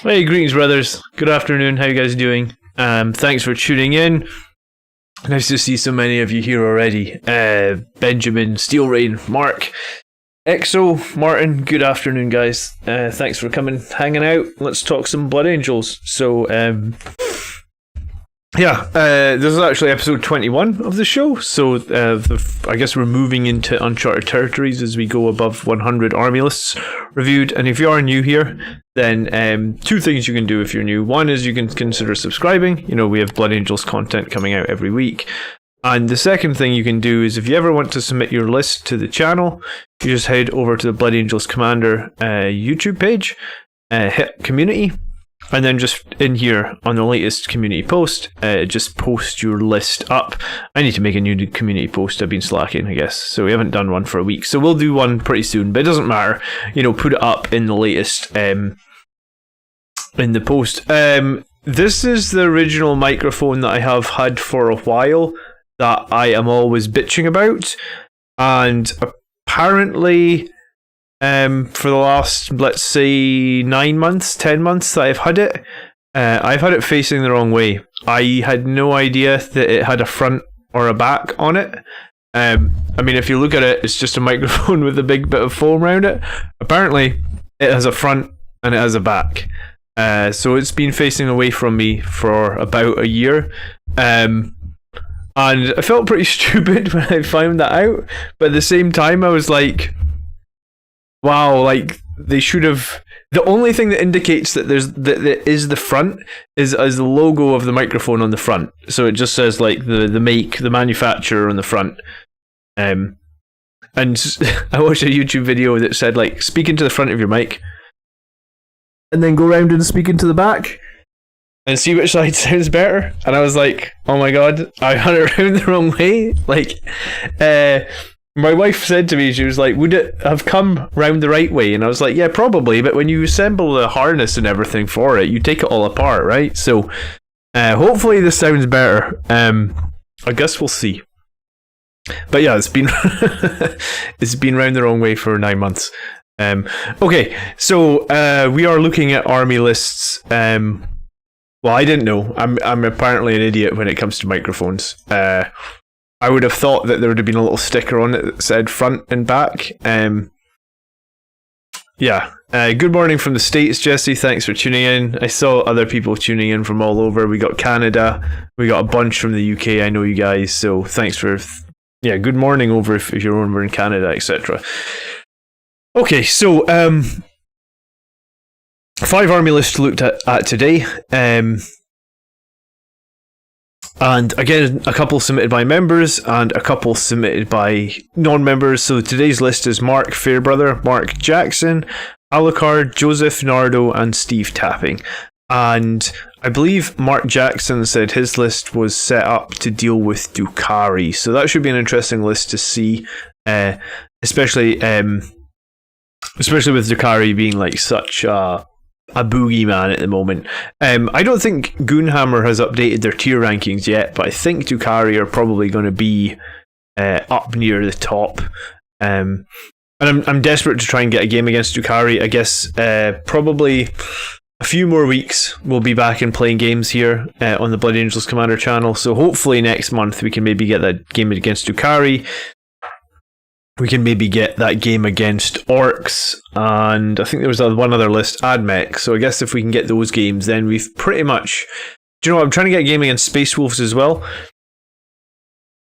Hey, greetings, brothers. Good afternoon. How you guys doing? Thanks for tuning in. Nice to see so many of you here already. Benjamin, Steel Rain, Mark, Exo, Martin. Good afternoon, guys. Thanks for coming, hanging out. Let's talk some Blood Angels. So, this is actually episode 21 of the show. So, I guess we're moving into uncharted territories as we go above 100 army lists reviewed. And if you are new here, then two things you can do if you're new. One is you can consider subscribing. You know, we have Blood Angels content coming out every week. And the second thing you can do is if you ever want to submit your list to the channel, you just head over to the Blood Angels Commander YouTube page, hit community, and then just in here on the latest community post, just post your list up. I need to make a new community post. I've been slacking, I guess. So we haven't done one for a week. So we'll do one pretty soon, but it doesn't matter. You know, put it up in the latest, in the post. This is the original microphone that I have had for a while that I am always bitching about. And apparently, for the last, let's say, 9 months, 10 months that I've had it, I've had it facing the wrong way. I had no idea that it had a front or a back on it. I mean, if you look at it, it's just a microphone with a big bit of foam around it. Apparently, it has a front and it has a back. So it's been facing away from me for about a year. And I felt pretty stupid when I found that out. But at the same time, I was like, wow, like they should have. The only thing that indicates that that is the front is as the logo of the microphone on the front. So it just says like the make, the manufacturer on the front. And I watched a YouTube video that said like speak into the front of your mic, and then go around and speak into the back, and see which side sounds better. And I was like, oh my god, I had it around the wrong way. Like, my wife said to me, she was like, would it have come round the right way? And I was like, yeah, probably, but when you assemble the harness and everything for it, you take it all apart, right? So, hopefully this sounds better. I guess we'll see. But yeah, it's been it's been round the wrong way for 9 months. Okay, so we are looking at army lists. Well, I didn't know. I'm apparently an idiot when it comes to microphones. I would have thought that there would have been a little sticker on it that said front and back. Good morning from the States, Jesse. Thanks for tuning in. I saw other people tuning in from all over. We got Canada. We got a bunch from the UK. I know you guys. So thanks for... good morning over if you're over in Canada, etc. Okay, so 5 army lists looked at today. And again, a couple submitted by members and a couple submitted by non-members. So today's list is Mark Fairbrother, Mark Jackson, Alucard, Joseph Nardo, and Steve Tapping. And I believe Mark Jackson said his list was set up to deal with Drukhari. So that should be an interesting list to see, especially with Drukhari being like such a boogeyman at the moment. I don't think Goonhammer has updated their tier rankings yet, but I think Drukhari are probably going to be up near the top. And I'm desperate to try and get a game against Drukhari. I guess probably a few more weeks we'll be back and playing games here on the Blood Angels Commander channel. So hopefully next month we can maybe get that game against Drukhari. We can maybe get that game against Orcs, and I think there was one other list, Admech. So I guess if we can get those games, then we've pretty much... Do you know what? I'm trying to get a game against Space Wolves as well.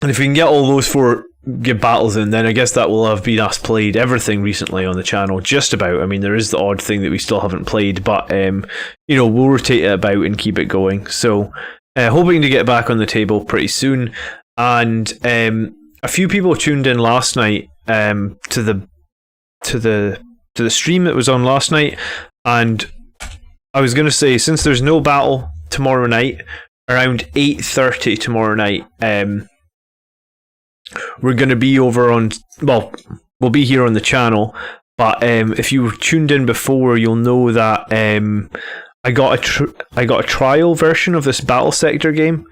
And if we can get all those 4 battles in, then I guess that will have been us played everything recently on the channel, just about. I mean, there is the odd thing that we still haven't played, but, we'll rotate it about and keep it going. So, hoping to get back on the table pretty soon. And a few people tuned in last night to the stream that was on last night, and I was going to say, since there's no battle tomorrow night, around 8:30 tomorrow night, we're going to be over on, well, we'll be here on the channel, but if you were tuned in before, you'll know that I got a trial version of this Battle Sector game,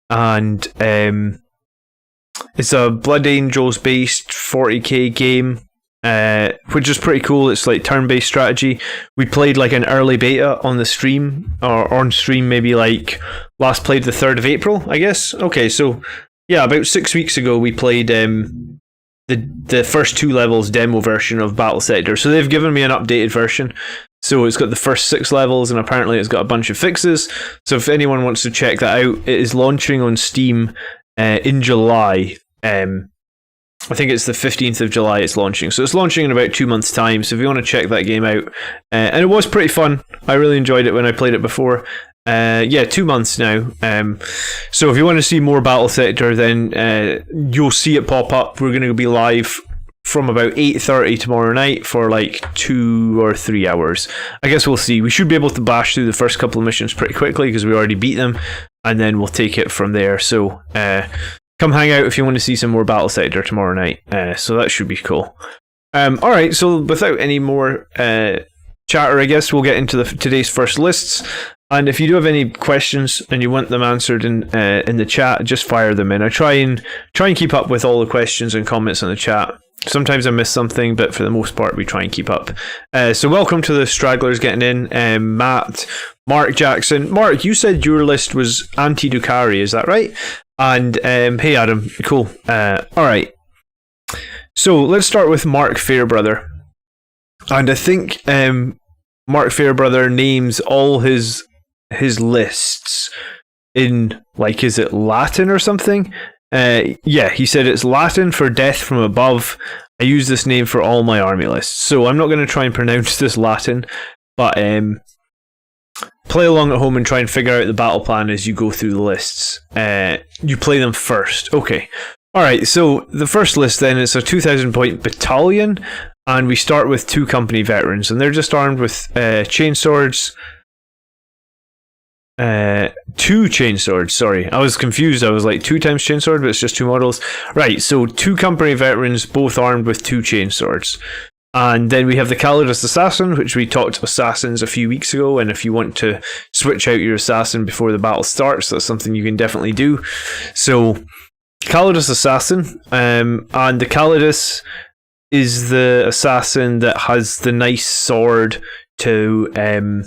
and it's a Blood Angels based 40k game which is pretty cool. It's like turn-based strategy. We played like an early beta on the stream, or on stream maybe like last played the 3rd of April, I guess. Okay, so yeah, about 6 weeks ago we played the first 2 levels demo version of Battle Sector. So they've given me an updated version. So it's got the first 6 levels, and apparently it's got a bunch of fixes. So if anyone wants to check that out, it is launching on Steam in July. I think it's the 15th of July it's launching. So it's launching in about 2 months' time. So if you want to check that game out. And it was pretty fun. I really enjoyed it when I played it before. 2 months now. So if you want to see more Battle Sector, then you'll see it pop up. We're going to be live from about 8:30 tomorrow night for like 2 or 3 hours. I guess we'll see. We should be able to bash through the first couple of missions pretty quickly because we already beat them, and then we'll take it from there. So come hang out if you want to see some more Battle Sector tomorrow night. So that should be cool. Alright, so without any more chatter, I guess we'll get into today's first lists. And if you do have any questions and you want them answered in the chat, just fire them in. I try and keep up with all the questions and comments on the chat. Sometimes I miss something, but for the most part, we try and keep up. So welcome to the stragglers getting in. Matt, Mark Jackson. Mark, you said your list was anti-Dukari, is that right? And hey, Adam. Cool. All right. So let's start with Mark Fairbrother. And I think Mark Fairbrother names all his lists in, like, is it Latin or something? Yeah, he said it's Latin for death from above. I use this name for all my army lists. So I'm not going to try and pronounce this Latin, but play along at home and try and figure out the battle plan as you go through the lists. You play them first. Okay. Alright, so the first list then is a 2,000 point battalion, and we start with 2 company veterans, and they're just armed with chainswords. 2 chainswords, sorry. I was confused. I was like 2 times chainsword, but it's just 2 models. Right, so 2 company veterans, both armed with 2 chainswords. And then we have the Calidus Assassin, which we talked assassins a few weeks ago, and if you want to switch out your assassin before the battle starts, that's something you can definitely do. So, Calidus Assassin, and the Calidus is the assassin that has the nice sword to...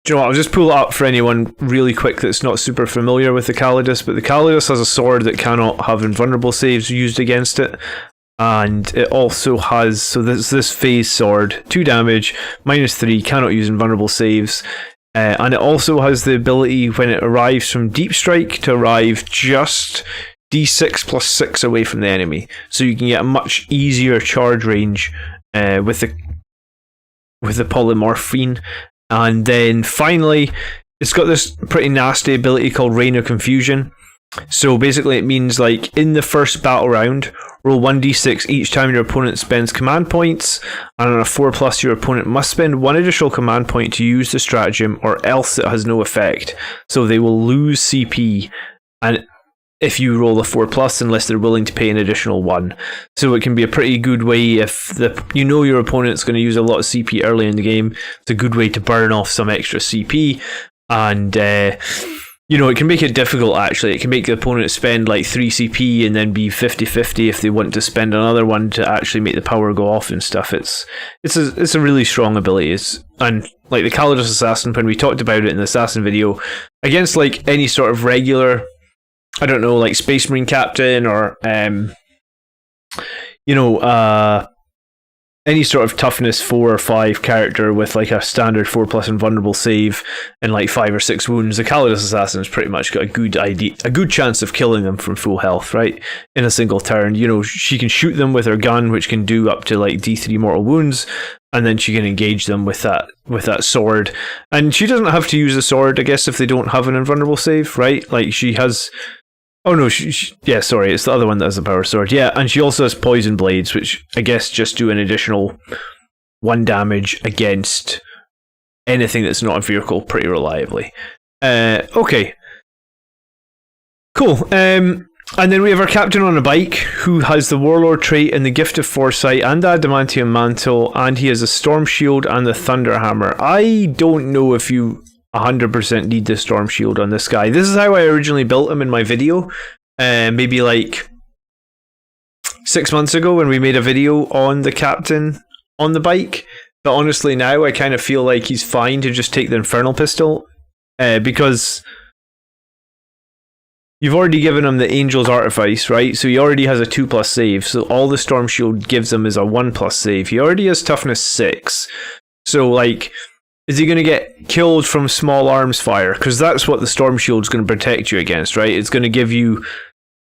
Do you know what, I'll just pull it up for anyone really quick that's not super familiar with the Calidus, but the Calidus has a sword that cannot have invulnerable saves used against it, and it also has, so this phase sword, 2 damage, -3, cannot use invulnerable saves, and it also has the ability when it arrives from deep strike to arrive just d6 plus 6 away from the enemy, so you can get a much easier charge range with the polymorphine. And then finally, it's got this pretty nasty ability called Reign of Confusion. So basically it means, like, in the first battle round, roll 1d6 each time your opponent spends command points, and on a 4+, your opponent must spend 1 additional command point to use the stratagem, or else it has no effect. So they will lose CP, and if you roll a 4+, unless they're willing to pay an additional 1. So it can be a pretty good way if you know your opponent's going to use a lot of CP early in the game. It's a good way to burn off some extra CP, and it can make it difficult, actually. It can make the opponent spend like 3 CP and then be 50-50 if they want to spend another one to actually make the power go off and stuff. It's a really strong ability. And like the Calidus Assassin, when we talked about it in the Assassin video, against like any sort of regular, I don't know, like Space Marine Captain or any sort of toughness 4 or 5 character with like a standard 4+ invulnerable save and like 5 or 6 wounds, the Calidus Assassin's pretty much got a good chance of killing them from full health, right? In a single turn. She can shoot them with her gun, which can do up to like D3 mortal wounds, and then she can engage them with that sword. And she doesn't have to use the sword, I guess, if they don't have an invulnerable save, right? Like she has... Oh no, yeah, sorry, it's the other one that has the power sword. Yeah, and she also has poison blades, which I guess just do an additional 1 damage against anything that's not a vehicle pretty reliably. Okay. Cool. And then we have our captain on a bike, who has the warlord trait and the gift of foresight and the adamantium mantle, and he has a storm shield and the thunder hammer. I don't know if you 100% need the storm shield on this guy. This is how I originally built him in my video, maybe like 6 months ago when we made a video on the captain on the bike. But honestly, now I kind of feel like he's fine to just take the Infernal Pistol, because you've already given him the Angel's Artifice, right? So he already has a 2+ save. So all the Storm Shield gives him is a 1+ save. He already has toughness 6. So, like, is he going to get killed from small arms fire? Because that's what the Storm Shield's going to protect you against, right? It's going to give you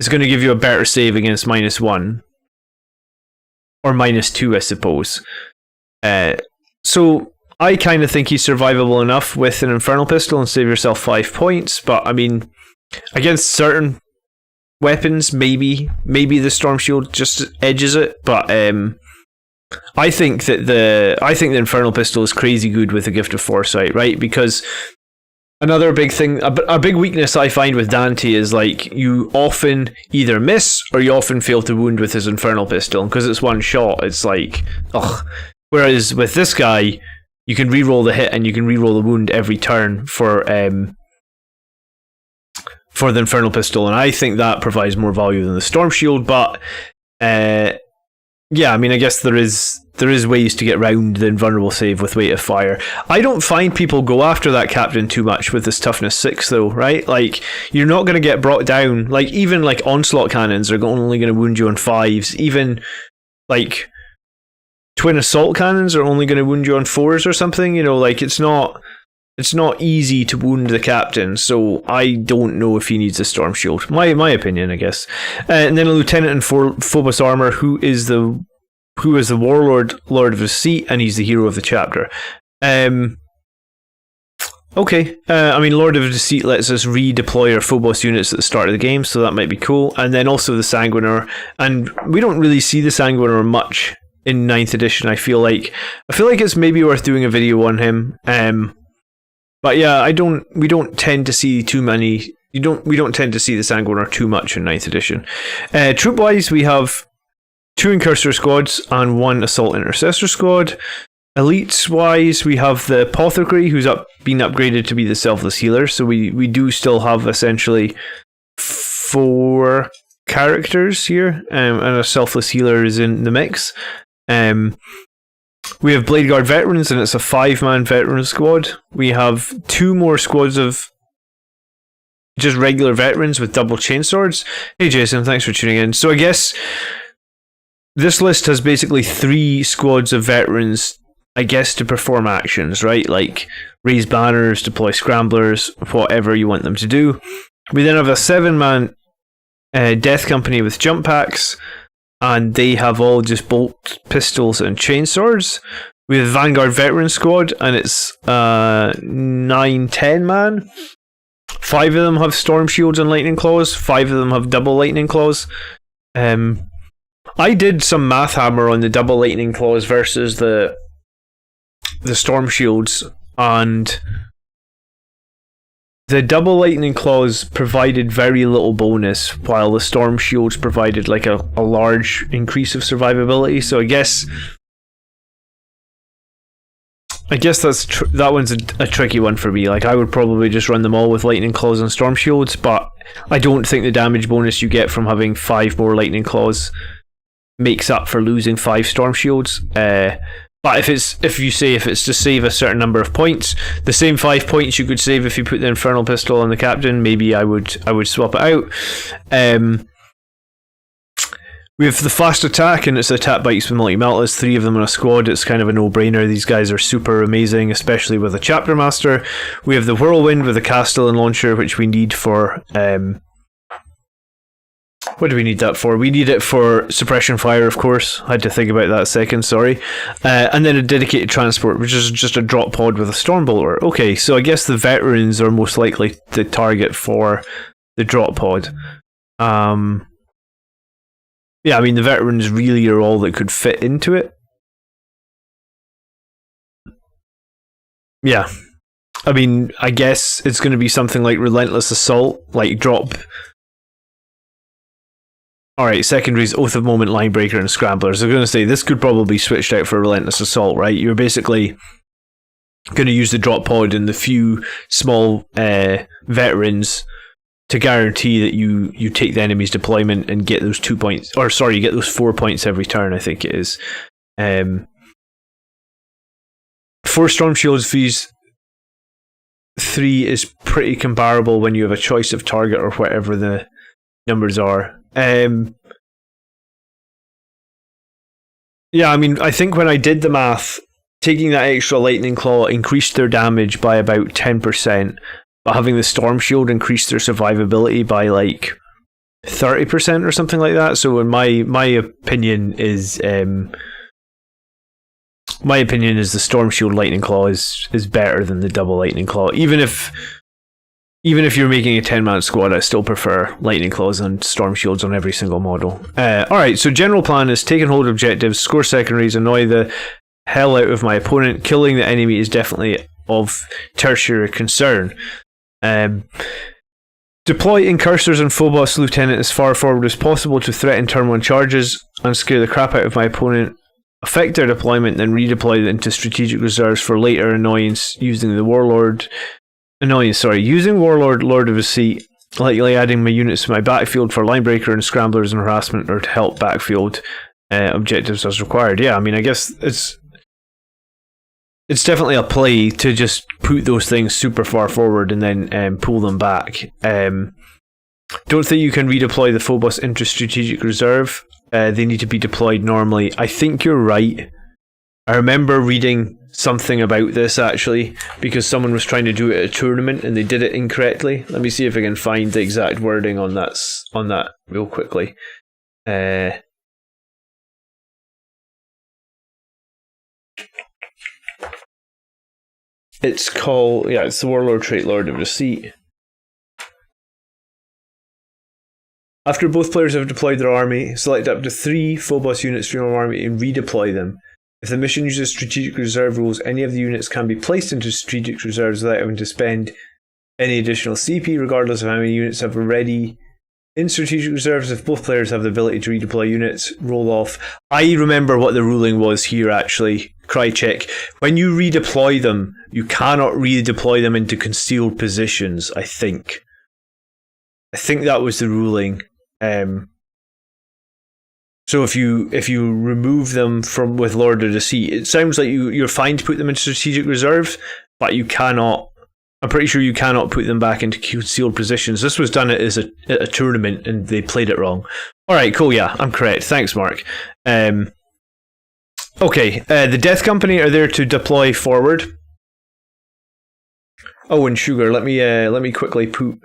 a better save against -1 or -2, I suppose. So I kind of think he's survivable enough with an Infernal Pistol and save yourself 5 points. But I mean, against certain weapons, maybe the Storm Shield just edges it. But I think the Infernal Pistol is crazy good with the Gift of Foresight, right? Because another big thing, a big weakness I find with Dante is, like, you often either miss or you often fail to wound with his Infernal Pistol, because it's one shot. It's like, ugh. Whereas with this guy, you can reroll the hit and you can reroll the wound every turn for the Infernal Pistol, and I think that provides more value than the Storm Shield. But yeah, I mean, I guess there is ways to get around the invulnerable save with Weight of Fire. I don't find people go after that captain too much with this toughness 6, though, right? Like, you're not going to get brought down. Like, even like onslaught cannons are only going to wound you on 5s. Even like twin assault cannons are only going to wound you on 4s or something. You know, like, it's not easy to wound the captain, so I don't know if he needs a Storm Shield. My opinion, I guess. And then a Lieutenant in Phobos Armor, who is the Warlord, Lord of Deceit, and he's the hero of the chapter. Okay, I mean, Lord of Deceit lets us redeploy our Phobos units at the start of the game, so that might be cool. And then also the Sanguiner, and we don't really see the Sanguiner much in 9th edition. I feel like it's maybe worth doing a video on him. But yeah, we don't tend to see too many. We don't tend to see the Sanguiner too much in 9th edition. Troop wise, we have 2 Incursor squads and 1 Assault Intercessor squad. Elites wise, we have the Apothecary, who's been upgraded to be the Selfless Healer. So we do still have essentially 4 characters here, and a Selfless Healer is in the mix. We have Blade Guard Veterans, and it's a 5-man veteran squad. We have 2 more squads of just regular veterans with double chainswords. Hey Jason, thanks for tuning in. So I guess this list has basically 3 squads of veterans, I guess, to perform actions, right? Like raise banners, deploy scramblers, whatever you want them to do. We then have a 7-man Death Company with jump packs, and they have all just bolt pistols and chainswords. We have Vanguard Veteran Squad, and it's 9-10 man. 5 of them have Storm Shields and Lightning Claws. 5 of them have double Lightning Claws. I did some math hammer on the double Lightning Claws versus the Storm Shields, and the double Lightning Claws provided very little bonus, while the Storm Shields provided like a large increase of survivability. So I guess that one's a tricky one for me. Like, I would probably just run them all with Lightning Claws and Storm Shields, but I don't think the damage bonus you get from having 5 more Lightning Claws makes up for losing 5 Storm Shields. But if it's to save a certain number of points, the same 5 points you could save if you put the Infernal Pistol on the captain, maybe I would swap it out. We have the Fast Attack, and it's attack bikes with multi-melt. There's 3 of them in a squad. It's kind of a no-brainer. These guys are super amazing, especially with a Chapter Master. We have the Whirlwind with a Castellan Launcher, which we need for... what do we need that for? We need it for suppression fire, of course. I had to think about that a second, sorry. And then a dedicated transport, which is just a drop pod with a Stormbolter. Okay, so I guess the veterans are most likely the target for the drop pod. Yeah, I mean, the veterans really are all that could fit into it. Yeah. I mean, I guess it's going to be something like Relentless Assault, like drop... Alright, secondaries, Oath of Moment, Linebreaker, and Scramblers. I was going to say, this could probably be switched out for Relentless Assault, right? You're basically going to use the drop pod and the few small veterans to guarantee that you take the enemy's deployment and get those 2 points, or sorry, you get those 4 points every turn, I think it is. 4 Storm Shields fees 3 is pretty comparable when you have a choice of target or whatever the numbers are. Yeah, I mean, I think when I did the math, taking that extra Lightning Claw increased their damage by about 10%, but having the Storm Shield increased their survivability by like 30% or something like that. So in my opinion is the Storm Shield Lightning Claw is better than the double Lightning Claw. Even if you're making a 10-man squad, I still prefer Lightning Claws and Storm Shields on every single model. Alright, so general plan is take and hold objectives, score secondaries, annoy the hell out of my opponent. Killing the enemy is definitely of tertiary concern. Deploy Incursors and Phobos Lieutenant as far forward as possible to threaten turn 1 charges and scare the crap out of my opponent. Affect their deployment, then redeploy them into strategic reserves for later annoyance using Warlord, Lord of the Sea, likely adding my units to my backfield for Linebreaker and Scramblers and Harassment, or to help backfield objectives as required. Yeah, I mean, I guess it's definitely a play to just put those things super far forward and then pull them back. Don't think you can redeploy the Phobos into strategic reserve. They need to be deployed normally. I think you're right. I remember reading something about this actually, because someone was trying to do it at a tournament and they did it incorrectly. Let me see if I can find the exact wording on that real quickly. It's called, it's the Warlord trait, Lord of the Sea. After both players have deployed their army, select up to 3 Phobos units from your army and redeploy them. If the mission uses strategic reserve rules, any of the units can be placed into strategic reserves without having to spend any additional CP, regardless of how many units have already in strategic reserves. If both players have the ability to redeploy units, roll off. I remember what the ruling was here actually. Krychek. When you redeploy them, you cannot redeploy them into concealed positions, I think. I think that was the ruling. So if you remove them from with Lord of the Sea, it sounds like you're fine to put them in strategic reserve, but you cannot. I'm pretty sure you cannot put them back into concealed positions. This was done at a tournament, and they played it wrong. All right, cool. Yeah, I'm correct. Thanks, Mark. Okay, the Death Company are there to deploy forward. Oh, and Sugar, let me quickly put.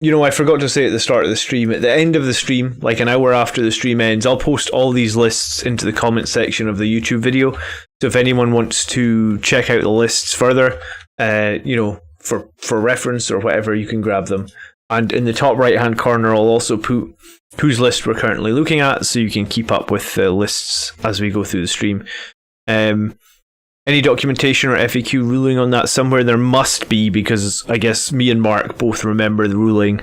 You know, I forgot to say at the start of the stream, at the end of the stream, like an hour after the stream ends, I'll post all these lists into the comment section of the YouTube video. So if anyone wants to check out the lists further, for reference or whatever, you can grab them. And in the top right-hand corner, I'll also put whose list we're currently looking at, so you can keep up with the lists as we go through the stream. Any documentation or FAQ ruling on that somewhere? There must be, because I guess me and Mark both remember the ruling.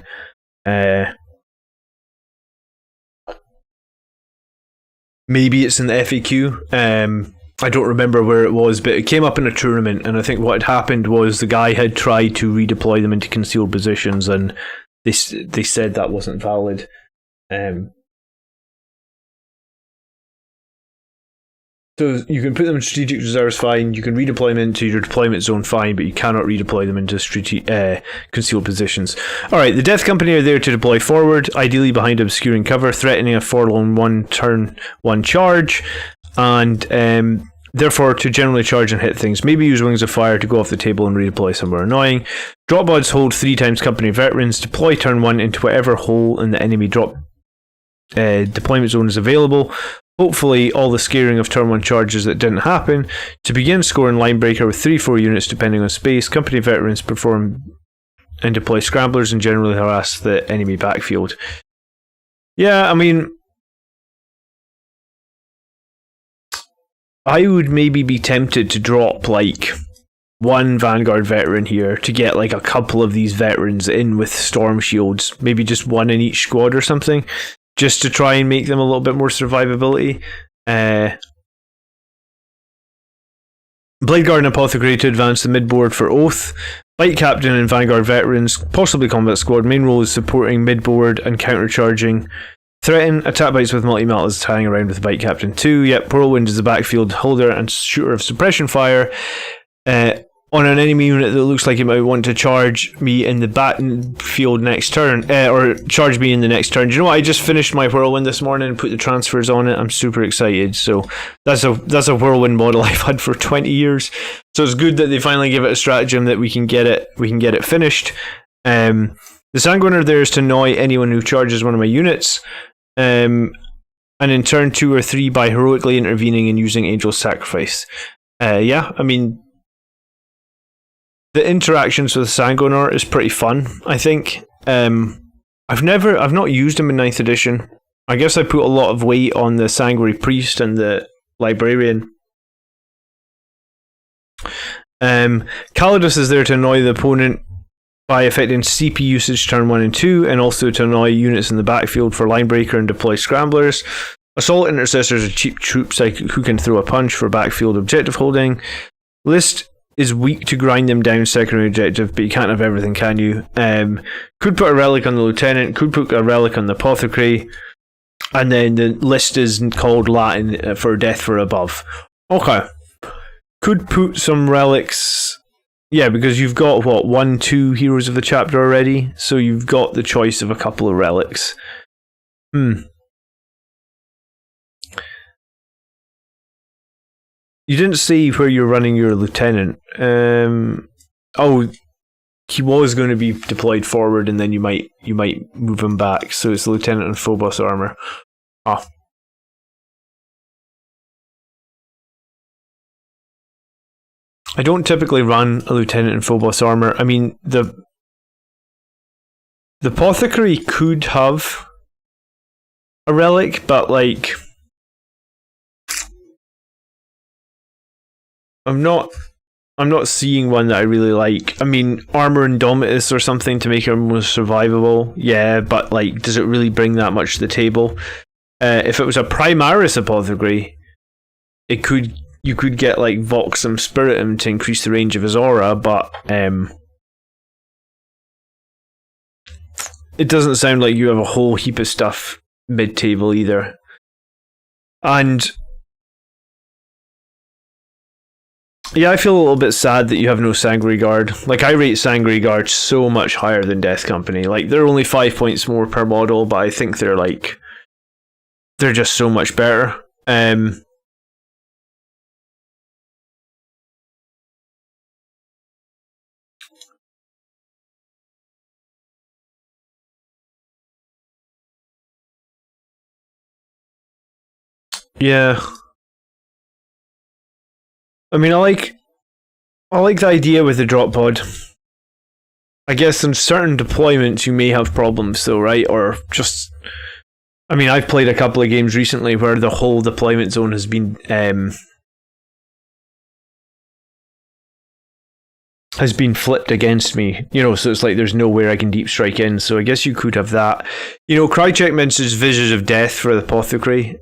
Maybe it's in the FAQ. I don't remember where it was, but it came up in a tournament, and I think what had happened was the guy had tried to redeploy them into concealed positions, and they said that wasn't valid. So you can put them in strategic reserves, fine. You can redeploy them into your deployment zone, fine, but you cannot redeploy them into concealed positions. Alright, the Death Company are there to deploy forward, ideally behind obscuring cover, threatening a forlorn 1 turn 1 charge, and therefore to generally charge and hit things. Maybe use Wings of Fire to go off the table and redeploy somewhere annoying. Drop odds hold 3 times Company Veterans. Deploy turn 1 into whatever hole in the enemy drop deployment zone is available. Hopefully all the scaring of turn 1 charges that didn't happen. To begin scoring Linebreaker with 3-4 units depending on space. Company Veterans perform and deploy Scramblers and generally harass the enemy backfield. Yeah, I mean, I would maybe be tempted to drop like 1 Vanguard veteran here to get like a couple of these veterans in with Storm Shields. Maybe just 1 in each squad or something, just to try and make them a little bit more survivability. Blade Guard and Apothecary to advance the mid-board for Oath. Bite Captain and Vanguard Veterans, possibly Combat Squad. Main role is supporting mid-board and countercharging. Threaten, attack bites with multi-metals, tying around with Bite Captain 2. Yep, Whirlwind is the backfield holder and shooter of suppression fire. On an enemy unit that looks like it might want to charge me in the battlefield next turn, or charge me in the next turn. Do you know what? I just finished my Whirlwind this morning and put the transfers on it. I'm super excited. So that's a Whirlwind model I've had for 20 years. So it's good that they finally give it a stratagem that we can get it finished. The Sanguiner there is to annoy anyone who charges one of my units. And in turn 2 or 3 by heroically intervening and using Angel Sacrifice. Yeah, I mean, the interactions with Sanguinar is pretty fun, I think. I've not used them in 9th edition. I guess I put a lot of weight on the Sanguinary Priest and the Librarian. Calidus is there to annoy the opponent by affecting CP usage turn 1 and 2, and also to annoy units in the backfield for Linebreaker and deploy Scramblers. Assault Intercessors are cheap troops who can throw a punch for backfield objective holding. List is weak to grind them down secondary objective, but you can't have everything, can you? Could put a relic on the Lieutenant, could put a relic on the Apothecary, and then the list is called Latin for death for above. Okay. Could put some relics, yeah, because you've got, 1-2 heroes of the chapter already, so you've got the choice of a couple of relics. You didn't see where you're running your Lieutenant. Oh, he was going to be deployed forward, and then you might move him back. So it's Lieutenant and Phobos armor. Ah. I don't typically run a Lieutenant and Phobos armor. I mean, the Apothecary could have a relic, but like, I'm not seeing one that I really like. I mean, Armor Indomitus or something to make her more survivable. Yeah, but like, does it really bring that much to the table? If it was a Primaris Apothecary, you could get like Voxum Spiritum to increase the range of his aura, but it doesn't sound like you have a whole heap of stuff mid-table either. And yeah, I feel a little bit sad that you have no Sanguinary Guard. Like, I rate Sanguinary Guard so much higher than Death Company. Like, they're only 5 points more per model, but I think they're just so much better. Yeah. I mean, I like the idea with the drop pod. I guess in certain deployments you may have problems though, right? Or just, I mean, I've played a couple of games recently where the whole deployment zone has been flipped against me, you know, so it's like there's nowhere I can deep strike in, so I guess you could have that. You know, Krychek mentions Visage of Death for the Apothecary.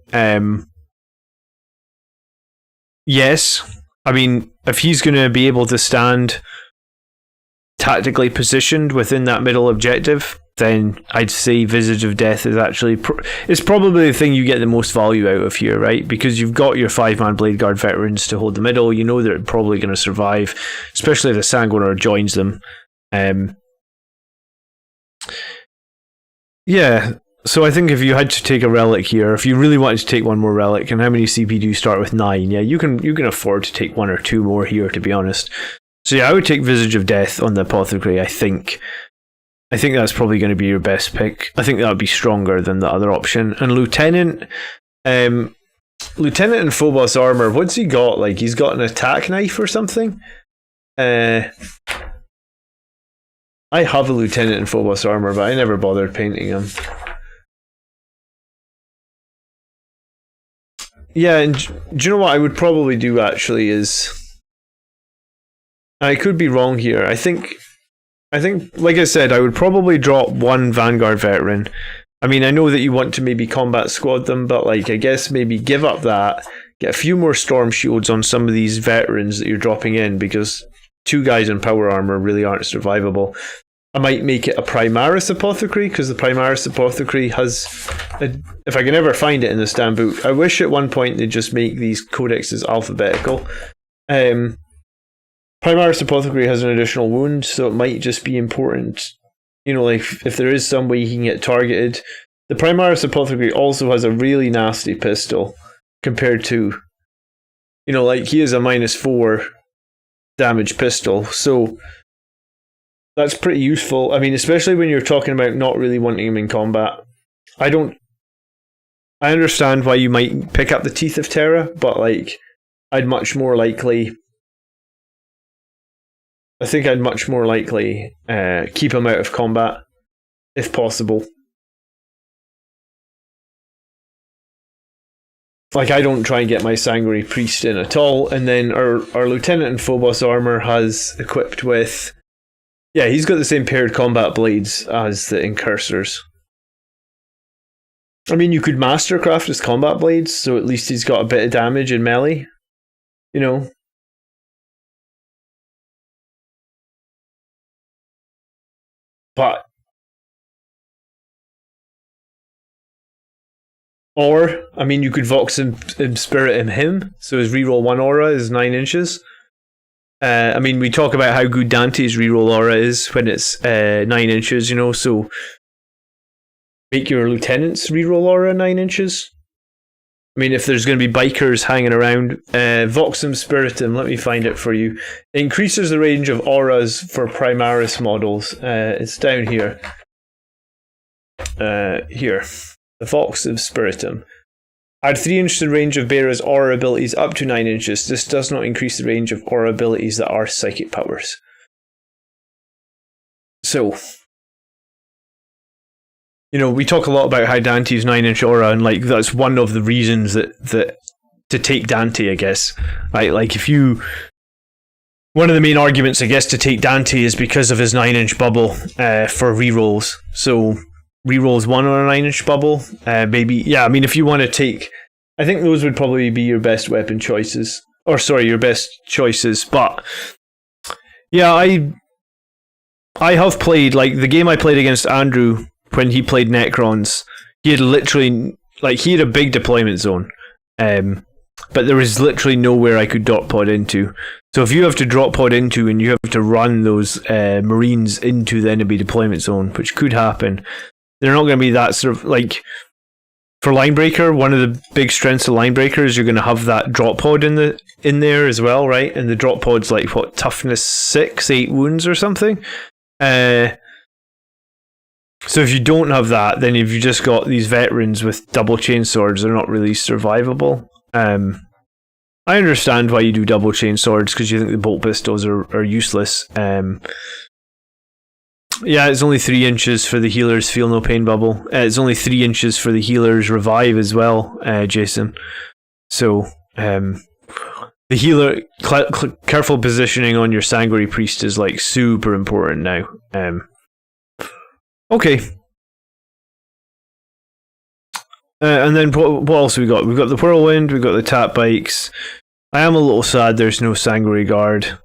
Yes. I mean, if he's going to be able to stand tactically positioned within that middle objective, then I'd say Visage of Death is actually it's probably the thing you get the most value out of here, right? Because you've got your 5-man Blade Guard veterans to hold the middle. You know they're probably going to survive, especially if the Sanguinar joins them. Yeah. So I think if you had to take a relic here, if you really wanted to take one more relic, and how many CP do you start with? 9? Yeah, you can afford to take 1 or 2 more here, to be honest. So yeah, I would take Visage of Death on the Apothecary. I think that's probably going to be your best pick. I think that would be stronger than the other option. And Lieutenant and Phobos armor. What's he got? Like, he's got an attack knife or something. I have a Lieutenant and Phobos armor, but I never bothered painting him. Yeah, and do you know what I would probably do actually is, I could be wrong here. I think, like I said, I would probably drop 1 Vanguard veteran. I mean, I know that you want to maybe combat squad them, but like, I guess maybe give up that, get a few more storm shields on some of these veterans that you're dropping in, because 2 guys in power armor really aren't survivable. I might make it a Primaris Apothecary, because the Primaris Apothecary has, if I can ever find it in the stand book, I wish at one point they'd just make these codexes alphabetical. Primaris Apothecary has an additional wound, so it might just be important, like if there is some way he can get targeted. The Primaris Apothecary also has a really nasty pistol compared to, like he is a -4 damage pistol, so that's pretty useful. I mean, especially when you're talking about not really wanting him in combat. I understand why you might pick up the Teeth of Terra, but I'd much more likely keep him out of combat if possible. I don't try and get my Sanguinary Priest in at all. And then our Lieutenant in Phobos armor has equipped with, he's got the same paired combat blades as the Incursors. I mean, you could mastercraft his combat blades, so at least he's got a bit of damage in melee, But or, I mean, you could Vox and Spirit him, so his reroll 1 aura is 9 inches. I mean, we talk about how good Dante's reroll aura is when it's 9 inches, so make your lieutenant's reroll aura 9 inches. I mean, if there's going to be bikers hanging around, Voxum Spiritum, let me find it for you. It increases the range of auras for Primaris models. It's down here. Here. The Voxum Spiritum. Add 3 inches to the range of bearer's aura abilities up to 9 inches. This does not increase the range of aura abilities that are psychic powers. So, we talk a lot about how Dante's 9-inch aura, and that's one of the reasons that to take Dante, I guess. Right? One of the main arguments, I guess, to take Dante is because of his 9-inch bubble for rerolls. So rerolls 1 on a 9-inch bubble, maybe. I mean, if you want to take, I think those would probably be your best weapon choices, your best choices. But I have played the game I played against Andrew when he played Necrons. He had literally he had a big deployment zone, but there was literally nowhere I could drop pod into. So if you have to drop pod into and you have to run those Marines into the enemy deployment zone, which could happen, they're not going to be that sort of for Linebreaker. One of the big strengths of Linebreaker is you're going to have that drop pod in there as well, right? And the drop pod's toughness 6, 8 wounds or something. So if you don't have that, then if you just got these veterans with double chain swords, they're not really survivable. I understand why you do double chain swords, because you think the bolt pistols are useless. It's only 3 inches for the healer's feel no pain bubble. It's only 3 inches for the healer's revive as well, Jason. So the healer, careful positioning on your Sanguinary Priest is super important now. Okay. And then what else have we got? We've got the Whirlwind, we've got the Tap Bikes. I am a little sad there's no Sanguinary Guard.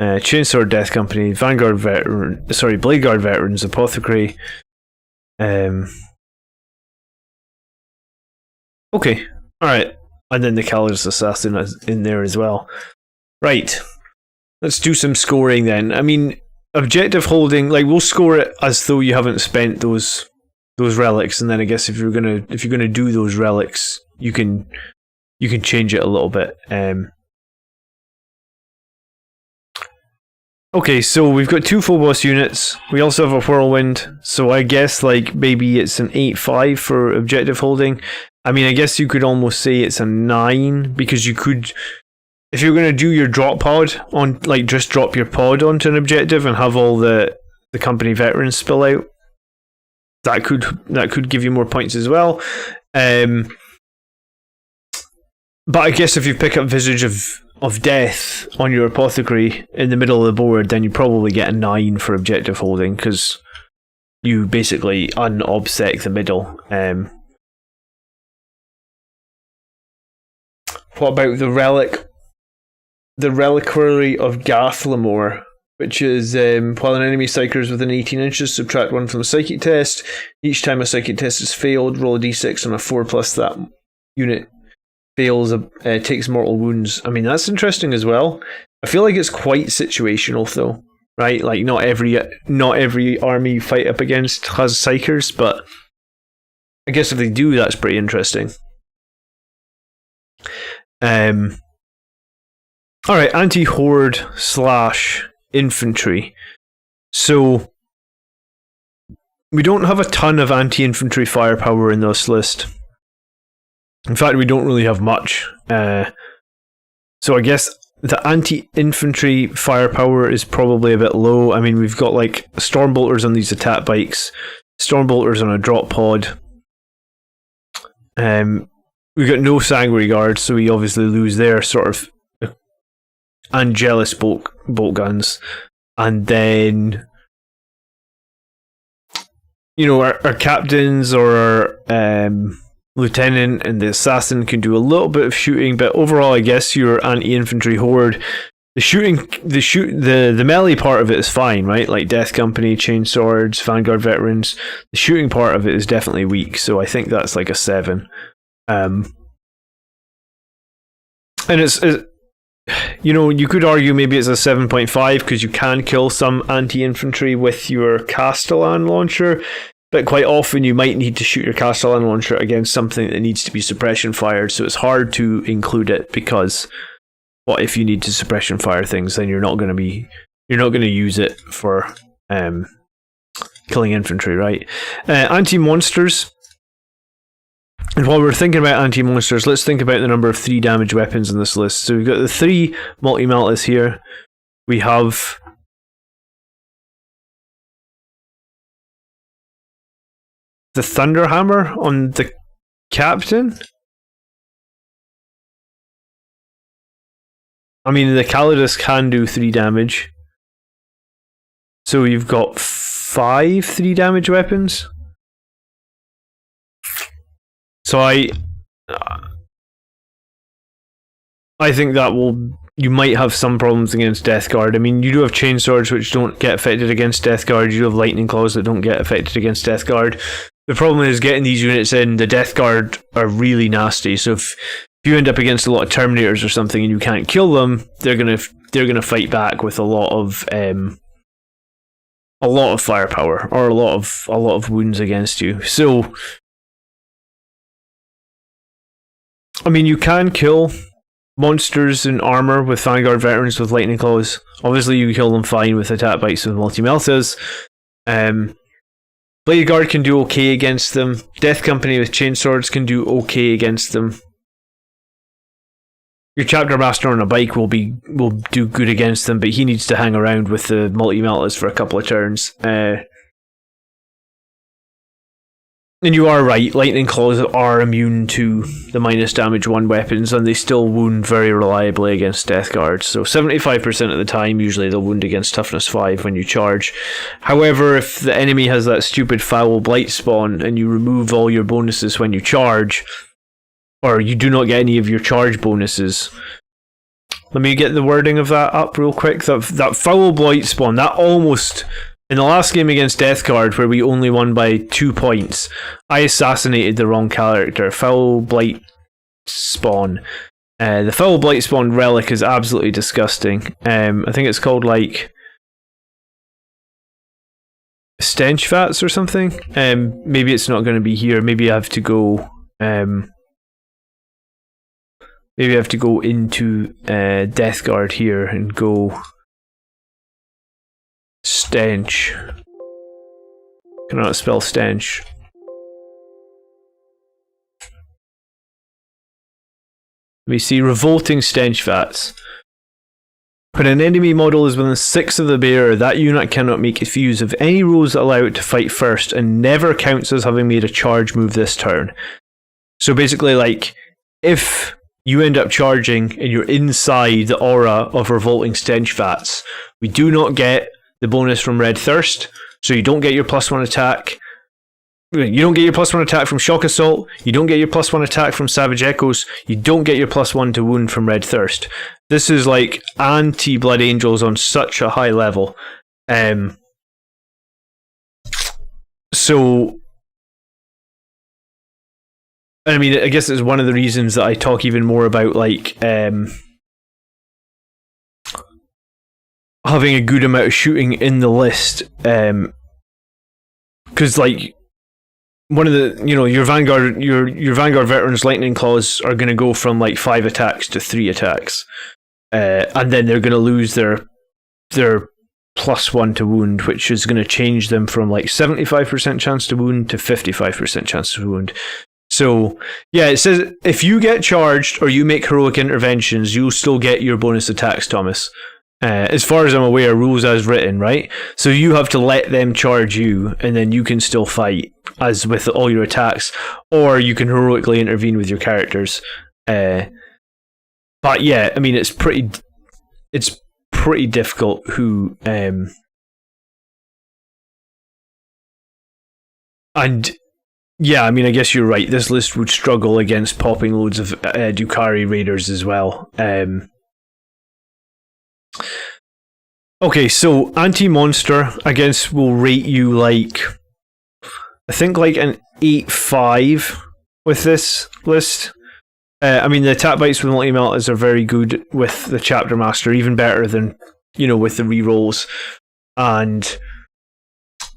Chainsword Death Company, Blade Guard Veterans, Apothecary. Okay. Alright. And then the Calor's Assassin is in there as well. Right. Let's do some scoring then. I mean, objective holding, we'll score it as though you haven't spent those relics, and then I guess if you're gonna do those relics, you can change it a little bit. Okay, so we've got 2 Phobos units. We also have a Whirlwind, so I guess maybe it's an 8-5 for objective holding. I mean, I guess you could almost say it's a 9, because you could, if you're going to do your drop pod on, just drop your pod onto an objective and have all the company veterans spill out, that could give you more points as well. But I guess if you pick up Visage of Death on your Apothecary in the middle of the board, then you probably get a 9 for objective holding, because you basically unobsec the middle. what about the reliquary of Gathlamore, which is while an enemy psychers within 18 inches, subtract 1 from a psychic test. Each time a psychic test is failed, roll a d6 on a 4 plus that unit fails, takes mortal wounds. I mean, that's interesting as well. I feel like it's quite situational though, right? Like not every army you fight up against has psychers, but I guess if they do, that's pretty interesting. Alright, anti-horde / infantry. So we don't have a ton of anti-infantry firepower in this list. In fact, we don't really have much. So I guess the anti-infantry firepower is probably a bit low. I mean, we've got like Stormbolters on these attack bikes, Stormbolters on a drop pod. We've got no Sanguinary Guards, so we obviously lose their sort of Angelus bolt guns. And then, you know, our captains or our lieutenant and the assassin can do a little bit of shooting, but overall, I guess your anti-infantry horde, the melee part of it is fine, right? Like Death Company, Chain Swords, Vanguard Veterans. The shooting part of it is definitely weak, so I think that's like a 7. And it's you know, you could argue maybe it's a 7.5 because you can kill some anti-infantry with your Castellan launcher, but quite often you might need to shoot your Castellan launcher against something that needs to be suppression fired, so it's hard to include it because what if you need to suppression fire things, then you're not going to use it for killing infantry, right? Anti-monsters. And while we're thinking about anti-monsters, let's think about the number of 3 damage weapons in this list. So we've got the 3 multi-meltas here. We have the Thunderhammer on the captain. I mean, the Calidus can do 3 damage. So you've got 5 3 damage weapons. So I think that you might have some problems against Death Guard. I mean, you do have Chain Swords which don't get affected against Death Guard. You do have Lightning Claws that don't get affected against Death Guard. The problem is getting these units in. The Death Guard are really nasty. So if you end up against a lot of Terminators or something and you can't kill them, they're gonna fight back with a lot of firepower or a lot of wounds against you. So I mean, you can kill monsters in armor with Vanguard Veterans with Lightning Claws. Obviously, you kill them fine with attack bikes with multi-meltas. Blade Guard can do okay against them. Death Company with Chain Swords can do okay against them. Your Chapter Master on a bike will do good against them, but he needs to hang around with the multi-meltas for a couple of turns. And you are right, Lightning Claws are immune to the minus damage 1 weapons, and they still wound very reliably against Death Guard. So 75% of the time, usually they'll wound against Toughness 5 when you charge. However, if the enemy has that stupid Foul Blight spawn, and you remove all your bonuses when you charge, or you do not get any of your charge bonuses. Let me get the wording of that up real quick. That Foul Blight spawn, that almost... In the last game against Death Guard, where we only won by 2 points, I assassinated the wrong character. Foul Blight Spawn. The Foul Blight Spawn relic is absolutely disgusting. I think it's called like Stench Vats or something. Maybe it's not going to be here. Maybe I have to go. Maybe I have to go into Death Guard here and go. Stench. Cannot spell stench. We see revolting stench vats. When an enemy model is within 6 of the bearer, that unit cannot make use of any rules that allow it to fight first and never counts as having made a charge move this turn. So basically, like, if you end up charging and you're inside the aura of revolting stench vats, we do not get the bonus from Red Thirst, so you don't get your +1 attack. You don't get your +1 attack from Shock Assault. You don't get your +1 attack from Savage Echoes. You don't get your +1 to wound from Red Thirst. This is like anti-Blood Angels on such a high level. So, I mean, I guess it's one of the reasons that I talk even more about like having a good amount of shooting in the list, because like one of the, you know, your Vanguard veterans lightning claws are going to go from like 5 attacks to 3 attacks, and then they're going to lose their +1 to wound, which is going to change them from like 75% chance to wound to 55% chance to wound. So yeah, it says if you get charged or you make heroic interventions, you'll still get your bonus attacks, Thomas. As far as I'm aware, rules as written, right? So you have to let them charge you, and then you can still fight as with all your attacks, or you can heroically intervene with your characters. But yeah, I mean, it's pretty difficult who and yeah, I mean, I guess you're right. This list would struggle against popping loads of Drukhari raiders as well. Okay, so anti-monster, I guess we'll rate you like, I think like an 8-5 with this list. I mean, the attack bites with multi-meltas are very good with the Chapter Master, even better than, you know, with the rerolls. And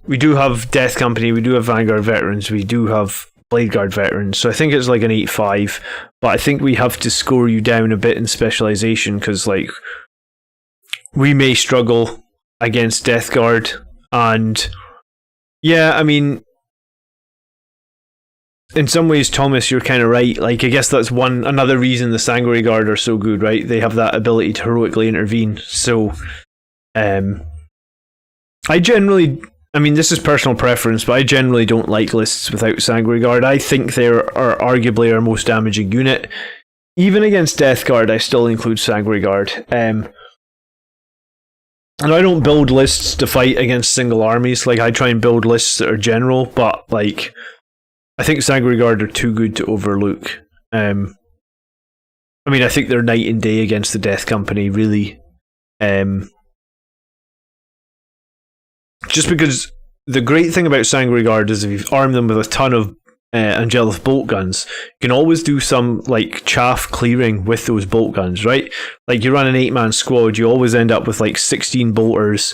we do have Death Company, we do have Vanguard veterans, we do have Blade Guard veterans, so I think it's like an 8-5, but I think we have to score you down a bit in specialization, because like we may struggle against Death Guard, and yeah, I mean, in some ways, Thomas, you're kind of right. Like, I guess that's another reason the Sanguinary Guard are so good, right? They have that ability to heroically intervene. So, I mean, this is personal preference, but I generally don't like lists without Sanguinary Guard. I think they are arguably our most damaging unit. Even against Death Guard, I still include Sanguinary Guard. And I don't build lists to fight against single armies. Like, I try and build lists that are general, but like, I think Sanguinary Guard are too good to overlook. I mean, I think they're night and day against the Death Company, really. Just because the great thing about Sanguinary Guard is if you arm them with a ton of Angelith bolt guns, you can always do some like chaff clearing with those bolt guns, right? Like, you run an 8-man squad, you always end up with like 16 bolters.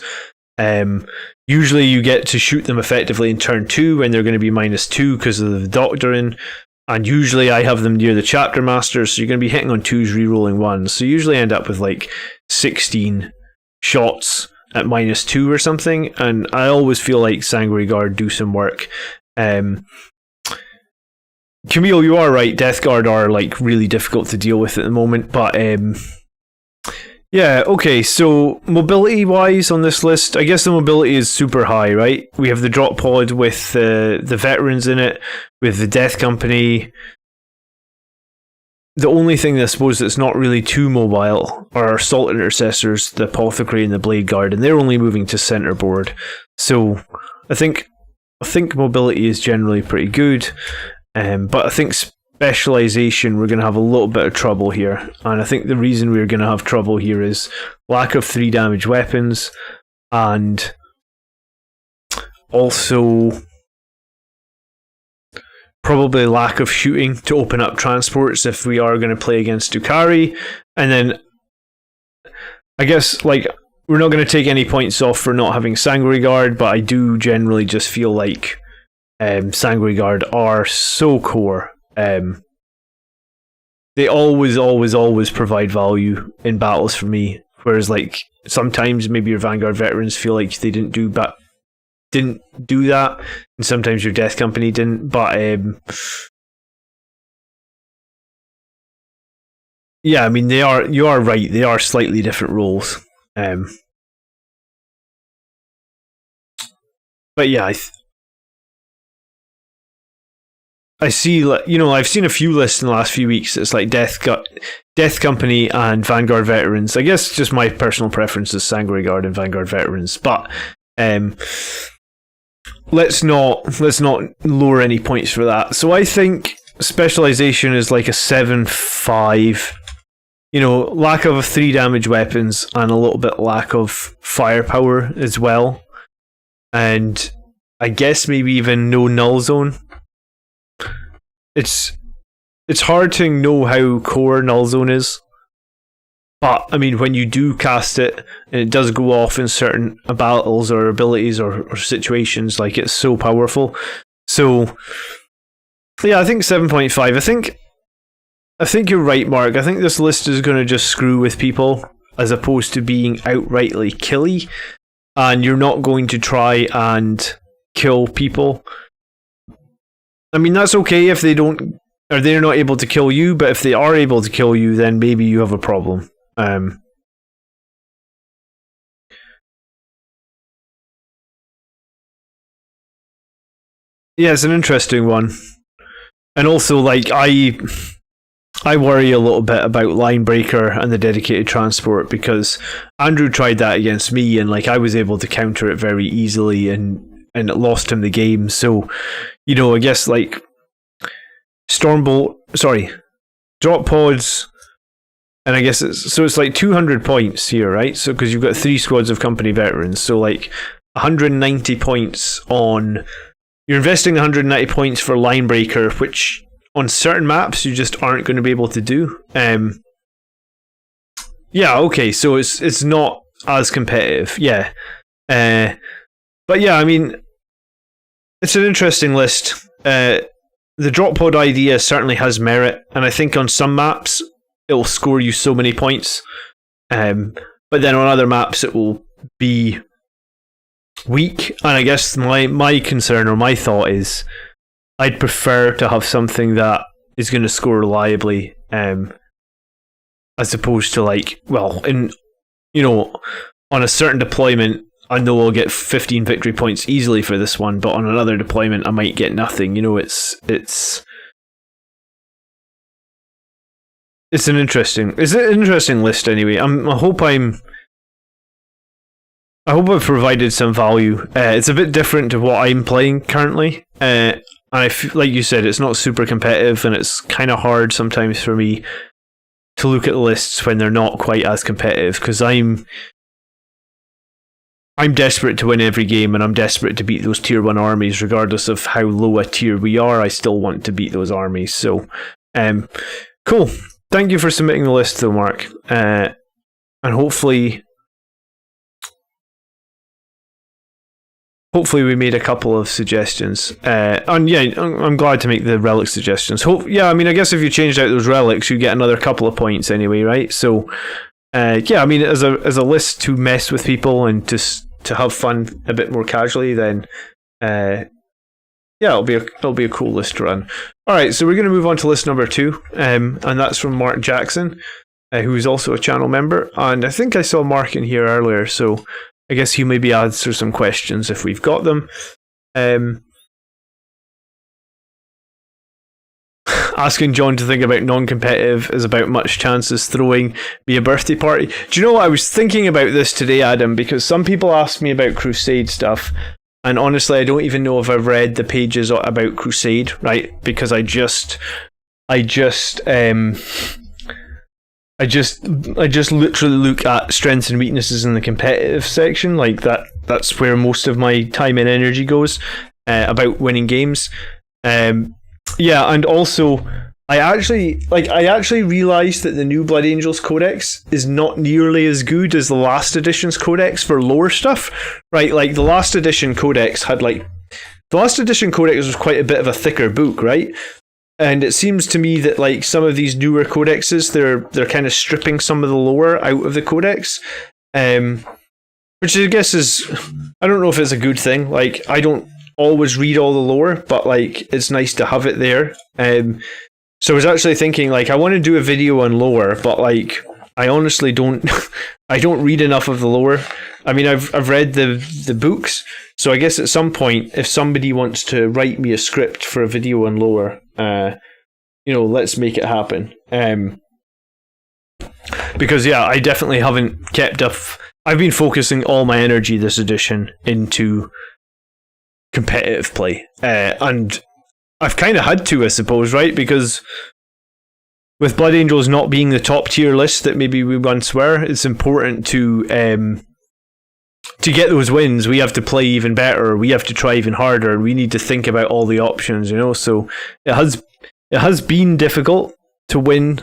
Usually you get to shoot them effectively in turn 2 when they're going to be -2 because of the Doctrine, and usually I have them near the Chapter Master, so you're going to be hitting on 2s, re-rolling 1s, so you usually end up with like 16 shots at -2 or something, and I always feel like Sanguinary Guard do some work. Camille, you are right, Death Guard are like really difficult to deal with at the moment, but yeah, okay, so mobility wise on this list, I guess the mobility is super high, right? We have the drop pod with the veterans in it, with the Death Company. The only thing I suppose that's not really too mobile are our Assault Intercessors, the Apothecary and the Blade Guard, and they're only moving to centerboard. So I think mobility is generally pretty good, but I think specialization, we're going to have a little bit of trouble here, and I think the reason we're going to have trouble here is lack of 3 damage weapons, and also probably lack of shooting to open up transports if we are going to play against Drukhari. And then I guess like we're not going to take any points off for not having Sanguinary Guard, but I do generally just feel like Sanguinary Guard are so core. They always provide value in battles for me, whereas like sometimes maybe your Vanguard veterans feel like they didn't do that, and sometimes your Death Company didn't, but yeah, I mean, you are right, they are slightly different roles. But yeah, I see, you know, I've seen a few lists in the last few weeks. It's like Death Company and Vanguard veterans. I guess just my personal preference is Sanguinary Guard and Vanguard veterans. But let's not lower any points for that. So I think specialization is like a 7-5. You know, lack of 3 damage weapons and a little bit lack of firepower as well. And I guess maybe even no null zone. It's hard to know how core null zone is. But, I mean, when you do cast it, and it does go off in certain battles or abilities or situations, like, it's so powerful. So, yeah, I think 7.5. I think you're right, Mark. I think this list is going to just screw with people, as opposed to being outrightly killy. And you're not going to try and kill people. I mean, that's okay if they don't, or they're not able to kill you, but if they are able to kill you, then maybe you have a problem. Yeah, it's an interesting one. And also, like, I worry a little bit about Linebreaker and the dedicated transport, because Andrew tried that against me, and like I was able to counter it very easily, and it lost him the game. So, you know, I guess like drop pods, and I guess it's like 200 points here, right? So because you've got 3 squads of company veterans, so like 190 points on. You're investing 190 points for Linebreaker, which on certain maps you just aren't going to be able to do. Yeah, okay, so it's not as competitive, yeah. But yeah, I mean, it's an interesting list. The drop pod idea certainly has merit, and I think on some maps it will score you so many points, but then on other maps it will be weak. And I guess my concern or my thought is I'd prefer to have something that is going to score reliably, as opposed to like, well, in, you know, on a certain deployment I know I'll get 15 victory points easily for this one, but on another deployment I might get nothing. You know, it's an interesting list anyway. I hope I've provided some value. It's a bit different to what I'm playing currently. And like you said, it's not super competitive, and it's kind of hard sometimes for me to look at the lists when they're not quite as competitive, because I'm desperate to win every game, and I'm desperate to beat those tier 1 armies regardless of how low a tier we are. I still want to beat those armies. So cool. Thank you for submitting the list though, Mark. And hopefully we made a couple of suggestions. And yeah, I'm glad to make the relic suggestions. Yeah, I mean, I guess if you changed out those relics, you get another couple of points anyway, right? So, yeah, I mean, as a list to mess with people and to have fun a bit more casually, then yeah, it'll be a cool list to run. All right, so we're going to move on to list number 2, and that's from Mark Jackson, who is also a channel member. And I think I saw Mark in here earlier, so I guess he maybe answer some questions if we've got them. Asking John to think about non-competitive is about much chance as throwing me a birthday party. Do you know what? I was thinking about this today, Adam, because some people ask me about Crusade stuff, and honestly, I don't even know if I've read the pages about Crusade, right? Because I just literally look at strengths and weaknesses in the competitive section. Like that's where most of my time and energy goes, about winning games. Yeah, and also I actually realized that the new Blood Angels Codex is not nearly as good as the last edition's codex for lore stuff, right? Like the last edition codex was quite a bit of a thicker book, right? And it seems to me that like some of these newer codexes, they're kind of stripping some of the lore out of the codex, which I guess is, I don't know if it's a good thing. Like I don't always read all the lore, but like it's nice to have it there. So I was actually thinking like I want to do a video on lore, but like I honestly don't I don't read enough of the lore. I mean, I've read the books, so I guess at some point, if somebody wants to write me a script for a video on lore, you know, let's make it happen. Because yeah, I definitely haven't kept up. I've been focusing all my energy this edition into competitive play. And I've kind of had to, I suppose, right? Because with Blood Angels not being the top tier list that maybe we once were, it's important to get those wins. We have to play even better. We have to try even harder. We need to think about all the options, you know. So it has been difficult to win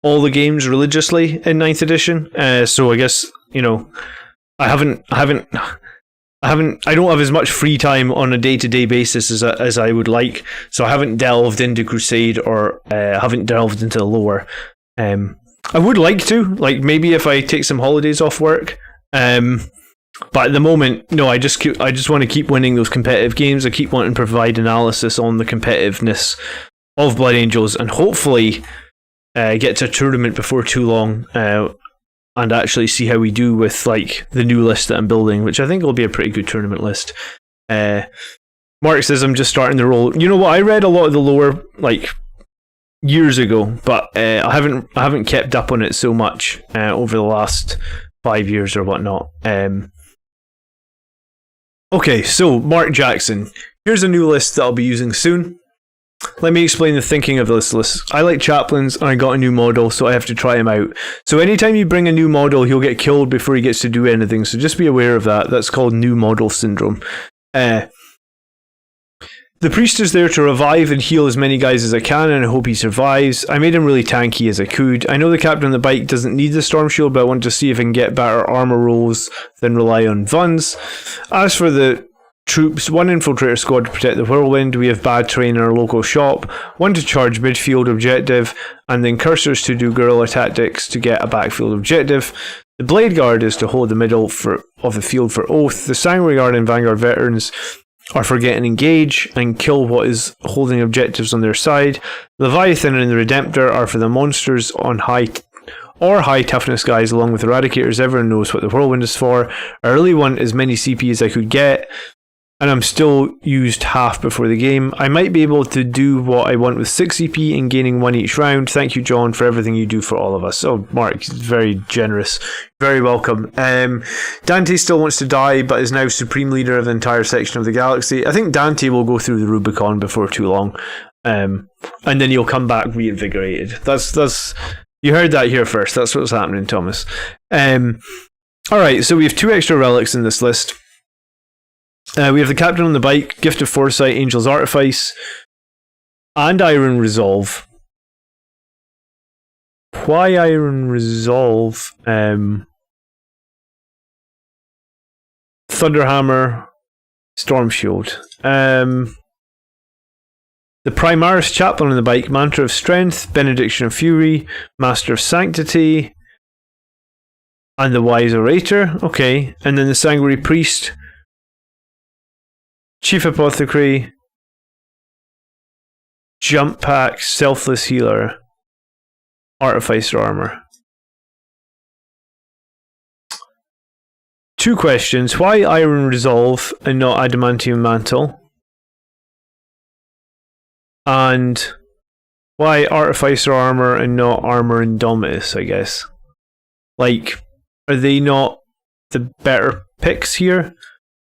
all the games religiously in 9th edition. So I guess, you know, I don't have as much free time on a day-to-day basis as I would like. So I haven't delved into Crusade or haven't delved into the lore. I would like to, like maybe if I take some holidays off work. But at the moment, no, I just want to keep winning those competitive games. I keep wanting to provide analysis on the competitiveness of Blood Angels, and hopefully get to a tournament before too long, and actually see how we do with like the new list that I'm building, which I think will be a pretty good tournament list. Mark says I'm just starting the roll. You know what? I read a lot of the lore like years ago, but I haven't kept up on it so much over the last 5 years or whatnot. Okay, so Mark Jackson. Here's a new list that I'll be using soon. Let me explain the thinking of this list. I like chaplains, and I got a new model, so I have to try him out. So anytime you bring a new model, he'll get killed before he gets to do anything, so just be aware of that. That's called new model syndrome. The priest is there to revive and heal as many guys as I can, and I hope he survives. I made him really tanky as I could. I know the captain on the bike doesn't need the storm shield, but I want to see if I can get better armor rolls than rely on Vuns. As for the troops, 1 infiltrator squad to protect the whirlwind. We have bad terrain in our local shop, 1 to charge midfield objective, and then cursors to do guerrilla tactics to get a backfield objective. The blade guard is to hold the middle of the field for oath. The sanguinary guard and vanguard veterans are for get and engage and kill what is holding objectives on their side. Leviathan and the Redemptor are for the monsters on high toughness guys, along with eradicators. Everyone knows what the whirlwind is for. I really want as many CP as I could get, and I'm still used half before the game. I might be able to do what I want with 6 CP and gaining 1 each round. Thank you, John, for everything you do for all of us. Oh, Mark, very generous. Very welcome. Dante still wants to die, but is now supreme leader of the entire section of the galaxy. I think Dante will go through the Rubicon before too long, and then he'll come back reinvigorated. That's you heard that here first. That's what's happening, Thomas. Alright, so we have 2 extra relics in this list. We have the Captain on the Bike, Gift of Foresight, Angel's Artifice, and Iron Resolve. Why Iron Resolve? Thunderhammer, Storm Shield. The Primaris Chaplain on the Bike, Mantra of Strength, Benediction of Fury, Master of Sanctity, and the Wise Orator. Okay, and then the Sanguinary Priest, Chief Apothecary, Jump Pack, Selfless Healer, Artificer Armor. 2 questions. Why Iron Resolve and not Adamantium Mantle? And why Artificer Armor and not Armor Indomitus, I guess? Like, are they not the better picks here?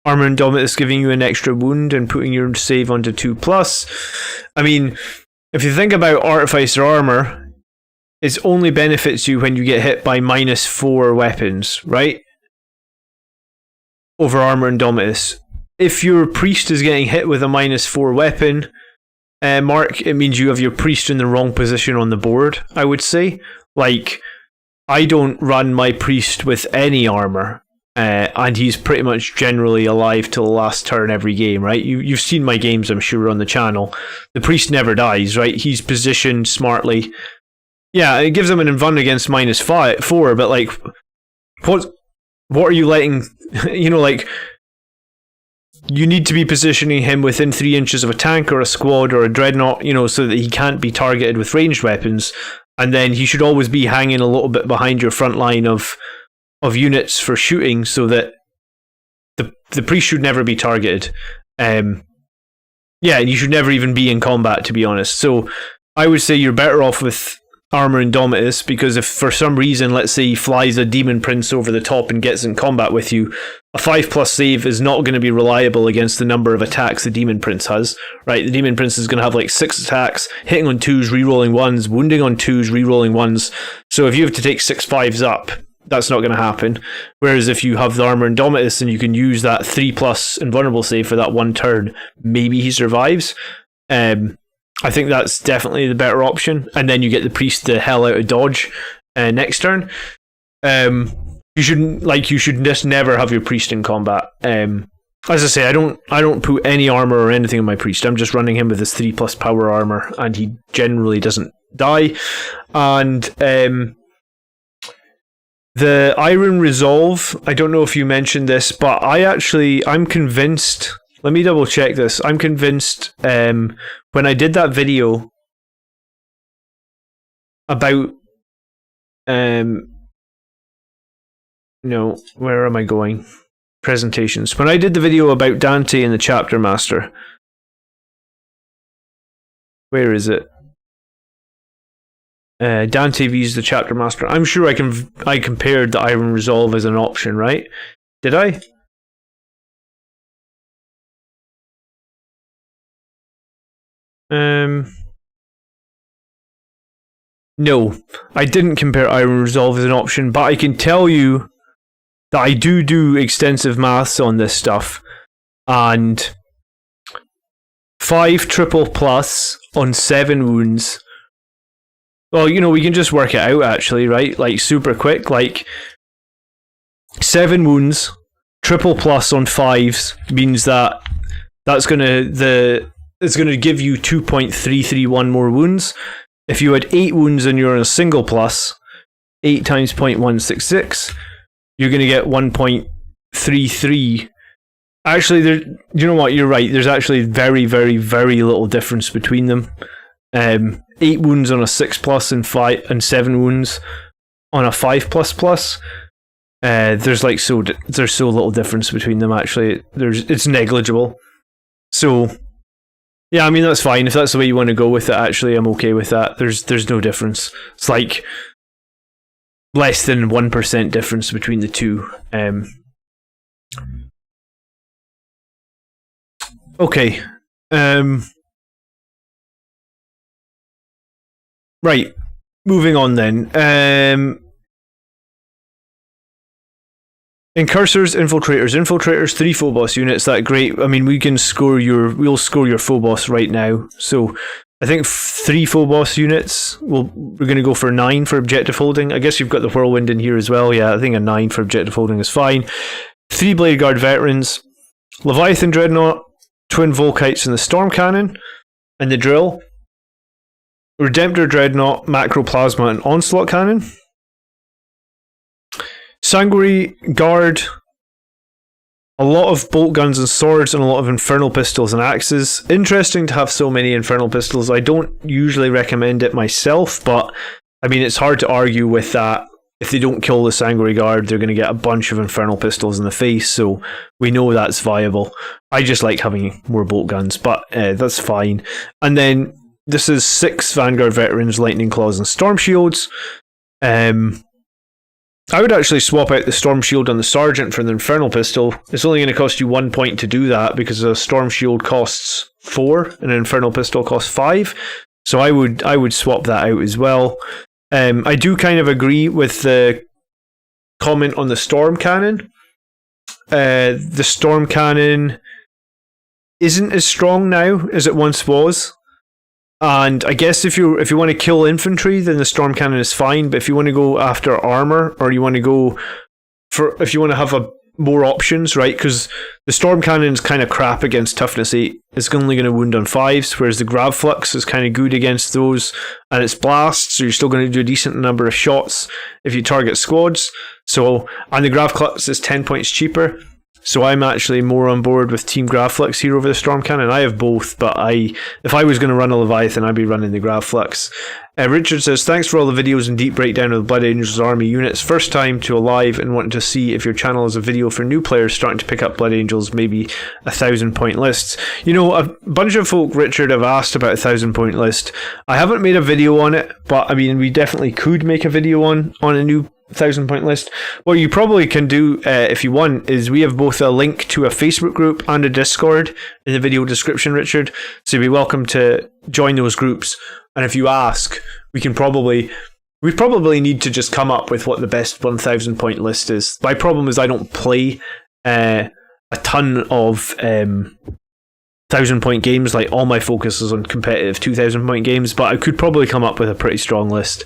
Armor Indomitus giving you an extra wound and putting your save onto 2+. I mean, if you think about Artificer Armor, it only benefits you when you get hit by -4 weapons, right? Over Armor Indomitus. If your priest is getting hit with a -4 weapon, Mark, it means you have your priest in the wrong position on the board, I would say. Like, I don't run my priest with any armor. And he's pretty much generally alive till the last turn every game, right? You've seen my games, I'm sure, on the channel. The priest never dies, right? He's positioned smartly. Yeah, it gives him an invuln against -4, but like, what are you letting? You know, like, you need to be positioning him within 3 inches of a tank or a squad or a dreadnought, you know, so that he can't be targeted with ranged weapons. And then he should always be hanging a little bit behind your front line of units for shooting, so that the priest should never be targeted. Yeah, you should never even be in combat, to be honest. So I would say you're better off with Armor Indomitus, because if for some reason, let's say he flies a Demon Prince over the top and gets in combat with you, a 5+ save is not going to be reliable against the number of attacks the Demon Prince has, right? The Demon Prince is going to have like 6 attacks, hitting on 2s, rerolling 1s, wounding on 2s, rerolling 1s. So if you have to take 6 5s up, that's not going to happen. Whereas if you have the Armor Indomitus and you can use that 3+ invulnerable save for that one turn, maybe he survives. I think that's definitely the better option. And then you get the Priest the hell out of dodge next turn. You should just never have your Priest in combat. As I say, I don't put any armor or anything on my Priest. I'm just running him with his 3+ power armor, and he generally doesn't die. And the Iron Resolve, I don't know if you mentioned this, but I'm convinced. Let me double check this. I'm convinced when I did that video about no, where am I going? Presentations. When I did the video about Dante and the Chapter Master, where is it? Dante vs the Chapter Master. I'm sure I compared the Iron Resolve as an option, right? Did I? No, I didn't compare Iron Resolve as an option, but I can tell you that I do extensive maths on this stuff, and 5 triple plus on 7 wounds. Well, we can just work it out actually, right? Like super quick, like 7 wounds, triple plus on 5s means it's gonna give you 2.331 more wounds. If you had 8 wounds and you're on a single plus, 8 times 0.166, you're going to get 1.33. Actually, you know what? You're right. There's actually very, very, very little difference between them. 8 wounds on a 6+ and 7 wounds on a 5++. There's so little difference between them. Actually, it's negligible. So. Yeah, I mean, that's fine. If that's the way you want to go with it, actually, I'm okay with that. There's no difference. It's like less than 1% difference between the two. Okay. Right. Moving on then. Incursors, Infiltrators, 3 Phobos units, that great. I mean, we'll score your Phobos right now. So I think 3 Phobos units, we're going to go for 9 for objective holding. I guess you've got the Whirlwind in here as well. Yeah, I think a 9 for objective holding is fine. 3 Blade Guard Veterans, Leviathan Dreadnought, Twin Volkites and the Storm Cannon, and the Drill. Redemptor Dreadnought, Macro Plasma and Onslaught Cannon. Sanguinary Guard, a lot of bolt guns and swords and a lot of infernal pistols and axes. Interesting to have so many infernal pistols. I don't usually recommend it myself, but I mean, it's hard to argue with that. If they don't kill the Sanguinary Guard, they're going to get a bunch of infernal pistols in the face, so we know that's viable. I just like having more bolt guns, but that's fine. And then this is 6 Vanguard Veterans, Lightning Claws and Storm Shields. I would actually swap out the Storm Shield on the Sergeant for the Infernal Pistol. It's only going to cost you 1 point to do that because a Storm Shield costs 4 and an Infernal Pistol costs 5. So I would swap that out as well. I do kind of agree with the comment on the Storm Cannon. The Storm Cannon isn't as strong now as it once was. And I guess if you want to kill infantry, then the Storm Cannon is fine. But if you want to go after armor, or you want to go if you want to have more options, right? Because the Storm Cannon is kind of crap against toughness 8. It's only going to wound on 5s, whereas the Grav Flux is kind of good against those, and it's blast, so you're still going to do a decent number of shots if you target squads. So, and the Grav Flux is 10 points cheaper. So I'm actually more on board with Team Gravflux here over the Storm Cannon. I have both, but if I was going to run a Leviathan, I'd be running the Gravflux. Richard says, thanks for all the videos and deep breakdown of the Blood Angels army units. First time to Alive and wanting to see if your channel is a video for new players starting to pick up Blood Angels, maybe 1,000-point lists. You know, a bunch of folk, Richard, have asked about 1,000-point list. I haven't made a video on it, but I mean, we definitely could make a video on a new 1,000-point list. What you probably can do, if you want, is we have both a link to a Facebook group and a Discord in the video description, Richard. So you'd be welcome to join those groups. And if you ask, we probably need to just come up with what the best 1,000-point list is. My problem is I don't play a ton of 1,000-point games. Like, all my focus is on competitive 2,000-point games, but I could probably come up with a pretty strong list.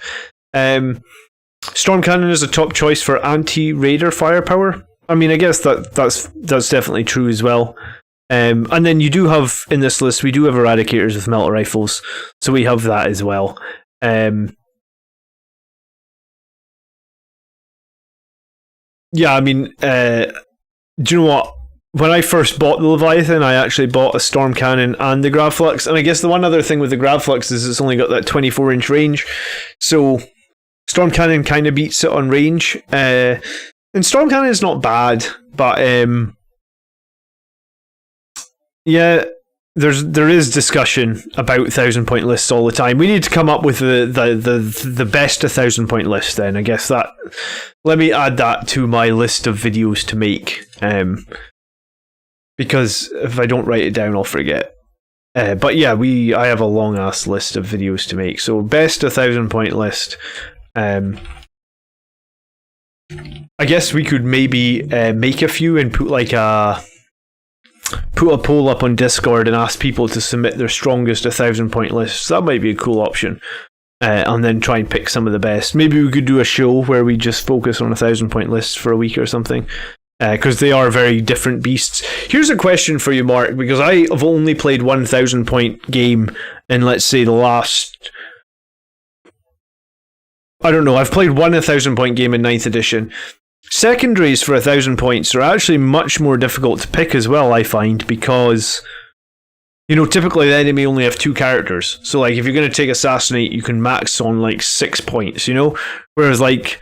Storm Cannon is a top choice for anti-raider firepower. I mean, I guess that's definitely true as well. And then you do have, in this list, we do have Eradicators with melta rifles, so we have that as well. Yeah, I mean, do you know what? When I first bought the Leviathan, I actually bought a Storm Cannon and the Gravflux, and I guess the one other thing with the Gravflux is it's only got that 24-inch range, so Storm Cannon kind of beats it on range. And Storm Cannon is not bad, but yeah, there is discussion about 1,000-point lists all the time. We need to come up with the best 1,000-point list. Then I guess that. Let me add that to my list of videos to make. Because if I don't write it down, I'll forget. But yeah, I have a long ass list of videos to make. So best 1,000-point list. I guess we could maybe make a few and put a poll up on Discord and ask people to submit their strongest 1,000-point lists. That might be a cool option. And then try and pick some of the best. Maybe we could do a show where we just focus on 1,000-point lists for a week or something. Because they are very different beasts. Here's a question for you, Mark, because I have only played 1,000-point game in, let's say, the last... I don't know, I've played one 1,000-point game in 9th edition. Secondaries for 1,000 points are actually much more difficult to pick as well, I find, because, you know, typically the enemy only have 2 characters. So, like, if you're going to take Assassinate, you can max on, like, 6 points, you know? Whereas, like,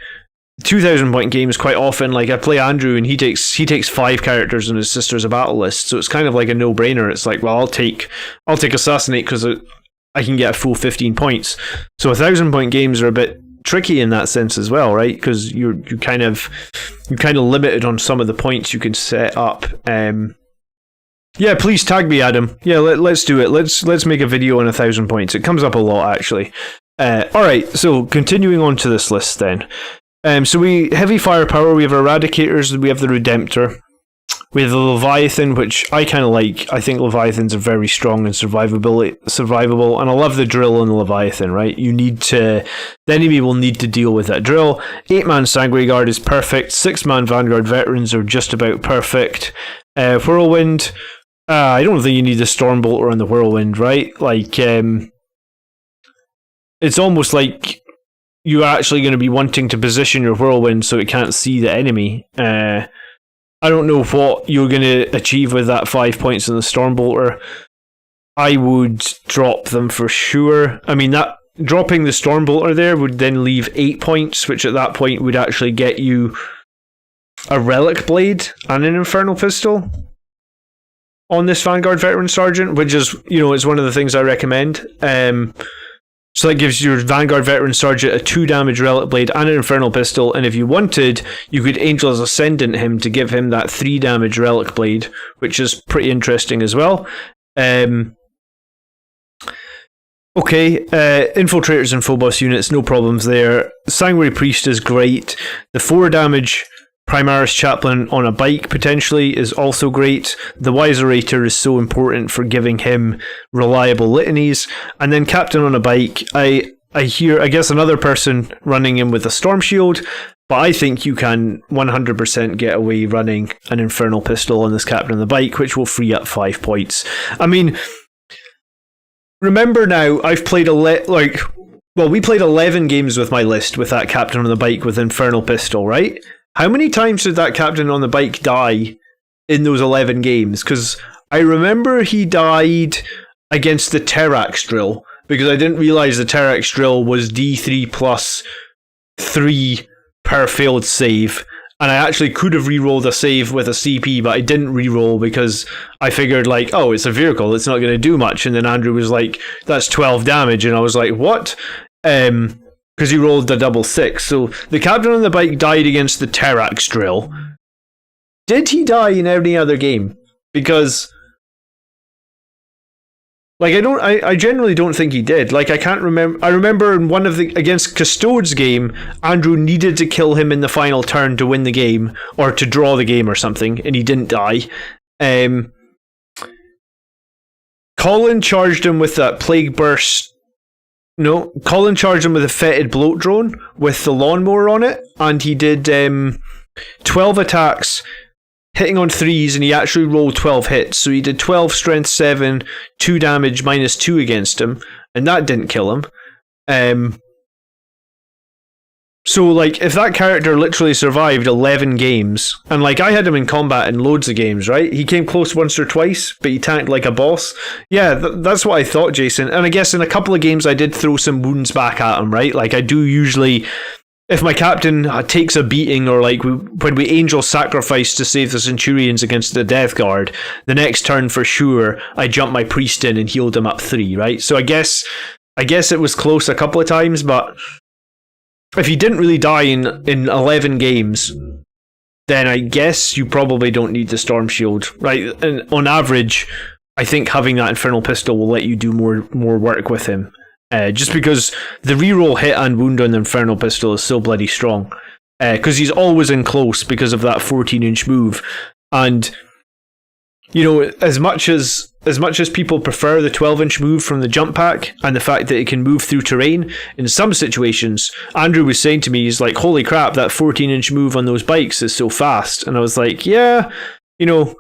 2,000-point games, quite often, like, I play Andrew and he takes 5 characters and his sister's a battle list, so it's kind of like a no-brainer. It's like, well, I'll take Assassinate because I can get a full 15 points. So 1,000-point games are a bit tricky in that sense as well, right? Because you're kind of limited on some of the points you can set up. Yeah, please tag me, Adam. Yeah, let's do it. Let's make a video on 1,000 points. It comes up a lot, actually. All right, so continuing on to this list then. So we heavy firepower. We have Eradicators. We have the Redemptor. We have the Leviathan, which I kind of like. I think Leviathans are very strong and survivable, and I love the drill on the Leviathan, right? The enemy will need to deal with that drill. 8-man Sanguinary Guard is perfect. 6-man Vanguard Veterans are just about perfect. Whirlwind, I don't think you need the Stormbolter on the Whirlwind, right? Like, it's almost like you're actually going to be wanting to position your Whirlwind so it can't see the enemy. I don't know what you're going to achieve with that 5 points in the Stormbolter. I would drop them for sure. I mean, that dropping the Stormbolter there would then leave 8 points, which at that point would actually get you a Relic Blade and an Infernal Pistol on this Vanguard Veteran Sergeant, which is, you know, it's one of the things I recommend. So that gives your Vanguard Veteran Sergeant a 2 damage Relic Blade and an Infernal Pistol, and if you wanted, you could Angel's Ascendant him to give him that 3 damage Relic Blade, which is pretty interesting as well. Okay, Infiltrators and Phobos units, no problems there. Sanguinary Priest is great. The 4 damage Primaris Chaplain on a bike potentially is also great. The Wiserator is so important for giving him reliable litanies. And then Captain on a bike, I guess another person running him with a Storm Shield, but I think you can 100% get away running an Infernal Pistol on this Captain on the bike, which will free up 5 points. I mean, remember now, I've played we played 11 games with my list with that Captain on the bike with Infernal Pistol, right? How many times did that Captain on the bike die in those 11 games, because I remember he died against the Terax drill, because I didn't realise the Terax drill was D3 plus 3 per failed save, and I actually could have re-rolled a save with a CP, but I didn't re-roll because I figured, like, oh, it's a vehicle, it's not going to do much. And then Andrew was like, that's 12 damage, and I was like, what? Because he rolled the double 6. So the captain on the bike died against the Terax drill. Did he die in any other game? Because, like, I generally don't think he did. Like, I can't remember. I remember in one of the against Custode's game, Andrew needed to kill him in the final turn to win the game or to draw the game or something, and he didn't die. Colin charged him with that plague burst. No, Colin charged him with a fetid bloat drone with the lawnmower on it, and he did 12 attacks, hitting on 3s, and he actually rolled 12 hits. So he did 12 strength 7, 2 damage, -2 against him, and that didn't kill him. So, like, if that character literally survived 11 games, and, like, I had him in combat in loads of games, right? He came close once or twice, but he tanked like a boss. Yeah, that's what I thought, Jason. And I guess in a couple of games I did throw some wounds back at him, right? Like, I do usually, if my captain takes a beating, or, like, when we angel sacrifice to save the Centurions against the Death Guard, the next turn for sure, I jumped my priest in and healed him up 3, right? So I guess it was close a couple of times, but if he didn't really die in 11 games, then I guess you probably don't need the Storm Shield, right? And on average, I think having that Infernal Pistol will let you do more work with him. Just because the reroll hit and wound on the Infernal Pistol is so bloody strong. Because he's always in close because of that 14-inch move. And, you know, as much as people prefer the 12-inch move from the jump pack and the fact that it can move through terrain, in some situations, Andrew was saying to me, he's like, holy crap, that 14-inch move on those bikes is so fast. And I was like, yeah, you know,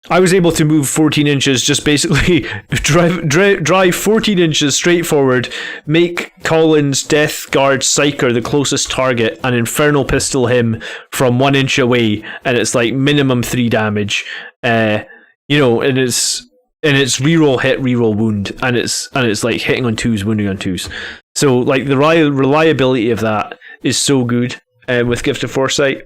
I was able to move 14 inches, just basically drive 14 inches straight forward, make Colin's Death Guard Psyker the closest target, and Infernal Pistol him from 1 inch away, and it's like minimum 3 damage. You know, and it's reroll hit, reroll wound, and it's like hitting on 2s, wounding on 2s. So, like, the reliability of that is so good with Gift of Foresight.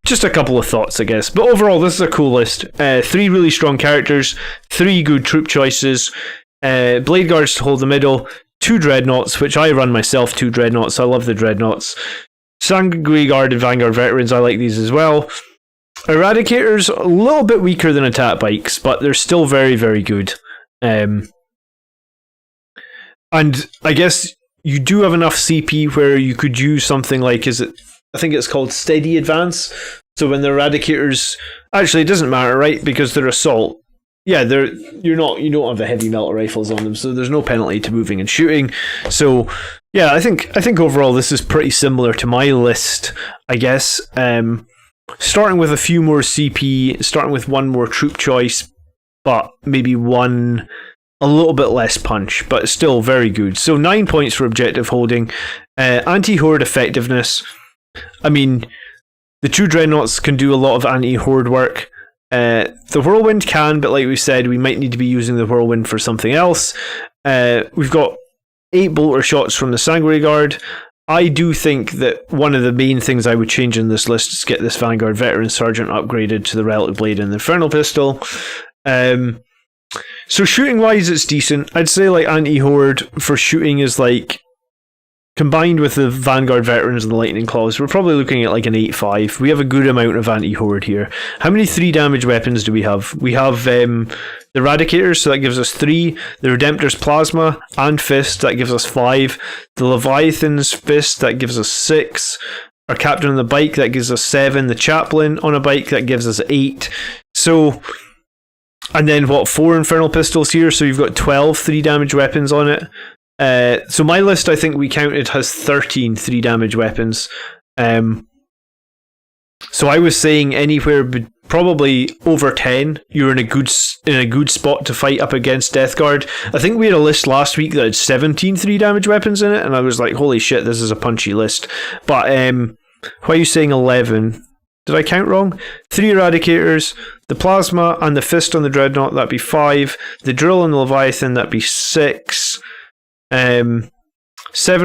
Just a couple of thoughts, I guess. But overall, this is a cool list. 3 really strong characters, 3 good troop choices, Blade Guards to hold the middle, 2 Dreadnoughts, which I run myself, 2 Dreadnoughts. I love the Dreadnoughts. Sanguinary Guard and Vanguard Veterans, I like these as well. Eradicators, a little bit weaker than attack bikes, but they're still very, very good. And I guess you do have enough CP where you could use something like, I think it's called Steady Advance. So when the Eradicators, actually it doesn't matter, right? Because they're assault. Yeah, you don't have the heavy melta rifles on them, so there's no penalty to moving and shooting. So yeah, I think overall this is pretty similar to my list, I guess. Starting with a few more CP, starting with 1 more troop choice, but maybe 1 a little bit less punch, but still very good. So 9 points for objective holding, anti-horde effectiveness. I mean, the 2 Dreadnoughts can do a lot of anti-horde work. The Whirlwind can, but like we said, we might need to be using the Whirlwind for something else. We've got 8 bolter shots from the Sanguinary Guard. I do think that one of the main things I would change in this list is get this Vanguard Veteran Sergeant upgraded to the Relic Blade and the Infernal Pistol. So shooting wise, it's decent. I'd say like anti-horde for shooting is like, combined with the Vanguard Veterans and the Lightning Claws, we're probably looking at like an 8-5. We have a good amount of anti-horde here. How many 3 damage weapons do we have? We have the Eradicators, so that gives us 3. The Redemptor's Plasma and Fist, that gives us 5. The Leviathan's Fist, that gives us 6. Our Captain on the Bike, that gives us 7. The Chaplain on a bike, that gives us 8. So, and then 4 Infernal Pistols here, so you've got 12 3 damage weapons on it. So my list, I think we counted, has 13 3 damage weapons. So I was saying anywhere probably over 10, you're in a good spot to fight up against Death Guard. I think we had a list last week that had 17 3 damage weapons in it, and I was like, holy shit, this is a punchy list. But Why are you saying 11? Did I count wrong? 3 Eradicators, the Plasma and the Fist on the Dreadnought, that'd be 5. The Drill and the Leviathan, that'd be 6. 7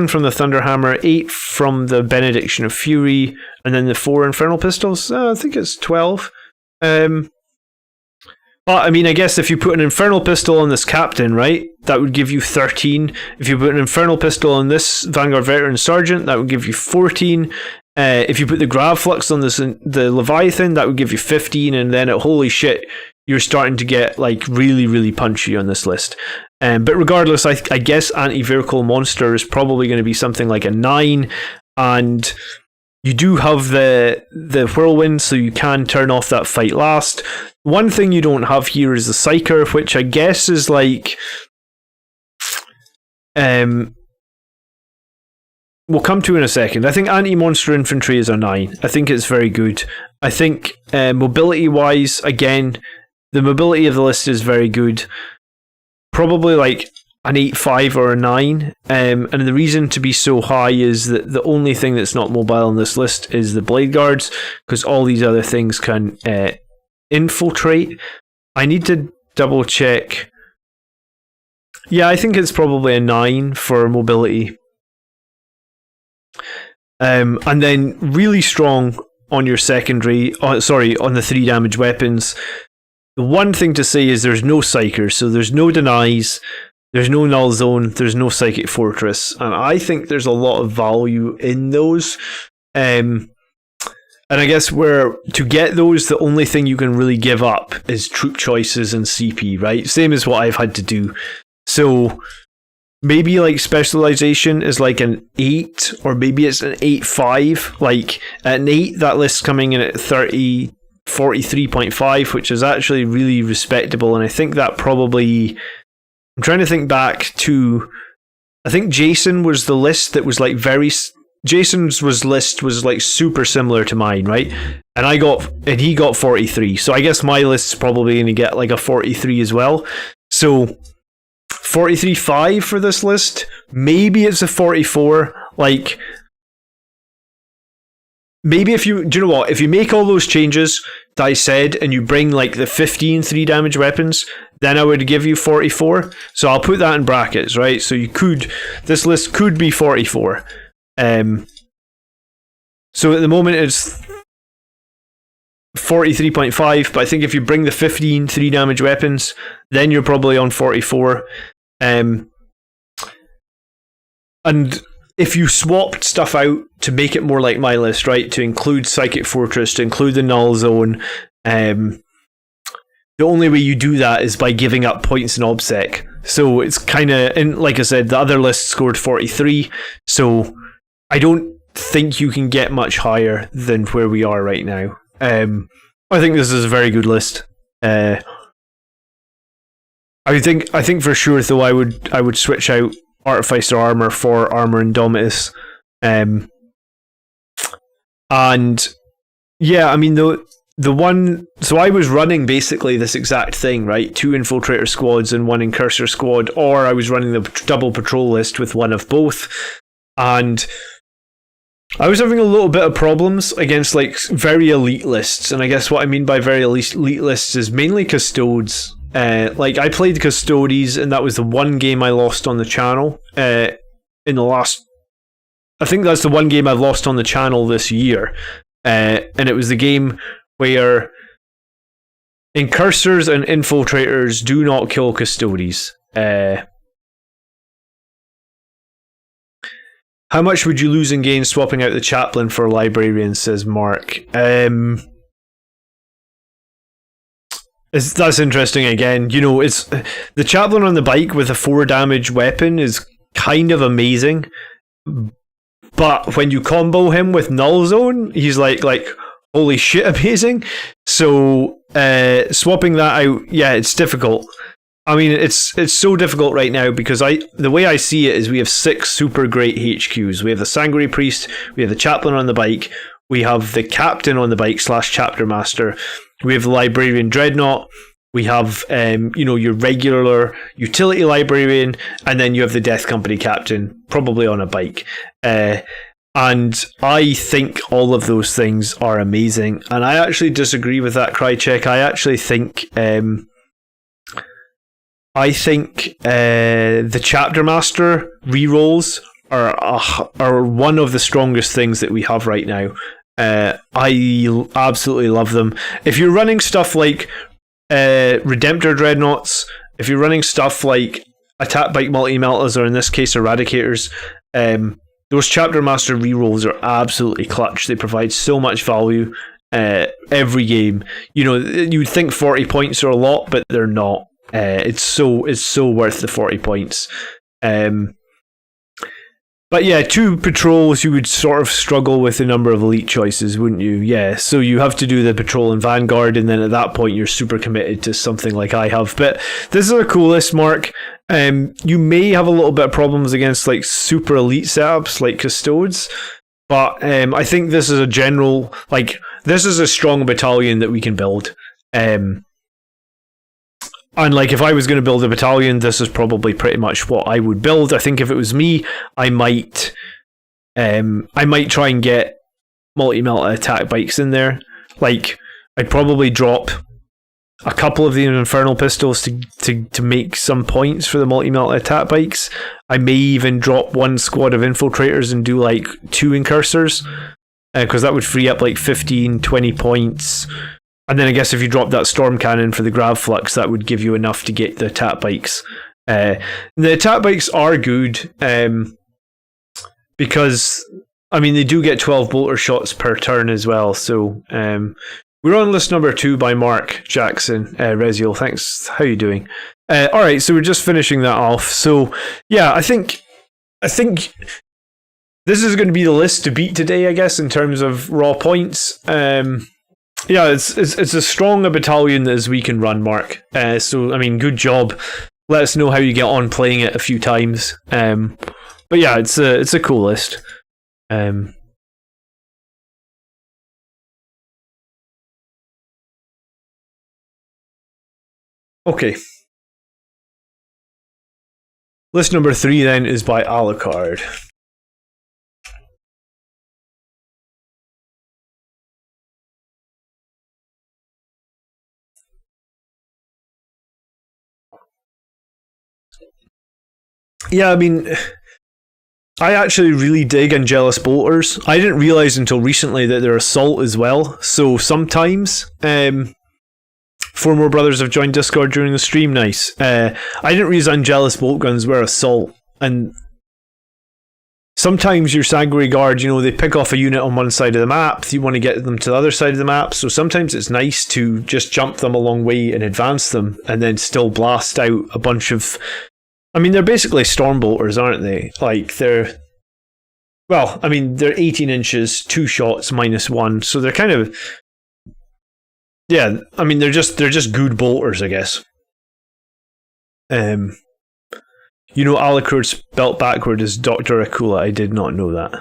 from the Thunderhammer, 8 from the Benediction of Fury, and then the 4 Infernal Pistols. I think it's 12. But, I mean, I guess if you put an Infernal Pistol on this Captain, right, that would give you 13. If you put an Infernal Pistol on this Vanguard Veteran Sergeant, that would give you 14. If you put the Grav Flux on the Leviathan, that would give you 15. And then, holy shit, you're starting to get, like, really, really punchy on this list. But regardless, I guess Anti-Vehicle Monster is probably going to be something like a 9. And you do have the Whirlwind, so you can turn off that Fight Last. One thing you don't have here is the Psyker, which I guess is like... we'll come to in a second. I think Anti-Monster Infantry is a 9. I think it's very good. I think mobility-wise, again, the mobility of the list is very good. Probably like an 8.5 or a 9. And the reason to be so high is that the only thing that's not mobile on this list is the Blade Guards, because all these other things can infiltrate. I need to double check. Yeah, I think it's probably a 9 for mobility. And then really strong on your secondary, on the 3 damage weapons. The one thing to say is there's no Psychers, so there's no Denies, there's no Null Zone, there's no Psychic Fortress, and I think there's a lot of value in those. And I guess to get those, the only thing you can really give up is troop choices and CP, right? Same as what I've had to do. So maybe like specialization is like an 8, or maybe it's an 8.5. Like at an 8, that list's coming in at 43.5, which is actually really respectable. And I think that probably, I'm trying to think back to, I think Jason was the list that was like Jason's list was like super similar to mine, right? And he got 43. So I guess my list's probably going to get like a 43 as well. So 43.5 for this list. Maybe it's a 44. Like, maybe do you know what? If you make all those changes that I said and you bring like the 15 3 damage weapons, then I would give you 44. So I'll put that in brackets, right? So this list could be 44. So at the moment it's 43.5, but I think if you bring the 15 3 damage weapons, then you're probably on 44. And if you swapped stuff out to make it more like my list, right, to include Psychic Fortress, to include the Null Zone, the only way you do that is by giving up points in OBSEC. So it's kind of, and like I said, the other list scored 43, so I don't think you can get much higher than where we are right now. I think this is a very good list. I think for sure, though, I would switch out Artificer Armor for Armor Indomitus. And yeah, I mean the one, so I was running basically this exact thing, right? 2 Infiltrator squads and 1 Incursor squad, or I was running the double patrol list with one of both, and I was having a little bit of problems against like very elite lists. And I guess what I mean by very elite lists is mainly Custodes. Like I played Custodes, and that was the one game I lost on the channel in the last, I think that's the one game I've lost on the channel this year, and it was the game where Incursors and Infiltrators do not kill Custodes. How much would you lose in gain swapping out the Chaplain for Librarian, says Mark. That's interesting again. You know, it's the Chaplain on the bike with a 4 damage weapon is kind of amazing. But when you combo him with Null Zone, he's like holy shit amazing. So swapping that out, yeah, it's difficult. I mean, it's so difficult right now because the way I see it is we have 6 super great HQs. We have the Sanguinary Priest, we have the Chaplain on the bike, we have the Captain on the bike / Chapter Master, we have the Librarian Dreadnought, we have your regular utility Librarian, and then you have the Death Company Captain, probably on a bike. And I think all of those things are amazing. And I actually disagree with that, Krychek. I actually think the Chapter Master rerolls are one of the strongest things that we have right now. I absolutely love them. If you're running stuff like Redemptor Dreadnoughts, if you're running stuff like Attack Bike Multi-Meltas, or in this case Eradicators, those Chapter Master rerolls are absolutely clutch. They provide so much value every game. You know, you'd think 40 points are a lot, but they're not. It's so worth the 40 points. But yeah, 2 patrols, you would sort of struggle with the number of elite choices, wouldn't you? Yeah, so you have to do the patrol and Vanguard, and then at that point you're super committed to something like I have. But this is a cool list, Mark. You may have a little bit of problems against like super elite setups like Custodes, but I think this is a general, like, this is a strong battalion that we can build. And like, if I was going to build a battalion, this is probably pretty much what I would build. I think if it was me, I might try and get multi-melta attack bikes in there. Like, I'd probably drop a couple of the Infernal Pistols to make some points for the multi-melta attack bikes. I may even drop 1 squad of infiltrators and do like 2 incursors, because that would free up like 15, 20 points. And then I guess if you drop that storm cannon for the grav flux, that would give you enough to get the attack bikes. The attack bikes are good, because, I mean, they do get 12 bolter shots per turn as well. So we're on list number 2 by Mark Jackson. Reziel, thanks. How are you doing? Alright, so we're just finishing that off. So yeah, I think this is going to be the list to beat today, I guess, in terms of raw points. Yeah, it's as strong a battalion as we can run, Mark. So, I mean, good job. Let us know how you get on playing it a few times. But yeah, it's a cool list. Okay. List number 3 then is by Alucard. Yeah, I mean, I actually really dig Angelus Bolters. I didn't realise until recently that they're assault as well. So sometimes, 4 more brothers have joined Discord during the stream. Nice. I didn't realise Angelus bolt guns were assault, and sometimes your Sanguinary Guard, you know, they pick off a unit on one side of the map. You want to get them to the other side of the map, so sometimes it's nice to just jump them a long way and advance them, and then still blast out a bunch of. I mean, they're basically storm bolters, aren't they? Like, they're 18 inches, 2 shots, -1, so they're kind of. Yeah, I mean, they're just good bolters, I guess. You know, Alucard's spelt backward is Dr. Akula. I did not know that.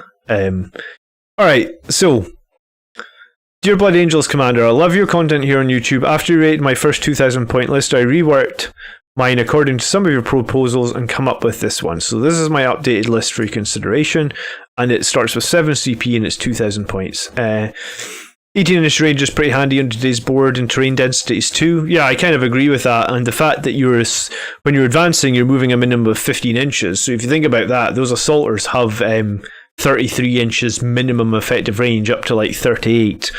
Alright, so Dear Blood Angels Commander, I love your content here on YouTube. After you rated my first 2,000 point list, I reworked mine according to some of your proposals and come up with this one. So this is my updated list for your consideration, and it starts with 7 CP and it's 2,000 points. 18-inch range is pretty handy on today's board, and terrain densities too. Yeah, I kind of agree with that, and the fact that when you're advancing, you're moving a minimum of 15 inches. So if you think about that, those assaulters have 33 inches minimum effective range, up to like 38.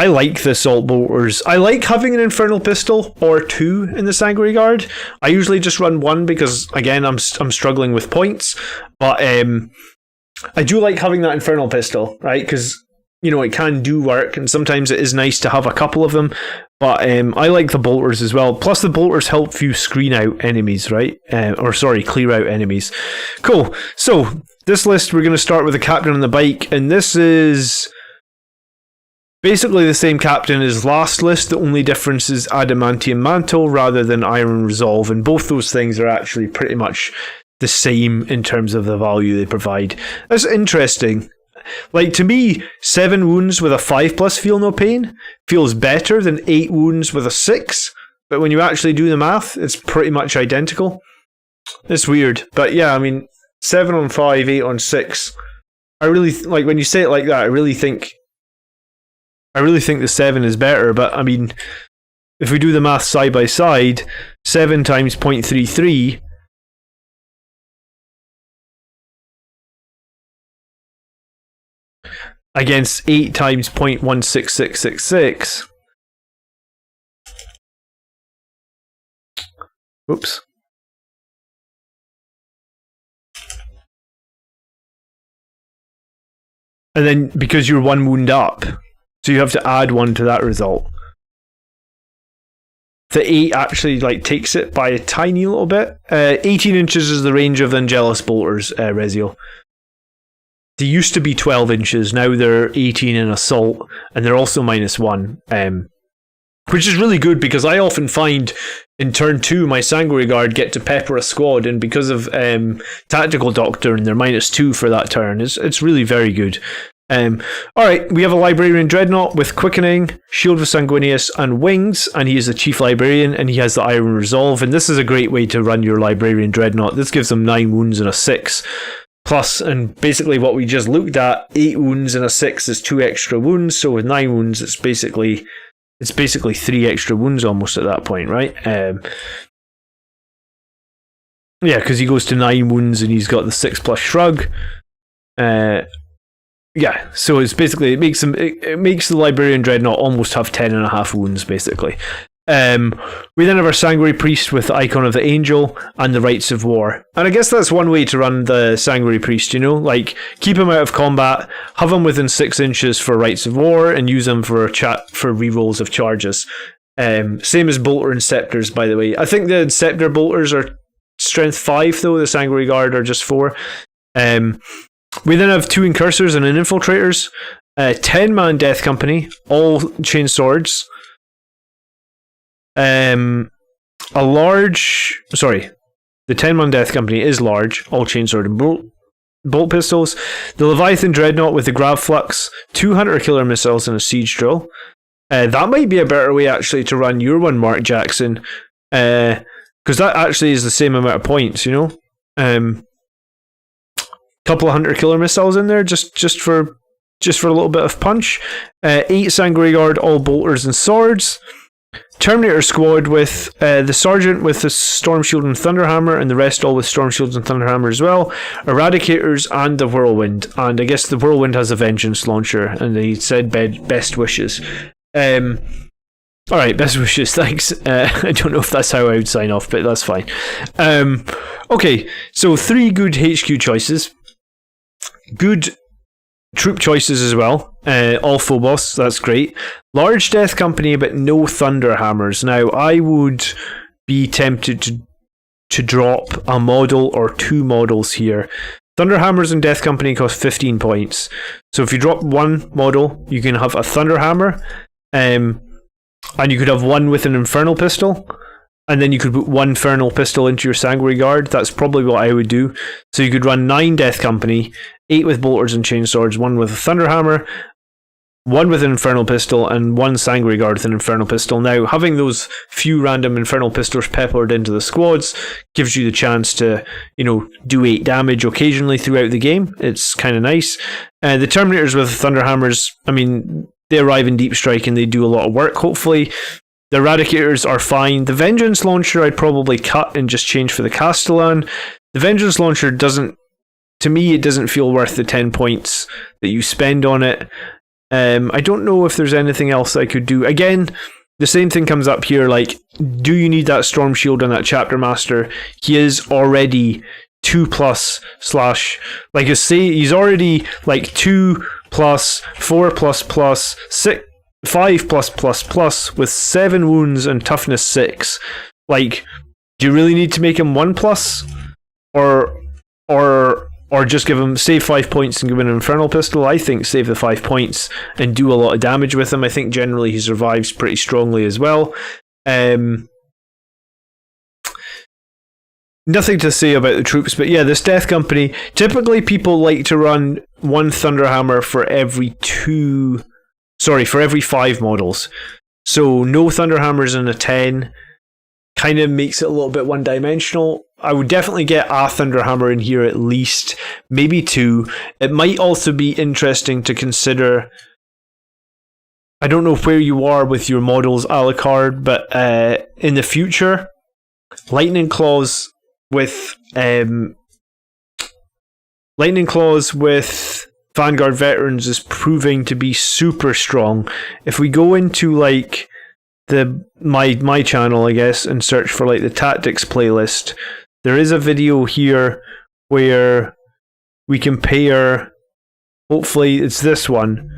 I like the assault bolters. I like having an infernal pistol or 2 in the Sanguinary Guard. I usually just run 1 because, again, I'm struggling with points. But I do like having that infernal pistol, right? Because, you know, it can do work, and sometimes it is nice to have a couple of them. But I like the bolters as well. Plus, the bolters help you screen out enemies, right? Clear out enemies. Cool. So, this list, we're going to start with the captain on the bike, and this is basically the same captain as last list. The only difference is Adamantium Mantle rather than Iron Resolve, and both those things are actually pretty much the same in terms of the value they provide. That's interesting. Like, to me, 7 wounds with a 5+ feel no pain feels better than 8 wounds with a 6, but when you actually do the math, it's pretty much identical. It's weird, but yeah, I mean, 7 on 5, 8 on 6. I really like when you say it like that. I really think the 7 is better. But I mean, if we do the math side by side, 7 times 0.33 against 8 times 0.16666. Oops. And then because you're 1 wound up, so you have to add 1 to that result. The 8 actually takes it by a tiny little bit. 18 inches is the range of Angelus bolters, Rezio. They used to be 12 inches, now they're 18 in assault, and they're also -1. Which is really good because I often find in turn 2 my Sanguinary Guard get to pepper a squad, and because of Tactical Doctrine, they're -2 for that turn. It's really very good. Alright, we have a Librarian Dreadnought with Quickening, Shield of Sanguinius, and Wings, and he is the Chief Librarian, and he has the Iron Resolve, and this is a great way to run your Librarian Dreadnought. This gives them 9 wounds and a 6. Plus, and basically what we just looked at, 8 wounds and a 6 is 2 extra wounds, so with 9 wounds it's basically 3 extra wounds almost at that point, right? Yeah, because he goes to 9 wounds and he's got the 6+ shrug. Yeah, so it's basically it makes the Librarian Dreadnought almost have 10.5 wounds, basically. We then have our Sanguinary Priest with the Icon of the Angel and the Rites of War. And I guess that's one way to run the Sanguinary Priest, keep him out of combat, have him within 6 inches for Rites of War, and use him for rerolls of charges. Same as Bolter and Scepters, by the way. I think the Scepter Bolters are strength 5, though. The Sanguinary Guard are just 4. We then have 2 Incursors and an Infiltrators. 10-man Death Company, all chain swords. The 10-man Death Company is large, all chainsword and bolt pistols. The Leviathan Dreadnought with the Grav Flux, 2 Hunter Killer missiles, and a Siege Drill. That might be a better way actually to run your one, Mark Jackson, because that actually is the same amount of points. Couple of Hunter Killer missiles in there, just for a little bit of punch. 8 Sanguinary Guard, all bolters and swords. Terminator Squad with the Sergeant with the Storm Shield and Thunderhammer, and the rest all with Storm Shields and Thunderhammer as well. Eradicators and the Whirlwind, and I guess the Whirlwind has a Vengeance Launcher, and they said best wishes. Alright, best wishes, thanks. I don't know if that's how I would sign off, but that's fine. Okay, so 3 good HQ choices. Good troop choices as well. All Phobos, that's great. Large Death Company, but no Thunderhammers. Now, I would be tempted to drop a model or 2 models here. Thunderhammers and Death Company cost 15 points. So if you drop 1 model, you can have a Thunderhammer, and you could have 1 with an Infernal Pistol, and then you could put 1 Infernal Pistol into your Sanguinary Guard. That's probably what I would do. So you could run 9 Death Company, 8 with Bolters and Chainswords, 1 with a Thunderhammer, 1 with an Infernal Pistol, and 1 Sanguinary Guard with an Infernal Pistol. Now, having those few random Infernal Pistols peppered into the squads gives you the chance to, do 8 damage occasionally throughout the game. It's kind of nice. The Terminators with Thunderhammers, they arrive in Deep Strike and they do a lot of work, hopefully. The Eradicators are fine. The Vengeance Launcher I'd probably cut and just change for the Castellan. The Vengeance Launcher doesn't feel worth the 10 points that you spend on it. I don't know if there's anything else I could do. Again, the same thing comes up here, do you need that Storm Shield on that Chapter Master? He is already 2+/ he's already 2+, 4++, 6, 5+++ with 7 wounds and toughness 6. Do you really need to make him 1+? Or just save 5 points and give him an Infernal Pistol? I think save the 5 points and do a lot of damage with him. I think generally he survives pretty strongly as well. Nothing to say about the troops, but yeah, this Death Company, typically people like to run 1 Thunderhammer for every 5 models. So no Thunderhammers in a 10, kind of makes it a little bit one-dimensional. I would definitely get a Thunderhammer in here at least, maybe 2. It might also be interesting to consider. I don't know where you are with your models a la carte, but in the future, Lightning Claws with Vanguard Veterans is proving to be super strong. If we go into like my channel, I guess, and search for like the tactics playlist, there is a video here where we compare, hopefully it's this one,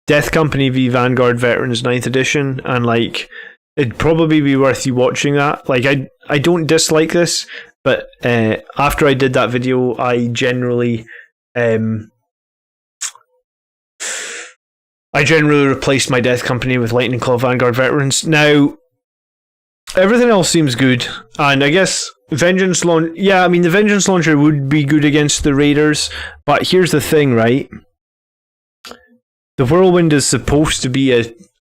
Death Company v Vanguard Veterans 9th edition, and like it'd probably be worth you watching that. Like I don't dislike this, but after I did that video, I generally replaced my Death Company with Lightning Claw Vanguard Veterans. Now, everything else seems good, and I guess Vengeance Launcher. Yeah, I mean the Vengeance Launcher would be good against the Raiders, but here's the thing, right? The Whirlwind is supposed to be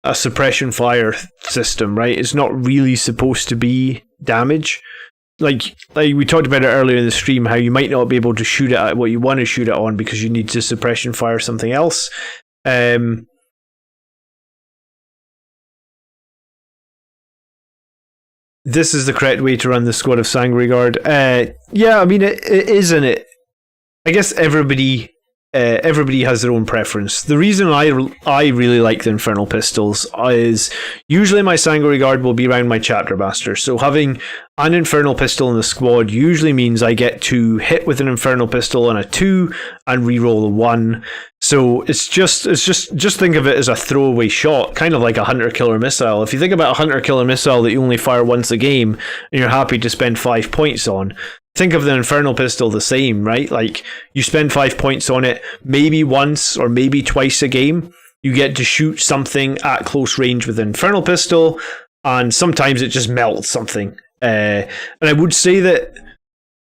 a suppression fire system, right? It's not really supposed to be damage. Like we talked about it earlier in the stream, how you might not be able to shoot it at what you want to shoot it on because you need to suppression fire something else. This is the correct way to run the squad of Sanguinary Guard. Yeah, I mean it is, and it. I guess everybody has their own preference. The reason I really like the Infernal Pistols is usually my Sanguinary Guard will be around my Chapter Master. So having an Infernal Pistol in the squad usually means I get to hit with an Infernal Pistol on a 2 and reroll a 1. So it's just think of it as a throwaway shot, kind of like a Hunter Killer Missile. If you think about a Hunter Killer Missile that you only fire once a game and you're happy to spend 5 points on, think of the Infernal Pistol the same, right? Like, you spend 5 points on it, maybe once or maybe twice a game, you get to shoot something at close range with an Infernal Pistol, and sometimes it just melts something. And I would say that,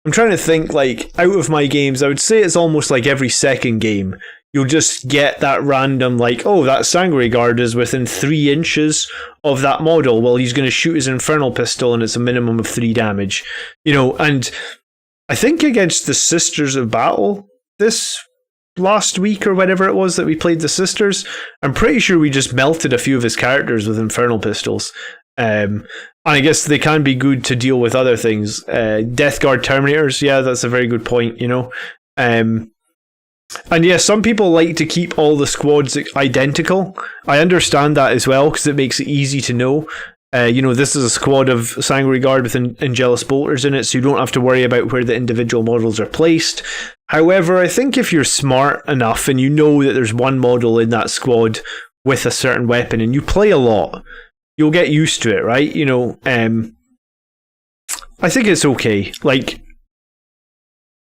I'm trying to think, like, out of my games, I would say it's almost like every second game, you'll just get that random, like, oh, that Sanguinary Guard is within 3 inches of that model. Well, he's going to shoot his Infernal Pistol and it's a minimum of 3 damage. You know, and I think against the Sisters of Battle this last week or whatever it was that we played the Sisters, I'm pretty sure we just melted a few of his characters with Infernal Pistols. And I guess they can be good to deal with other things. Death Guard Terminators, yeah, that's a very good point, you know. And yeah, some people like to keep all the squads identical. I understand that as well, because it makes it easy to know. You know, this is a squad of Sanguinary Guard with Angelus Bolters in it, so you don't have to worry about where the individual models are placed. However, I think if you're smart enough and you know that there's one model in that squad with a certain weapon and you play a lot, you'll get used to it, right? You know, I think it's okay. Like,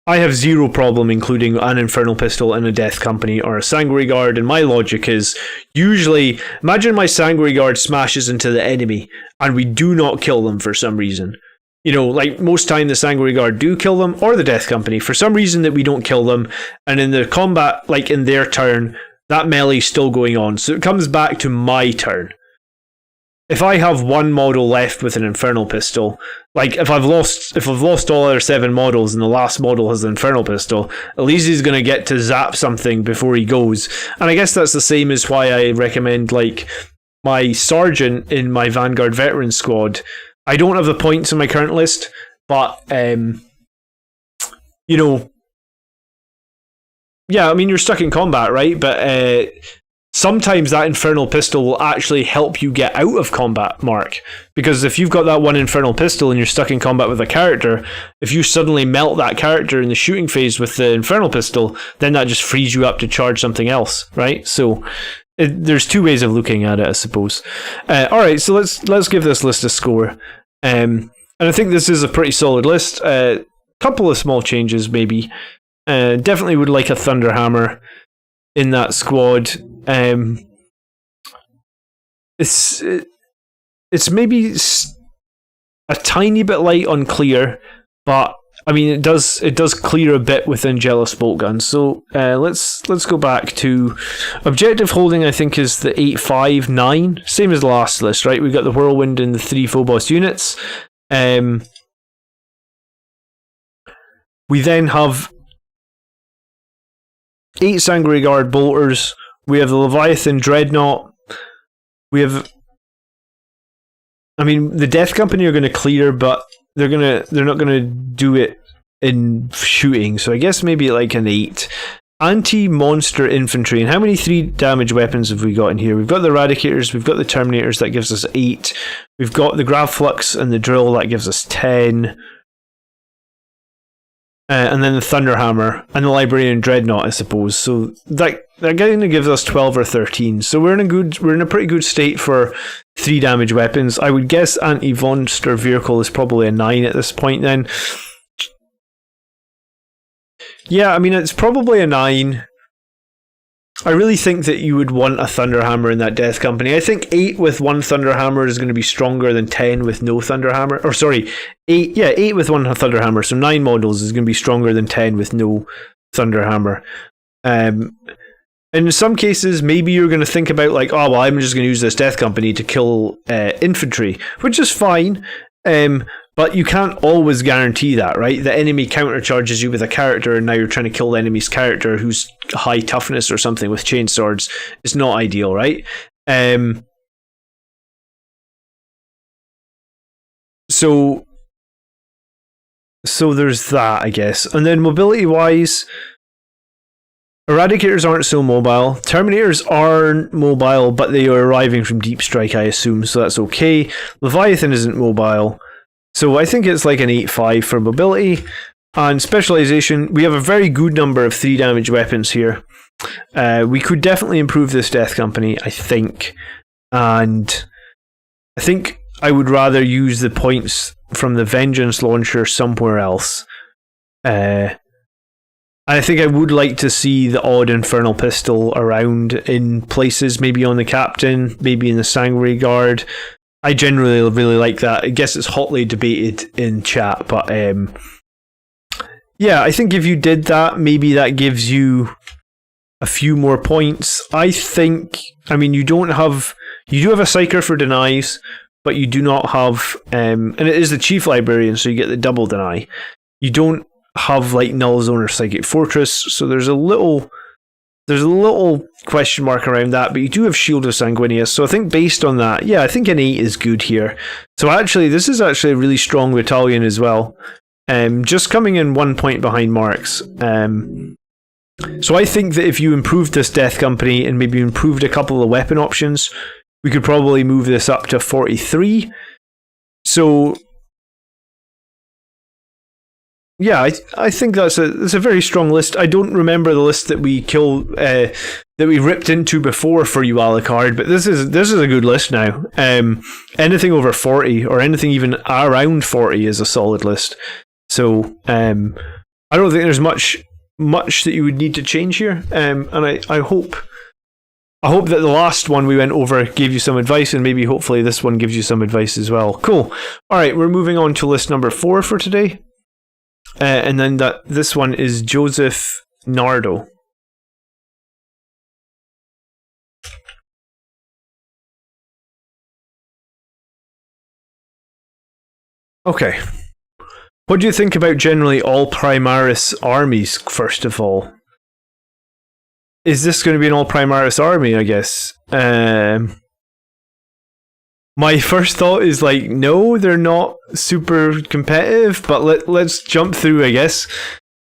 I have zero problem including an Infernal Pistol in a Death Company or a Sanguinary Guard, and my logic is usually, imagine my Sanguinary Guard smashes into the enemy and we do not kill them for some reason. You know, like most time the Sanguinary Guard do kill them, or the Death Company, for some reason that we don't kill them, and in the combat, like in their turn, that melee's still going on, so it comes back to my turn. If I have one model left with an Infernal Pistol, like if I've lost all other 7 models and the last model has an Infernal Pistol, at least he's going to get to zap something before he goes. And I guess that's the same as why I recommend, like, my Sergeant in my Vanguard Veteran squad. I don't have the points in my current list, but, you know, yeah, I mean, you're stuck in combat, right? But, sometimes that Infernal Pistol will actually help you get out of combat, Mark. Because if you've got that one Infernal Pistol and you're stuck in combat with a character, if you suddenly melt that character in the shooting phase with the Infernal Pistol, then that just frees you up to charge something else, right? So there's 2 ways of looking at it, I suppose. Alright, so let's give this list a score. And I think this is a pretty solid list. Couple of small changes, maybe. Definitely would like a Thunderhammer in that squad. It's maybe a tiny bit light on clear, but I mean it does clear a bit with Angelus bolt guns. So let's go back to objective holding. I think is the 859, same as the last list, right? We've got the Whirlwind and the 3 Phobos units. We then have 8 Sanguinary Guard bolters. We have the Leviathan Dreadnought. We have... I mean, the Death Company are going to clear, but they're not going to do it in shooting, so I guess maybe like an 8. Anti-monster infantry, and how many 3 damage weapons have we got in here? We've got the Eradicators, we've got the Terminators, that gives us 8. We've got the Gravflux and the Drill, that gives us 10. And then the Thunderhammer and the Librarian Dreadnought, I suppose. So that kind of gives us 12 or 13. So we're in a pretty good state for 3 damage weapons. I would guess anti-monster vehicle is probably a 9 at this point then. Yeah, I mean, it's probably a 9. I really think that you would want a Thunderhammer in that Death Company. I think 8 with 1 Thunderhammer is going to be stronger than 10 with no Thunderhammer. Or sorry, 8 with 1 Thunderhammer. So 9 models is going to be stronger than 10 with no Thunderhammer. And in some cases, maybe you're going to think about like, oh, well, I'm just going to use this Death Company to kill infantry, which is fine. But you can't always guarantee that, right? The enemy countercharges you with a character, and now you're trying to kill the enemy's character who's high toughness or something with chainswords. It's not ideal, right? So there's that, I guess. And then mobility-wise, Eradicators aren't so mobile. Terminators aren't mobile, but they are arriving from Deep Strike, I assume, so that's okay. Leviathan isn't mobile. So I think it's like an 8-5 for mobility. And specialization, we have a very good number of 3 damage weapons here. We could definitely improve this Death Company, I think. And I think I would rather use the points from the Vengeance Launcher somewhere else. I think I would like to see the odd Infernal Pistol around in places, maybe on the Captain, maybe in the Sanguinary Guard. I generally really like that. I guess it's hotly debated in chat, but yeah, I think if you did that, maybe that gives you a few more points. I mean, you do have a Psyker for denies, but you do not have, and it is the Chief Librarian, so you get the double deny. You don't have like Null Zone or Psychic Fortress, so there's a little question mark around that, but you do have Shield of Sanguinius, so I think based on that, yeah, I think an 8 is good here. So actually, this is actually a really strong battalion as well, just coming in 1 point behind Marks. So I think that if you improved this Death Company and maybe improved a couple of weapon options, we could probably move this up to 43. So yeah, I think that's a very strong list. I don't remember the list that we ripped into before for you, Alucard, but this is a good list now. Anything over 40 or anything even around 40 is a solid list. So I don't think there's much that you would need to change here. And I hope that the last one we went over gave you some advice, and maybe hopefully this one gives you some advice as well. Cool. All right, we're moving on to list number 4 for today. And then this one is Joseph Nardo. Okay. What do you think about generally all Primaris armies, first of all? Is this going to be an all Primaris army, I guess? My first thought is like, no, they're not super competitive, but let's jump through, I guess.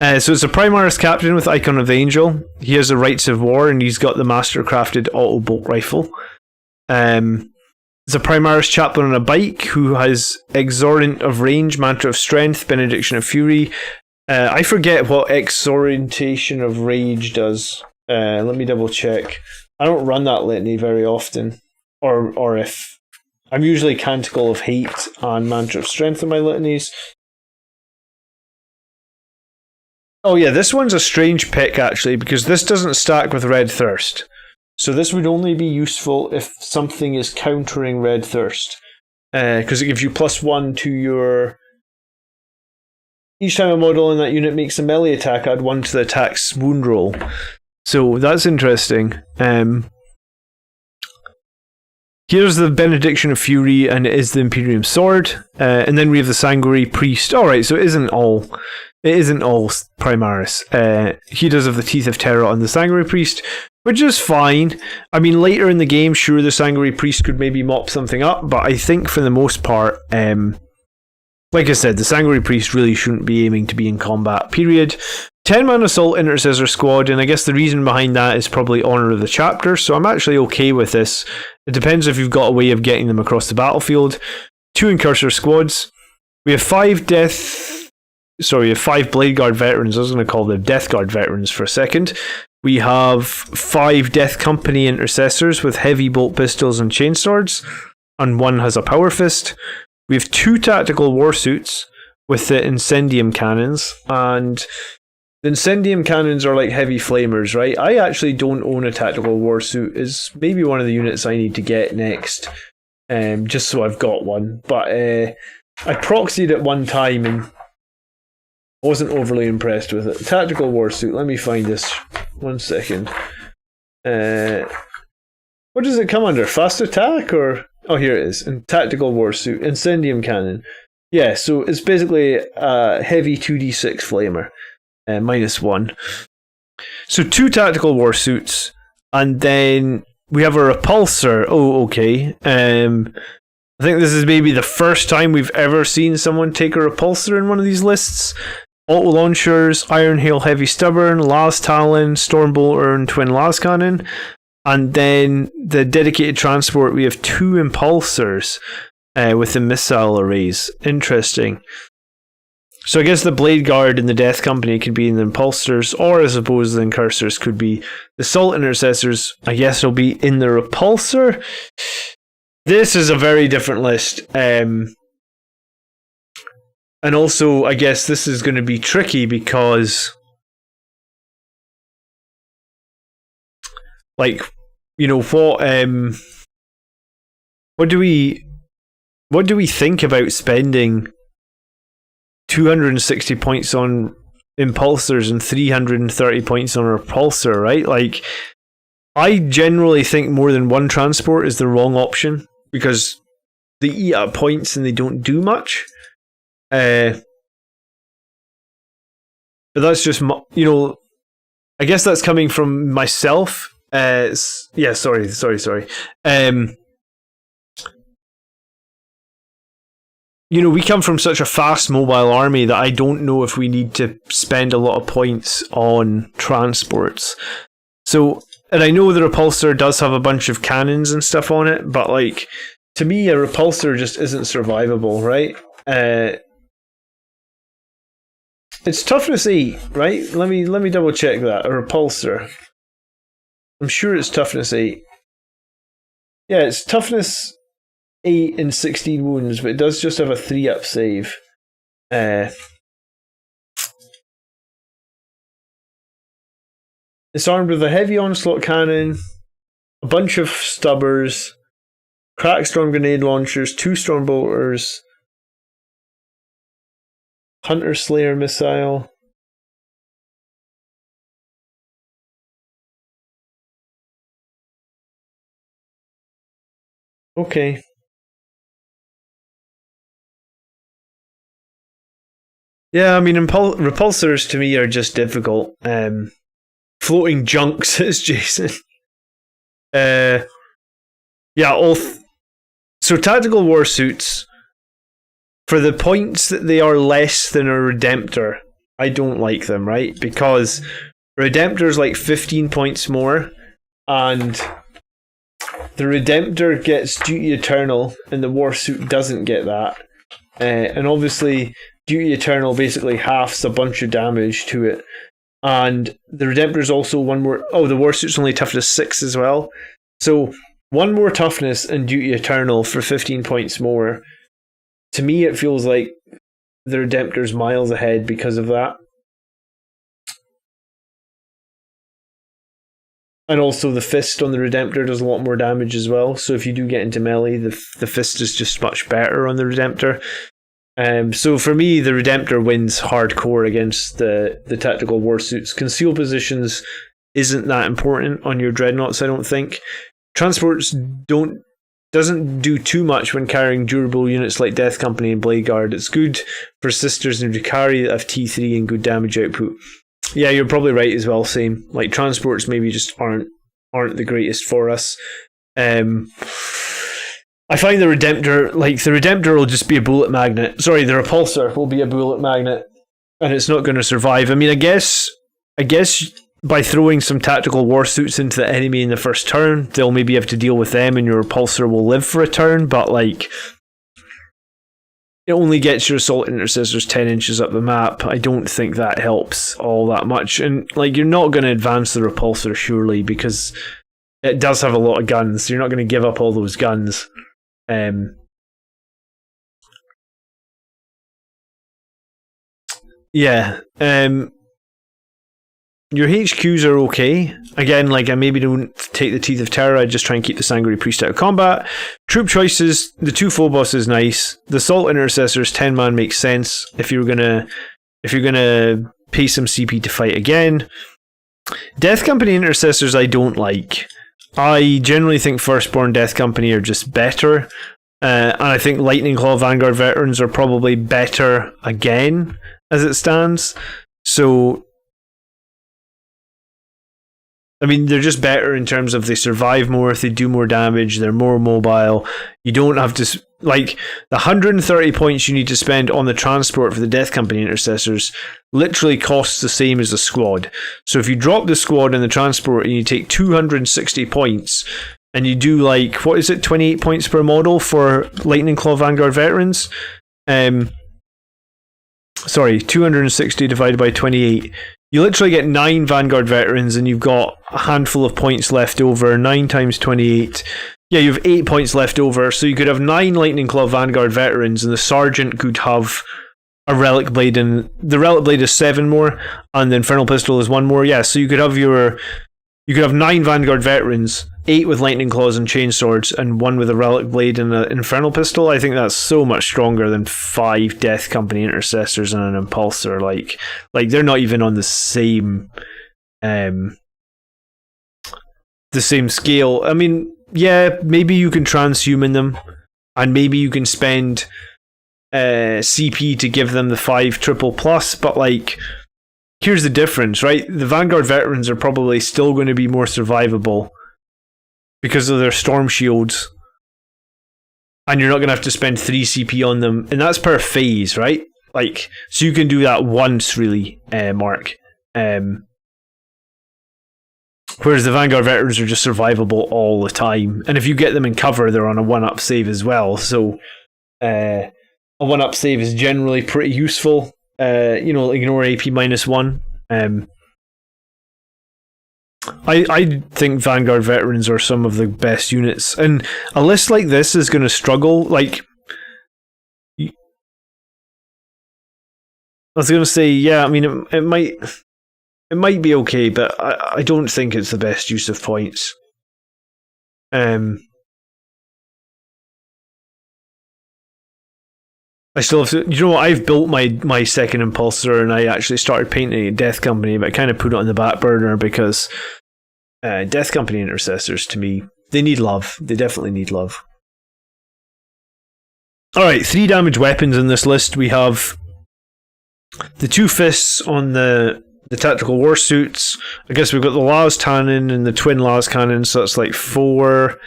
So it's a Primaris captain with Icon of the Angel. He has the Rights of War, and he's got the Master-crafted Auto-Bolt Rifle. It's a Primaris chaplain on a bike who has Exorant of Range, Mantra of Strength, Benediction of Fury. I forget what Exorientation of Rage does. Let me double check. I don't run that litany very often. Or if... I'm usually Canticle of Hate and Mantra of Strength in my litanies. Oh yeah, this one's a strange pick actually, because this doesn't stack with Red Thirst. So this would only be useful if something is countering Red Thirst. Because it gives you +1 to your... Each time a model in that unit makes a melee attack, add 1 to the attack's wound roll. So that's interesting. Here's the Benediction of Fury, and it is the Imperium Sword. And then we have the Sanguinary Priest. Alright, so it isn't all Primaris. He does have the Teeth of Terror on the Sanguinary Priest, which is fine. I mean, later in the game, sure, the Sanguinary Priest could maybe mop something up, but I think for the most part, like I said, the Sanguinary Priest really shouldn't be aiming to be in combat, period. 10-man Assault Intercessor Squad, and I guess the reason behind that is probably Honor of the Chapter, so I'm actually okay with this. It depends if you've got a way of getting them across the battlefield. 2 Incursor Squads. We have 5 Blade Guard veterans. I was going to call them Death Guard veterans for a second. We have 5 Death Company Intercessors with heavy bolt pistols and chain swords, and 1 has a Power Fist. We have 2 Tactical Warsuits with the Incendium Cannons, and the Incendium Cannons are like heavy flamers, right? I actually don't own a Tactical Warsuit. It's maybe one of the units I need to get next, just so I've got one. But I proxied it one time and wasn't overly impressed with it. Tactical Warsuit, let me find this. 1 second. What does it come under? Fast attack or... Oh, here it is. And Tactical Warsuit. Incendium Cannon. Yeah, so it's basically a heavy 2d6 flamer. -1. So 2 Tactical Warsuits. And then we have a Repulsor. Oh, okay. I think this is maybe the first time we've ever seen someone take a Repulsor in one of these lists. Auto Launchers, Iron Hail Heavy Stubborn, Las Talon, Stormbolter, and Twin Las Cannon. And then the dedicated transport, we have 2 Impulsors with the missile arrays. Interesting. So I guess the Blade Guard and the Death Company could be in the Impulsors, or I suppose the Incursors could be the Assault Intercessors. I guess they'll be in the Repulsor. This is a very different list. And also, I guess this is going to be tricky because, like, you know, what do we think about spending 260 points on Impulsors and 330 points on a Repulsor, right? Like, I generally think more than 1 transport is the wrong option because they eat up points and they don't do much. But that's just, you know, I guess that's coming from myself. Sorry. You know, we come from such a fast mobile army that I don't know if we need to spend a lot of points on transports. So, and I know the Repulsor does have a bunch of cannons and stuff on it, but like, to me, a Repulsor just isn't survivable, right? It's toughness 8, right? Let me double check that. A Repulsor. I'm sure it's toughness 8. Yeah, it's toughness 8 and 16 wounds, but it does just have a 3-up save. It's armed with a heavy onslaught cannon, a bunch of stubbers, crack storm grenade launchers, 2 stormbolters, Hunter Slayer missile. Okay. Yeah, I mean, repulsors to me are just difficult. Floating junk, says Jason. So tactical warsuits, for the points that they are less than a Redemptor, I don't like them, right? Because Redemptor's like 15 points more, and the Redemptor gets Duty Eternal, and the Warsuit doesn't get that. And obviously, Duty Eternal basically halves a bunch of damage to it. And the Redemptor's also one more... Oh, the Warsuit's only toughness 6 as well. So, one more toughness and Duty Eternal for 15 points more. To me, it feels like the Redemptor's miles ahead because of that. And also the Fist on the Redemptor does a lot more damage as well. So if you do get into melee, the Fist is just much better on the Redemptor. So for me, the Redemptor wins hardcore against the tactical warsuits. Conceal positions isn't that important on your Dreadnoughts, I don't think. Transports don't Doesn't do too much when carrying durable units like Death Company and Blade Guard. It's good for sisters and Drukhari that have T3 and good damage output. Yeah, you're probably right as well, same. Like, transports maybe just aren't the greatest for us. I find the Redemptor will just be a bullet magnet. Sorry, the Repulsor will be a bullet magnet, and it's not going to survive. I mean, I guess by throwing some tactical war suits into the enemy in the first turn, they'll maybe have to deal with them, and your Repulsor will live for a turn, but like, it only gets your Assault Intercessors 10 inches up the map. I don't think that helps all that much. And like, you're not going to advance the Repulsor, surely, because it does have a lot of guns. You're not going to give up all those guns. Your HQs are okay. Again, like, I maybe don't take the Teeth of Terror, I just try and keep the Sanguinary Priest out of combat. Troop choices, the 2 Phobos is nice. The Assault Intercessors 10 man makes sense if you're gonna pay some CP to fight again. Death Company Intercessors I don't like. I generally think Firstborn Death Company are just better. And I think Lightning Claw Vanguard Veterans are probably better again as it stands. So I mean, they're just better in terms of they survive more if they do more damage, they're more mobile. You don't have to, like, the 130 points you need to spend on the transport for the Death Company Intercessors literally costs the same as a squad. So if you drop the squad and the transport and you take 260 points and you do, like, what is it, 28 points per model for Lightning Claw Vanguard Veterans? 260 divided by 28. You literally get 9 Vanguard Veterans and you've got a handful of points left over. 9 times 28. Yeah, you have 8 points left over. So you could have 9 Lightning Claw Vanguard Veterans and the Sergeant could have a Relic Blade, and the Relic Blade is 7 more and the Infernal Pistol is 1 more. Yeah, so you could have 9 Vanguard Veterans, 8 with Lightning Claws and Chainswords, and 1 with a Relic Blade and an Infernal Pistol. I think that's so much stronger than 5 Death Company Intercessors and an Impulsor. Like they're not even on the same scale. I mean, yeah, maybe you can transhuman them, and maybe you can spend CP to give them the 5 triple plus, but like, here's the difference, right? The Vanguard Veterans are probably still going to be more survivable because of their Storm Shields, and you're not going to have to spend 3 CP on them, and that's per phase, right? Like, so you can do that once, really, Mark. Whereas the Vanguard Veterans are just survivable all the time, and if you get them in cover, they're on a 1-up save as well, so a 1-up save is generally pretty useful. Ignore AP -1. I think Vanguard Veterans are some of the best units, and a list like this is going to struggle. Like, I was going to say, yeah, I mean, it might be okay, but I don't think it's the best use of points. I still have to, you know what, I've built my second Impulsor and I actually started painting a Death Company, but I kind of put it on the back burner because Death Company Intercessors, to me, they need love. They definitely need love. Alright, 3 damage weapons in this list. We have the 2 fists on the tactical war suits. I guess we've got the Las Cannon and the twin Las Cannon, so that's like 4.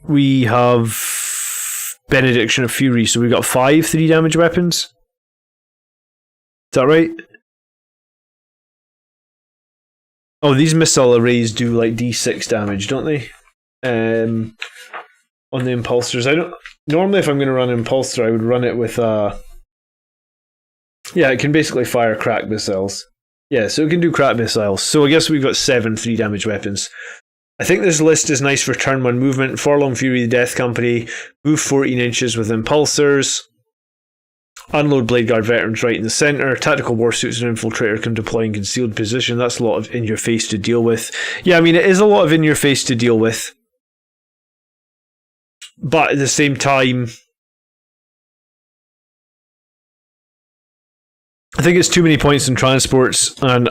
We have Benediction of Fury, so we've got 5 3 damage weapons. Is that right? Oh, these missile arrays do like D6 damage, don't they? On the Impulsors. I don't normally, if I'm going to run an Impulsor, I would run it with yeah, it can basically fire crack missiles. Yeah, so it can do crack missiles. So I guess we've got 7 3 damage weapons. I think this list is nice for turn 1 movement. Forlorn Fury, the Death Company, move 14 inches with Impulsors, unload Blade Guard Veterans right in the centre, tactical war suits and Infiltrator can deploy in concealed position. That's a lot of in your face to deal with. Yeah, I mean, it is a lot of in your face to deal with, but at the same time, I think it's too many points in transports, and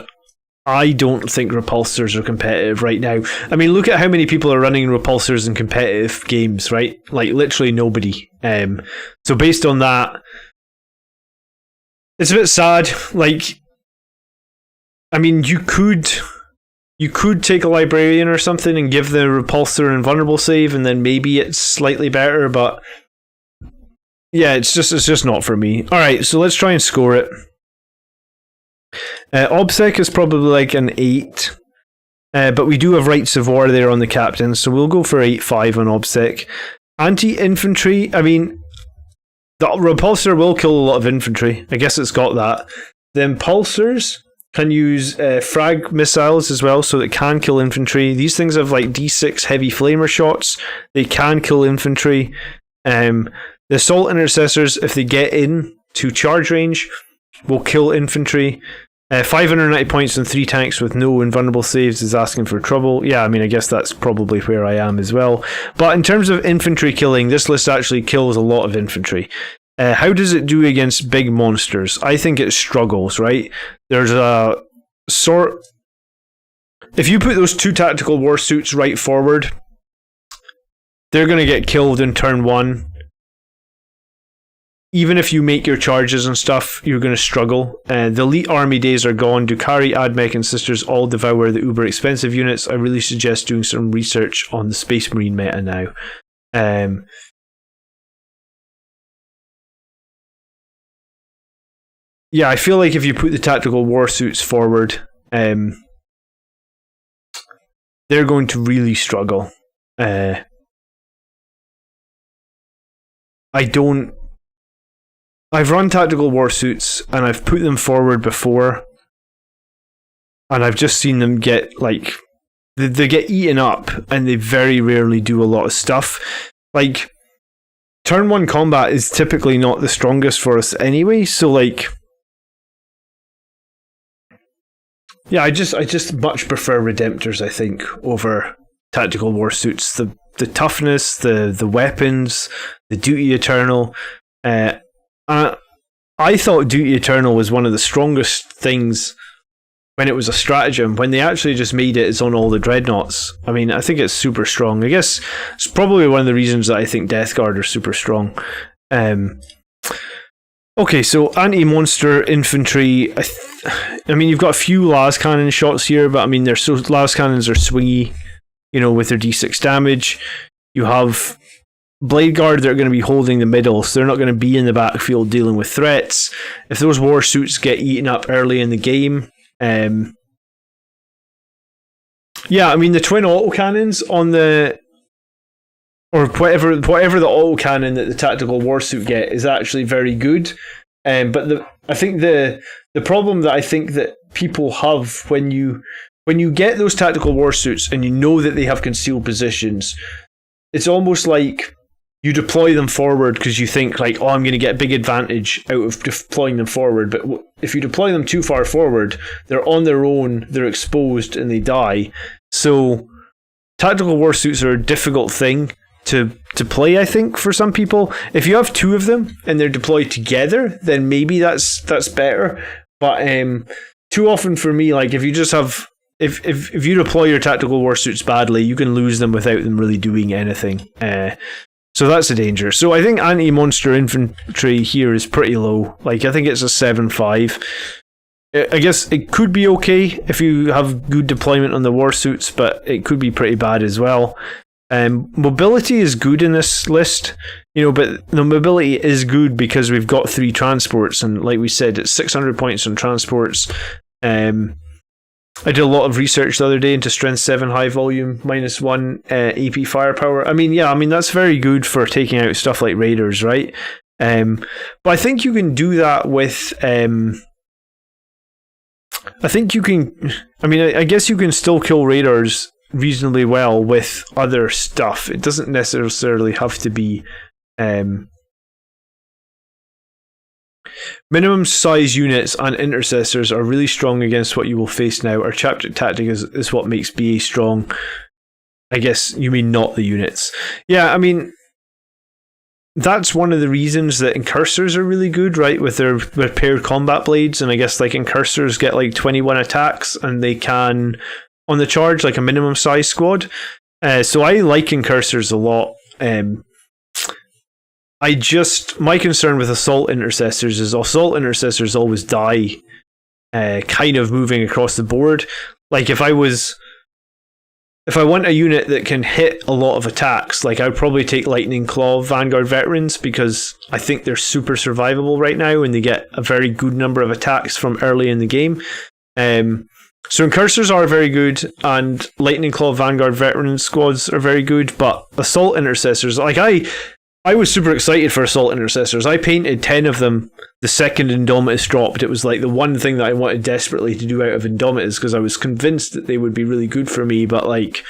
I don't think repulsors are competitive right now. I mean, look at how many people are running repulsors in competitive games, right? Like, literally nobody. So based on that, it's a bit sad. Like, I mean, you could take a librarian or something and give the repulsor invulnerable save, and then maybe it's slightly better, but yeah, it's just not for me. Alright, so let's try and score it. Obsec is probably like an 8, but we do have Rights of War there on the captain, so we'll go for 8-5 on Obsec. Anti-infantry, I mean, the repulsor will kill a lot of infantry. I guess it's got that. The impulsors can use frag missiles as well, so it can kill infantry. These things have like D6 heavy flamer shots. They can kill infantry. The assault intercessors, if they get in to charge range, will kill infantry. 590 points and 3 tanks with no invulnerable saves is asking for trouble. Yeah, I mean, I guess that's probably where I am as well. But in terms of infantry killing, this list actually kills a lot of infantry. How does it do against big monsters? I think it struggles, right? There's a sort... If you put those 2 tactical war suits right forward, they're going to get killed in turn 1. Even if you make your charges and stuff, you're going to struggle. The elite army days are gone. Dukari, Admech, and Sisters all devour the uber expensive units. I really suggest doing some research on the Space Marine meta now. Yeah, I feel like if you put the tactical war suits forward, they're going to really struggle. I've run tactical war suits and I've put them forward before, and I've just seen them get like they get eaten up, and they very rarely do a lot of stuff. Like, turn 1 combat is typically not the strongest for us anyway, so like, yeah, I just much prefer Redemptors, I think, over tactical war suits. The toughness, the weapons, the Duty Eternal. I thought Duty Eternal was one of the strongest things when it was a stratagem. When they actually just made it's on all the dreadnoughts, I mean, I think it's super strong. I guess it's probably one of the reasons that I think Death Guard are super strong. Okay, so anti-monster infantry. I mean, you've got a few las cannon shots here, but I mean, las cannons are swingy, with their D6 damage. You have Blade Guard that are going to be holding the middle, so they're not going to be in the backfield dealing with threats. If those war suits get eaten up early in the game, yeah, I mean, the twin autocannons on the, or whatever the autocannon that the tactical war suit get is actually very good. But I think the problem that I think that people have when you get those tactical war suits and you know that they have concealed positions, it's almost like you deploy them forward because you think like, oh, I'm going to get a big advantage out of deploying them forward. But if you deploy them too far forward, they're on their own, they're exposed, and they die. So tactical war suits are a difficult thing to play, I think, for some people. If you have 2 of them and they're deployed together, then maybe that's better. But too often for me, like, if you just have if you deploy your tactical war suits badly, you can lose them without them really doing anything. So that's a danger. So I think anti-monster infantry here is pretty low. Like, I think it's a 7-5. I guess it could be okay if you have good deployment on the war suits, but it could be pretty bad as well. Mobility is good in this list, but the mobility is good because we've got 3 transports, and like we said, it's 600 points on transports. I did a lot of research the other day into Strength 7 high volume, -1 AP firepower. I mean, that's very good for taking out stuff like raiders, right? But I think you can do that with... I guess you can still kill raiders reasonably well with other stuff. It doesn't necessarily have to be... Minimum size units and intercessors are really strong against what you will face now. Our chapter tactic is what makes BA strong. I guess you mean not the units. Yeah, I mean, that's one of the reasons that incursors are really good, right? With their paired combat blades, and I guess like incursors get like 21 attacks, and they can on the charge like a minimum size squad. So I like incursors a lot. My concern with assault intercessors always die, kind of moving across the board. Like if I want a unit that can hit a lot of attacks, like I would probably take Lightning Claw Vanguard Veterans, because I think they're super survivable right now and they get a very good number of attacks from early in the game. So incursors are very good, and Lightning Claw Vanguard Veteran squads are very good, but assault intercessors, like I was super excited for assault intercessors. I painted 10 of them the second Indomitus dropped. It was like the one thing that I wanted desperately to do out of Indomitus, because I was convinced that they would be really good for me, but like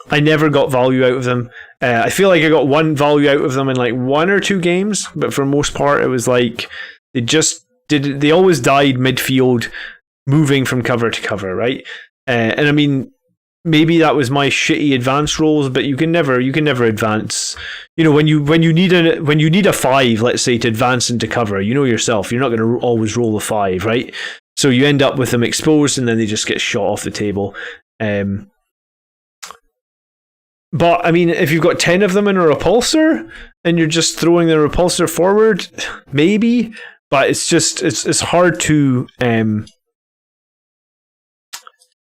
I never got value out of them. I feel like I got one value out of them in like 1 or 2 games, but for the most part it was like they always died midfield, moving from cover to cover, right? And I mean, maybe that was my shitty advance rolls, but you can never advance. You know, when you need a 5, let's say, to advance into cover, you know yourself, you're not going to always roll a 5, right? So you end up with them exposed, and then they just get shot off the table. But I mean, if you've got 10 of them in a repulsor and you're just throwing the repulsor forward, maybe. But it's just it's hard to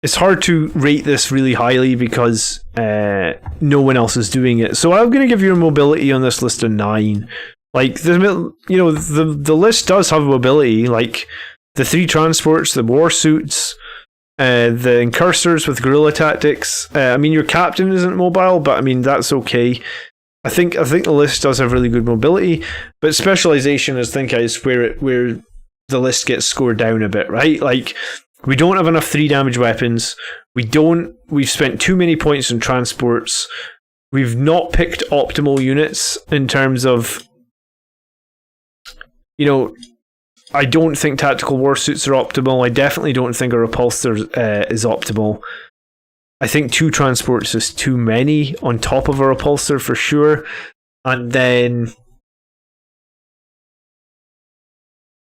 it's hard to rate this really highly because no one else is doing it. So I'm going to give you a mobility on this list of 9. Like the list does have mobility, like the 3 transports, the war suits, the incursors with guerrilla tactics. I mean, your captain isn't mobile, but I mean that's okay. I think the list does have really good mobility, but specialization is where the list gets scored down a bit, right? Like, we don't have enough 3 damage weapons. We've spent too many points on transports. We've not picked optimal units in terms of, you know, I don't think tactical warsuits are optimal. I definitely don't think a repulsor is optimal. I think 2 transports is too many on top of a repulsor for sure. And then,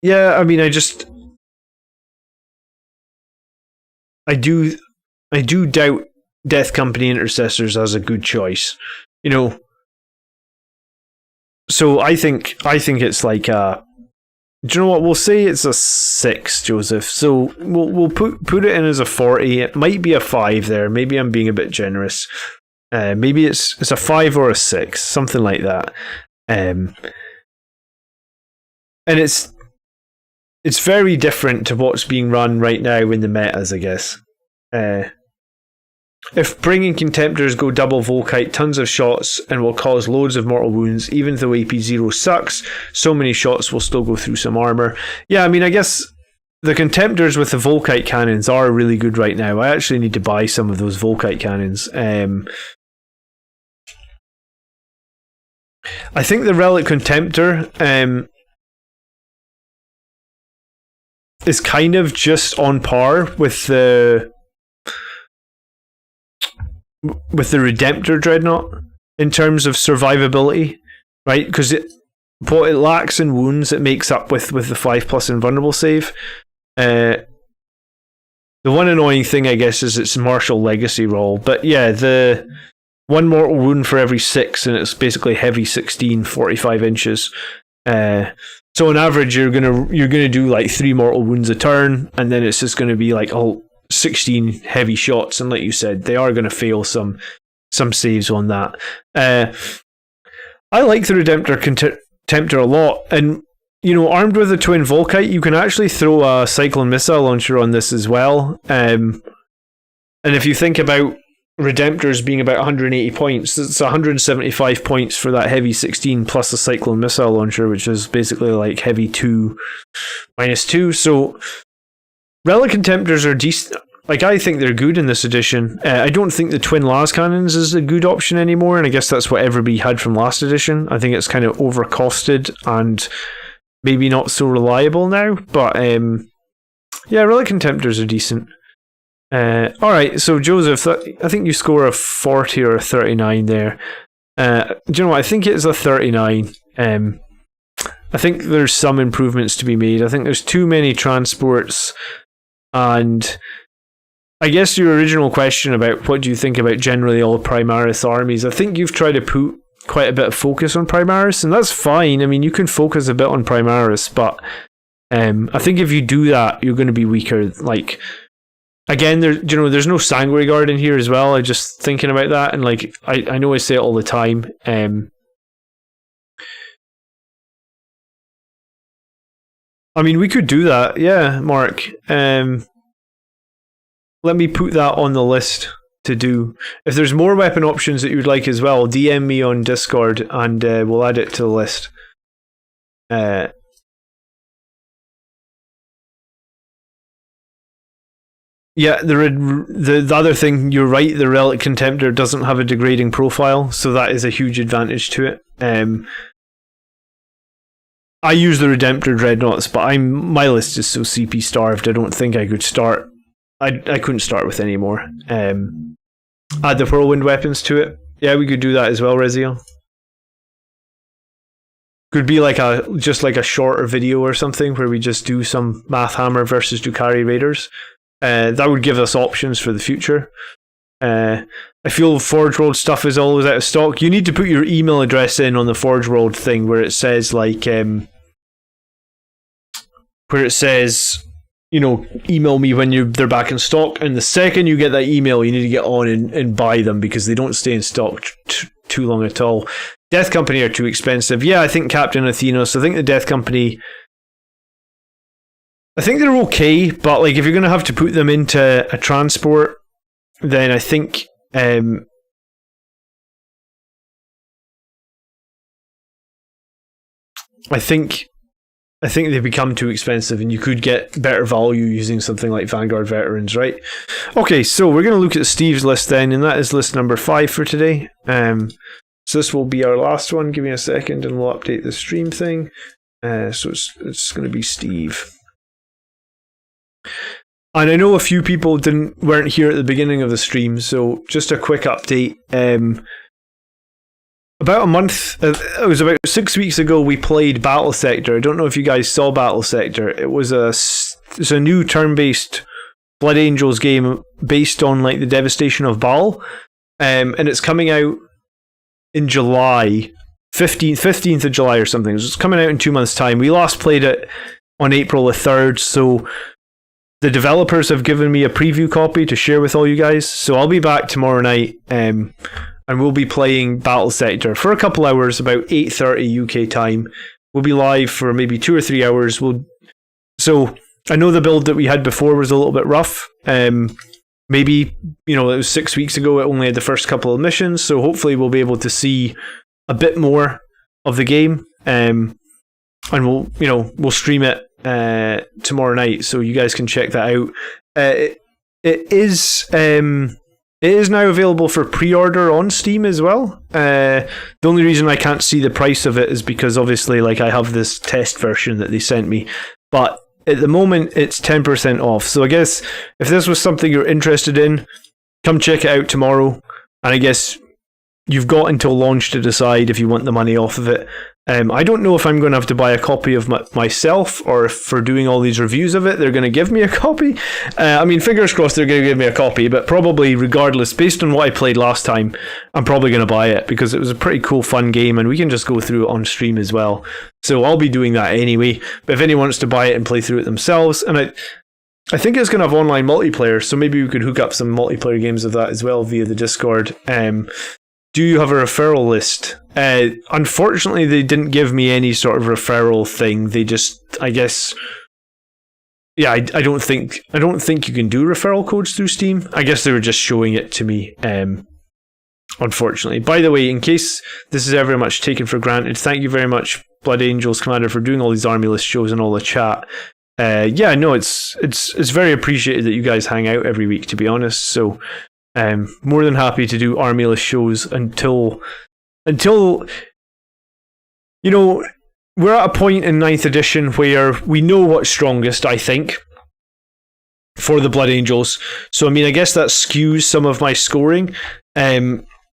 yeah, I mean, I do doubt Death Company Intercessors as a good choice, you know. So I think it's like do you know what? We'll say it's a 6, Joseph. So we'll put it in as a 40. It might be a 5 there. Maybe I'm being a bit generous. Maybe it's a 5 or a 6, something like that. And it's very different to what's being run right now in the metas, I guess. If bringing Contemptors go double Volkite, tons of shots, and will cause loads of mortal wounds, even though AP0 sucks, so many shots will still go through some armor. Yeah, I mean, I guess the Contemptors with the Volkite cannons are really good right now. I actually need to buy some of those Volkite cannons. I think the Relic Contemptor is kind of just on par with the Redemptor Dreadnought in terms of survivability, right? Because what it lacks in wounds, it makes up with the 5+ invulnerable save. The one annoying thing, I guess, is its Martial Legacy roll. But yeah, the 1 mortal wound for every 6, and it's basically heavy 16, 45 inches. So on average, you're gonna do like 3 mortal wounds a turn, and then it's just gonna be like 16 heavy shots. And like you said, they are gonna fail some saves on that. I like the Redemptor Contemptor a lot, and you know, armed with a twin Volkite, you can actually throw a Cyclone Missile Launcher on this as well. And if you think about Redemptors being about 180 points, it's 175 points for that heavy 16 plus a Cyclone Missile Launcher, which is basically like heavy 2 -2. So Relic Contemptors are decent. Like, I think they're good in this edition. I don't think the twin las cannons is a good option anymore, and I guess that's what everybody had from last edition. I think it's kind of overcosted and maybe not so reliable now, but yeah, Relic Contemptors are decent. Alright, so Joseph, I think you score a 40 or a 39 there. Do you know what? I think it's a 39. I think there's some improvements to be made. I think there's too many transports, and I guess your original question about what do you think about generally all Primaris armies, I think you've tried to put quite a bit of focus on Primaris, and that's fine. I mean, you can focus a bit on Primaris, but I think if you do that, you're going to be weaker. Like, again, there's no Sanguinary Guard in here as well. I just thinking about that, and like I know I say it all the time. I mean, we could do that, yeah, Mark. Let me put that on the list to do. If there's more weapon options that you'd like as well, DM me on Discord and we'll add it to the list. Yeah, the other thing, you're right, the Relic Contemptor doesn't have a degrading profile, so that is a huge advantage to it. I use the Redemptor Dreadnoughts, but my list is so CP starved, I don't think I could start. I couldn't start with any more. Add the Whirlwind weapons to it. Yeah, we could do that as well, Rezio. Could be like just like a shorter video or something where we just do some Math Hammer versus Drukhari Raiders. That would give us options for the future. I feel Forge World stuff is always out of stock. You need to put your email address in on the Forge World thing where it says like email me when they're back in stock, and the second you get that email, you need to get on and buy them because they don't stay in stock too long at all. Death Company are too expensive. Yeah, I think Captain Athenos. I think the Death Company, I think they're okay, but like if you're going to have to put them into a transport, then I think I think they become too expensive, and you could get better value using something like Vanguard Veterans, right? Okay, so we're going to look at Steve's list then, and that is list number 5 for today. So this will be our last one. Give me a second, and we'll update the stream thing. So it's going to be Steve. And I know a few people weren't here at the beginning of the stream, so just a quick update. About a month, it was about 6 weeks ago, we played Battle Sector. I don't know if you guys saw Battle Sector. It's a new turn-based Blood Angels game based on like the devastation of Baal, and it's coming out in July, 15th of July or something. So it's coming out in 2 months' time. We last played it on April the 3rd, so the developers have given me a preview copy to share with all you guys. So I'll be back tomorrow night. And we'll be playing Battle Sector for a couple hours, about 8:30 UK time. We'll be live for maybe 2 or 3 hours. So I know the build that we had before was a little bit rough. Maybe, it was 6 weeks ago, it only had the first couple of missions, so hopefully we'll be able to see a bit more of the game. And we'll stream it tomorrow night, so you guys can check that out. It is now available for pre-order on Steam as well. The only reason I can't see the price of it is because obviously like I have this test version that they sent me. But at the moment it's 10% off. So I guess if this was something you're interested in, come check it out tomorrow. And I guess you've got until launch to decide if you want the money off of it. I don't know if I'm going to have to buy a copy of myself, or if for doing all these reviews of it, they're going to give me a copy. I mean, fingers crossed they're going to give me a copy, but probably regardless, based on what I played last time, I'm probably going to buy it because it was a pretty cool, fun game, and we can just go through it on stream as well. So I'll be doing that anyway, but if anyone wants to buy it and play through it themselves, and I think it's going to have online multiplayer, so maybe we could hook up some multiplayer games of that as well via the Discord. Do you have a referral list? Unfortunately, they didn't give me any sort of referral thing. They just, I guess, yeah, I don't think you can do referral codes through Steam. I guess they were just showing it to me. Unfortunately. By the way, in case this is ever much taken for granted, thank you very much, Blood Angels Commander, for doing all these army list shows and all the chat. Yeah, no, it's very appreciated that you guys hang out every week, to be honest. So. More than happy to do army list shows until we're at a point in 9th edition where we know what's strongest, I think, for the Blood Angels. So I mean, I guess that skews some of my scoring.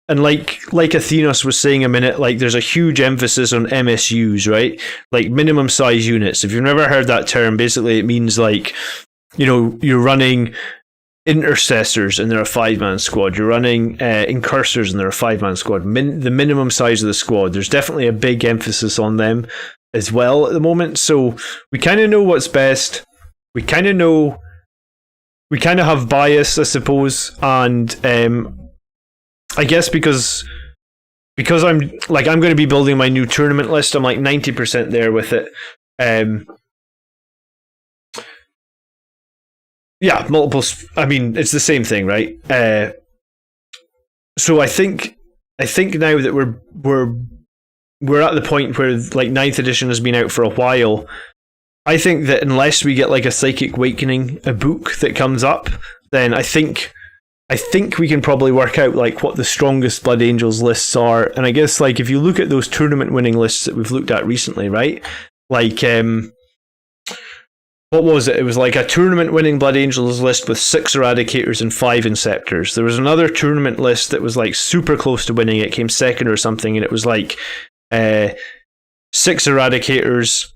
like Athenos was saying a minute, like there's a huge emphasis on MSUs, right? Like minimum size units. If you've never heard that term, basically it means like, you're running intercessors and they're a 5-man squad. You're running incursors and they're a 5-man squad. The minimum size of the squad. There's definitely a big emphasis on them as well at the moment. So we kind of know what's best. We kind of have bias, I suppose, and I guess because I'm going to be building my new tournament list. I'm like 90% there with it. Yeah, multiple. I mean, it's the same thing, right? So I think now that we're at the point where like 9th edition has been out for a while. I think that unless we get like a Psychic Awakening, a book that comes up, then I think we can probably work out like what the strongest Blood Angels lists are. And I guess like if you look at those tournament winning lists that we've looked at recently, right? Like what was it? It was like a tournament winning Blood Angels list with 6 Eradicators and 5 Inceptors. There was another tournament list that was like super close to winning. It came second or something, and it was like 6 Eradicators,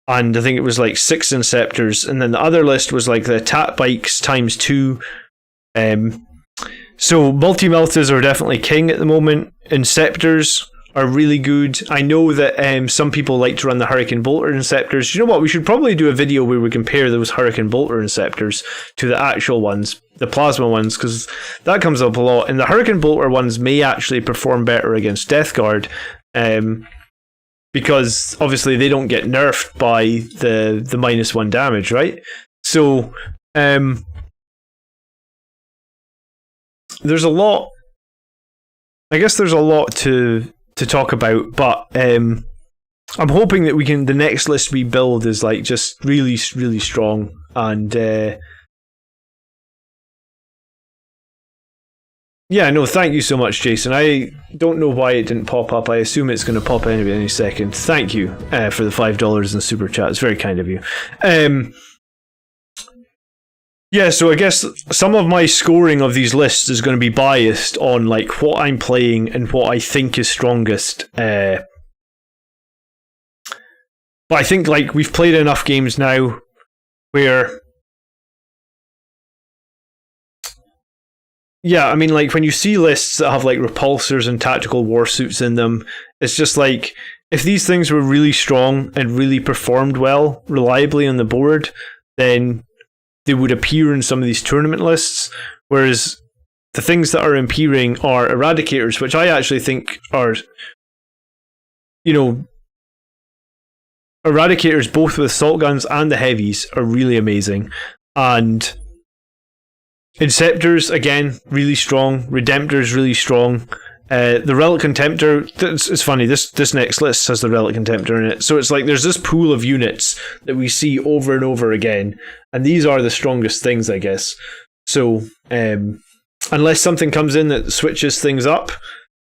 and I think it was like 6 Inceptors, and then the other list was like the attack bikes times 2. So multi-meltas are definitely king at the moment. Inceptors are really good. I know that some people like to run the Hurricane Bolter Inceptors. You know what? We should probably do a video where we compare those Hurricane Bolter Inceptors to the actual ones, the plasma ones, because that comes up a lot. And the Hurricane Bolter ones may actually perform better against Death Guard, because obviously they don't get nerfed by the -1 damage, right? So there's a lot. I guess there's a lot to talk about, but I'm hoping that the next list we build is like just really, really strong. And yeah, no, thank you so much, Jason. I don't know why it didn't pop up. I assume it's going to pop anyway any second. Thank you for the $5 in super chat. It's very kind of you. Yeah, so I guess some of my scoring of these lists is going to be biased on like what I'm playing and what I think is strongest. But I think like we've played enough games now where, yeah, I mean like when you see lists that have like repulsors and tactical war suits in them, it's just like if these things were really strong and really performed well, reliably on the board, then they would appear in some of these tournament lists, whereas the things that are appearing are Eradicators, which I actually think are, Eradicators both with assault guns and the heavies are really amazing. And Inceptors, again, really strong. Redemptors, really strong. The Relic Contemptor, it's funny, this next list has the Relic Contemptor in it. So it's like there's this pool of units that we see over and over again, and these are the strongest things, I guess. So unless something comes in that switches things up,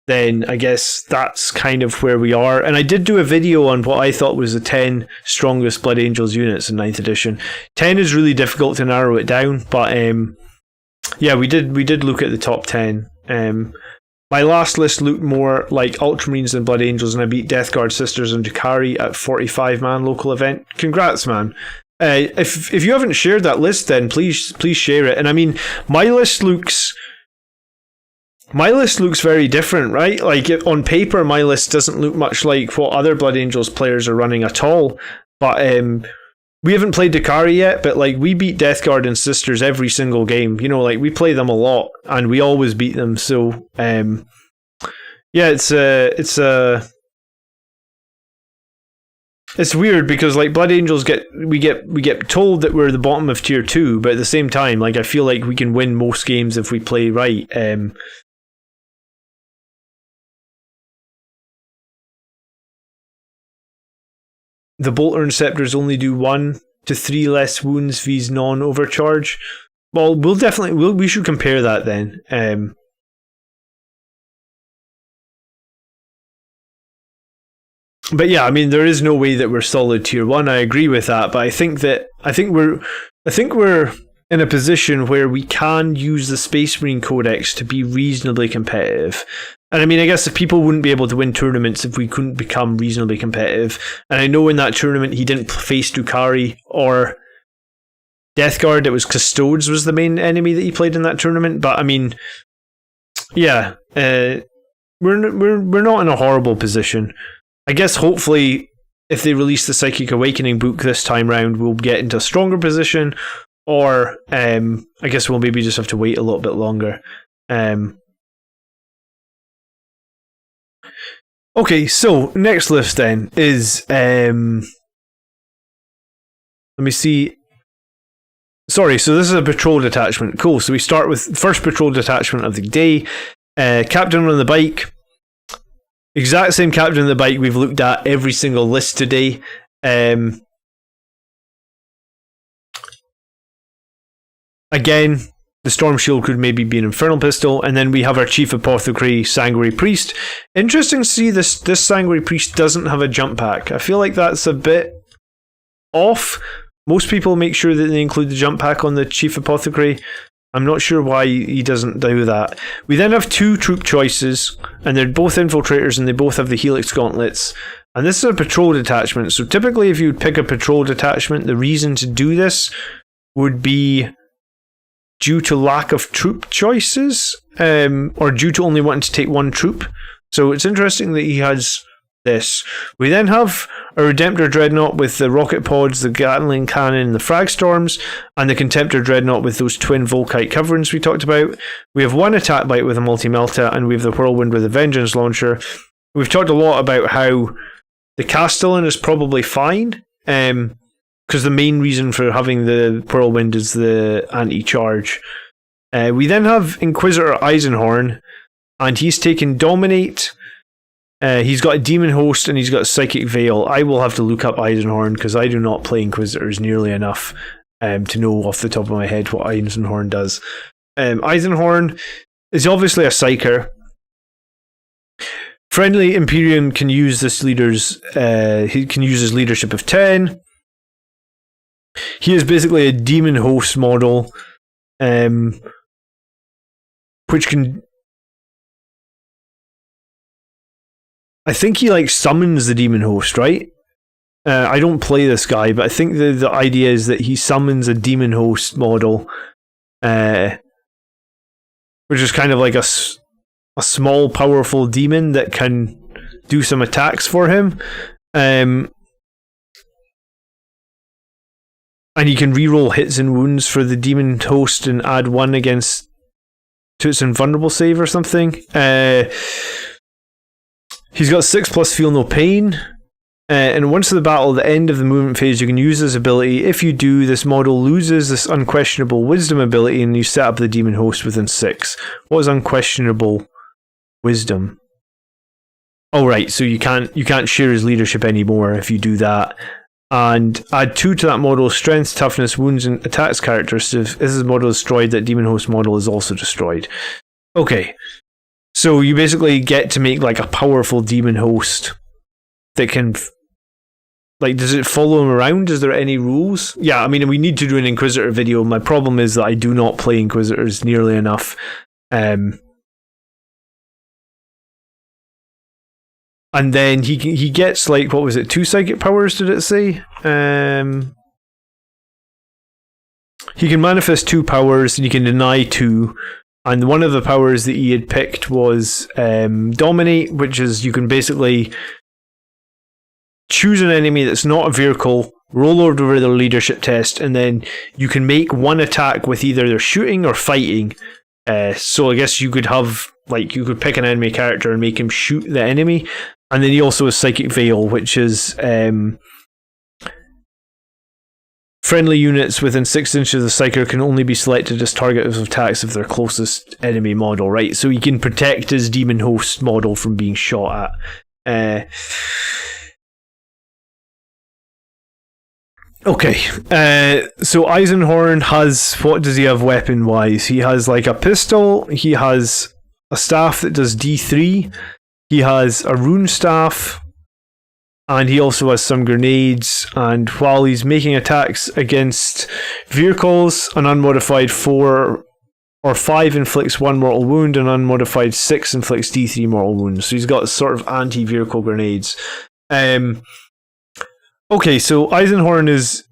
then I guess that's kind of where we are. And I did do a video on what I thought was the 10 strongest Blood Angels units in 9th edition. 10 is really difficult to narrow it down, but yeah, we did look at the top 10. My last list looked more like Ultramarines than Blood Angels, and I beat Death Guard Sisters and Dukari at 45-man local event. Congrats, man. If you haven't shared that list, then please share it. And I mean, my list looks very different, right? Like on paper, my list doesn't look much like what other Blood Angels players are running at all. But we haven't played Dukari yet, but like we beat Death Guard and Sisters every single game. Like we play them a lot, and we always beat them. So yeah, it's weird because like Blood Angels we get told that we're the bottom of tier 2, but at the same time, like I feel like we can win most games if we play right. The Bolter Inceptors only do 1 to 3 less wounds vs non-overcharge. Well, we should compare that then. But yeah, I mean, there is no way that we're solid tier 1. I agree with that, but I think we're in a position where we can use the Space Marine Codex to be reasonably competitive. And I mean, I guess if people wouldn't be able to win tournaments if we couldn't become reasonably competitive. And I know in that tournament he didn't face Drukhari or Death Guard. It was Custodes was the main enemy that he played in that tournament. But I mean, yeah, we're not in a horrible position. I guess hopefully if they release the Psychic Awakening book this time round, we'll get into a stronger position. Or I guess we'll maybe just have to wait a little bit longer. Okay, so next list then is let me see. Sorry, so this is a patrol detachment. Cool. So we start with first patrol detachment of the day. Captain on the bike. Exact same captain on the bike we've looked at every single list today. Again, the Storm Shield could maybe be an Infernal Pistol, and then we have our Chief Apothecary, Sanguinary Priest. Interesting to see this Sanguinary Priest doesn't have a jump pack. I feel like that's a bit off. Most people make sure that they include the jump pack on the Chief Apothecary. I'm not sure why he doesn't do that. We then have two troop choices, and they're both infiltrators, and they both have the Helix Gauntlets. And this is a patrol detachment, so typically if you would pick a patrol detachment, the reason to do this would be due to lack of troop choices, or due to only wanting to take one troop. So it's interesting that he has this. We then have a Redemptor Dreadnought with the rocket pods, the Gatling cannon, the frag storms, and the Contemptor Dreadnought with those twin Volkite coverings we talked about. We have one attack bite with a multi-melta, and we have the Whirlwind with a Vengeance launcher. We've talked a lot about how the Castellan is probably fine, because the main reason for having the Whirlwind is the anti-charge. We then have Inquisitor Eisenhorn, and he's taken Dominate. He's got a Demon Host, and he's got Psychic Veil. I will have to look up Eisenhorn, because I do not play Inquisitors nearly enough to know off the top of my head what Eisenhorn does. Eisenhorn is obviously a Psyker. Friendly Imperium can use this leader's. He can use his leadership of 10. He is basically a Demon Host model, which can. I think he summons the Demon Host, right? I don't play this guy, but I think the idea is that he summons a Demon Host model, which is kind of like a small, powerful demon that can do some attacks for him. And he can reroll hits and wounds for the Demon Host and add 1 against to its invulnerable save or something. He's got 6+ Feel No Pain. And once the battle, at the end of the movement phase, you can use this ability. If you do, this model loses this Unquestionable Wisdom ability, and you set up the Demon Host within 6. What is Unquestionable Wisdom? Oh, right, so you can't share his leadership anymore if you do that. And add 2 to that model's strength, toughness, wounds, and attacks characteristics. If this model is destroyed, that Demon Host model is also destroyed. Okay, so you basically get to make a powerful Demon Host that can. Does it follow him around? Is there any rules? Yeah, I mean, we need to do an Inquisitor video. My problem is that I do not play Inquisitors nearly enough. And then he gets, what was it, 2 psychic powers, did it say? He can manifest 2 powers, and he can deny 2. And one of the powers that he had picked was Dominate, which is you can basically choose an enemy that's not a vehicle, roll over their leadership test, and then you can make 1 attack with either their shooting or fighting. So I guess you could have, you could pick an enemy character and make him shoot the enemy. And then he also has Psychic Veil, which is friendly units within 6 inches of the Psyker can only be selected as targets of attacks of their closest enemy model, right? So he can protect his Demon Host model from being shot at. Okay, so Eisenhorn has, what does he have weapon-wise? He has a pistol, he has a staff that does D3, he has a rune staff, and he also has some grenades, and while he's making attacks against vehicles, an unmodified 4 or 5 inflicts 1 mortal wound, and unmodified 6 inflicts D3 mortal wounds. So he's got sort of anti-vehicle grenades. Okay, so Eisenhorn is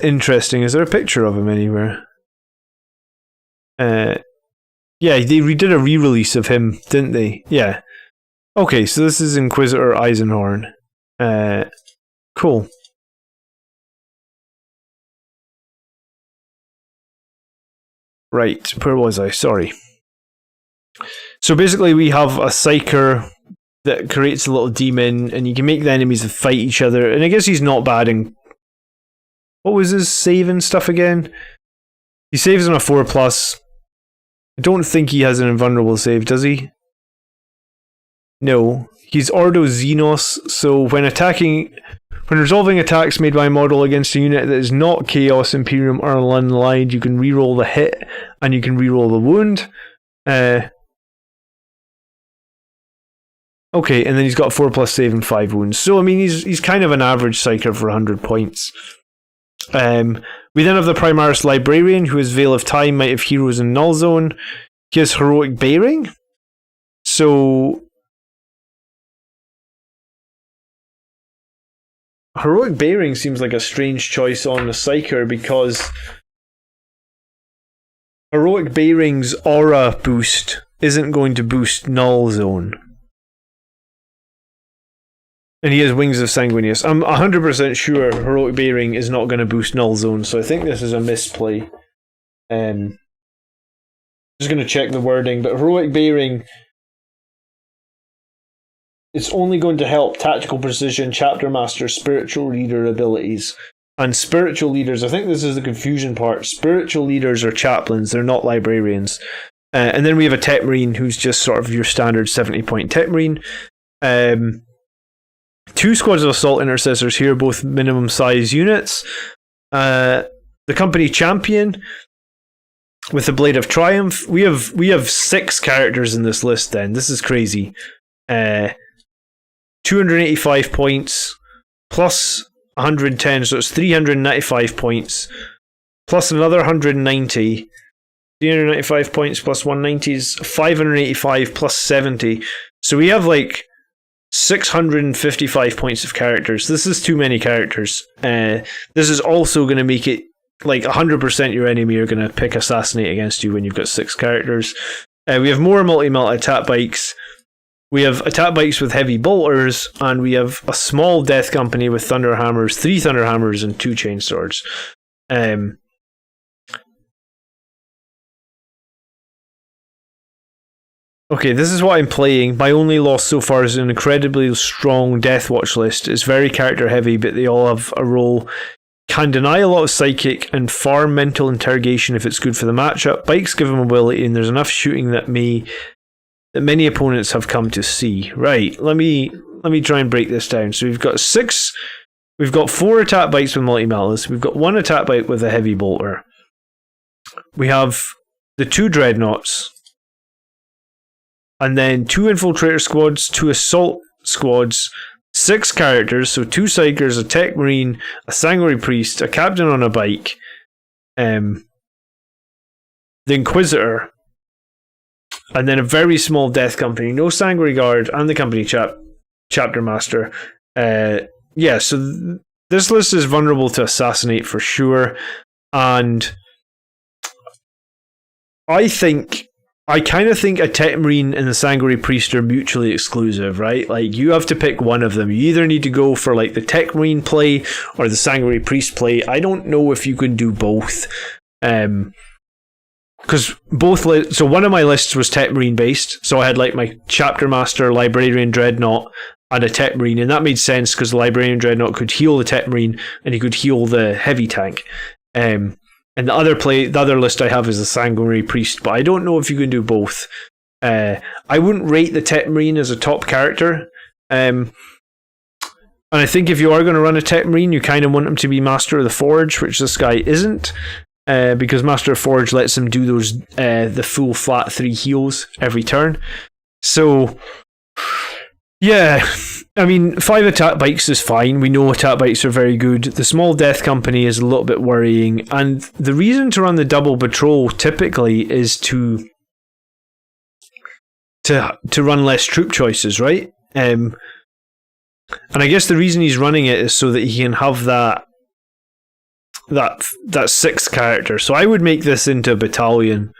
interesting. Is there a picture of him anywhere? Yeah, they redid a re-release of him, didn't they? Yeah. Okay, so this is Inquisitor Eisenhorn. Cool. Right, where was I? Sorry. So basically we have a Psyker that creates a little demon, and you can make the enemies fight each other, and I guess he's not bad in... What was his save and stuff again? He saves on a 4+. I don't think he has an invulnerable save, does he? No. He's Ordo Xenos, so when resolving attacks made by a model against a unit that is not Chaos, Imperium, or Unaligned, you can reroll the hit, and you can reroll the wound. Okay, and then he's got 4+ save and 5 wounds. So, I mean, he's kind of an average Psyker for 100 points. We then have the Primaris Librarian, who has Veil of Time, Might of Heroes, and Null Zone. He has Heroic Bearing. So... Heroic Bearing seems like a strange choice on the Psyker, because Heroic Bearing's aura boost isn't going to boost Null Zone. And he has Wings of Sanguinius. I'm 100% sure Heroic Bearing is not going to boost Null Zone, so I think this is a misplay. Just going to check the wording, but Heroic Bearing... It's only going to help Tactical Precision, Chapter Master, Spiritual Leader abilities. And Spiritual Leaders, I think this is the confusion part. Spiritual Leaders are Chaplains, they're not Librarians. And then we have a Tech Marine, who's just sort of your standard 70-point Tech Marine. 2 squads of Assault Intercessors here, both minimum size units. The Company Champion with the Blade of Triumph. We have 6 characters in this list then. This is crazy. 285 points plus 110, so it's 395 points plus another 190. 395 points plus 190 is 585 plus 70. So we have like 655 points of characters. This is too many characters. This is also going to make it like 100% your enemy are going to pick Assassinate against you when you've got 6 characters. We have more multi-melt attack bikes. We have attack bikes with heavy bolters, and we have a small death company with thunder hammers, 3 thunder hammers, and 2 chain swords. Okay, this is what I'm playing. My only loss so far is an incredibly strong Death Watch list. It's very character heavy, but they all have a role. Can deny a lot of psychic and farm mental interrogation if it's good for the matchup. Bikes give him mobility, and there's enough shooting that many opponents have come to see. Right, let me try and break this down. So we've got 4 attack bikes with multi-malice. We've got 1 attack bike with a heavy bolter. We have the 2 dreadnoughts, and then 2 infiltrator squads, 2 assault squads, 6 characters, so 2 psychers, a tech marine, a sanguinary priest, a captain on a bike, the Inquisitor, and then a very small death company, no sanguinary guard, and the company chapter master. So this list is vulnerable to assassinate for sure, and I kind of think a Tech Marine and the Sanguinary Priest are mutually exclusive, right? Like, you have to pick one of them. You either need to go for like the Tech Marine play or the Sanguinary Priest play. I don't know if you can do both. Because so one of my lists was Tech Marine based, so I had like my Chapter Master, Librarian Dreadnought, and a Tech Marine, and that made sense because the Librarian Dreadnought could heal the Tech Marine and he could heal the heavy tank. And the other list I have is the Sanguinary Priest, but I don't know if you can do both. I wouldn't rate the Tech Marine as a top character. And I think if you are going to run a Tech Marine, you kind of want him to be Master of the Forge, which this guy isn't. Because Master of Forge lets him do those the full flat 3 heals every turn. So, yeah, I mean, 5 attack bikes is fine. We know attack bikes are very good. The small death company is a little bit worrying. And the reason to run the double patrol typically is to run less troop choices, right? And I guess the reason he's running it is so that he can have that 6th character. So I would make this into a battalion.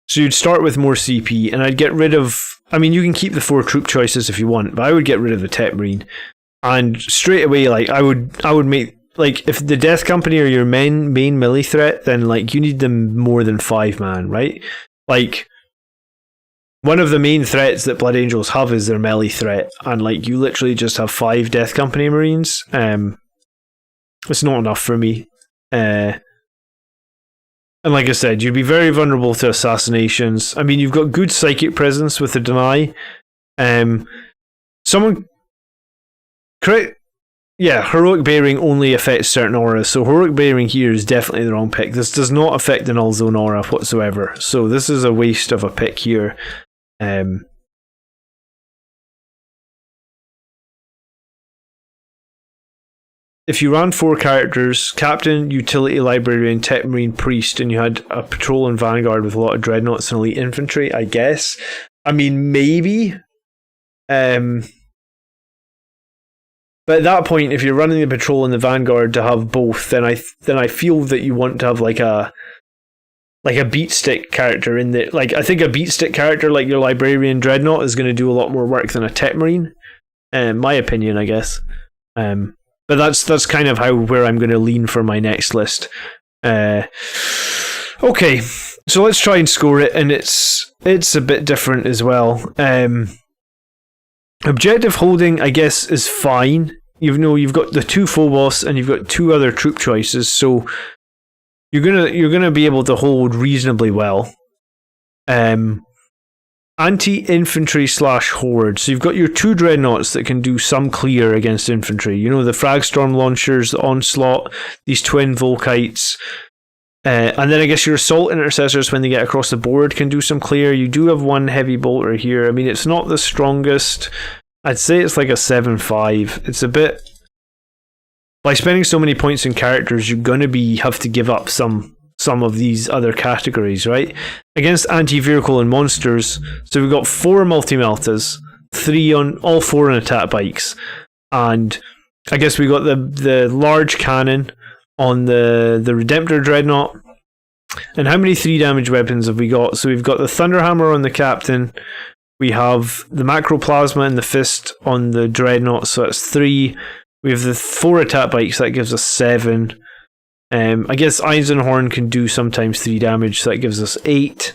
So you'd start with more CP, and I'd get rid of... I mean, you can keep the 4 troop choices if you want, but I would get rid of the Tech Marine. And straight away, like, I would make... Like, if the Death Company are your main melee threat, then, like, you need them more than 5 man, right? Like, one of the main threats that Blood Angels have is their melee threat, and, like, you literally just have 5 Death Company Marines. It's not enough for me. And like I said, you'd be very vulnerable to assassinations. I mean, you've got good psychic presence with the deny. Heroic bearing only affects certain auras, so heroic bearing here is definitely the wrong pick. This does not affect the null zone aura whatsoever, so this is a waste of a pick here. If you ran 4 characters, Captain, Utility Librarian, Tech Marine, Priest, and you had a Patrol and Vanguard with a lot of Dreadnoughts and Elite Infantry, I guess. I mean, maybe. But at that point, if you're running the Patrol and the Vanguard to have both, then I feel that you want to have like a beat stick character in there. Like, I think a beat stick character like your Librarian Dreadnought is going to do a lot more work than a Tech Marine. My opinion, I guess. But that's kind of where I'm going to lean for my next list. Okay, so let's try and score it, and it's a bit different as well. Objective holding, I guess, is fine. You've got the 2 Phobos and you've got 2 other troop choices, so you're gonna be able to hold reasonably well. Anti-infantry / horde. So you've got your 2 dreadnoughts that can do some clear against infantry. You know, the Fragstorm launchers, the Onslaught, these twin Volkites. And then I guess your assault intercessors, when they get across the board, can do some clear. You do have 1 heavy bolter here. I mean, it's not the strongest. I'd say it's like a 7-5. It's a bit... By spending so many points in characters, you're going to have to give up some of these other categories, right? Against anti-vehicle and monsters, so we've got 4 multi-meltas, 3 on all 4 on attack bikes, and I guess we got the large cannon on the Redemptor Dreadnought. And how many 3 damage weapons have we got? So we've got the Thunderhammer on the Captain, we have the Macroplasma and the Fist on the Dreadnought, so that's 3. We have the 4 attack bikes, that gives us 7. I guess Eisenhorn can do sometimes 3 damage, so that gives us 8.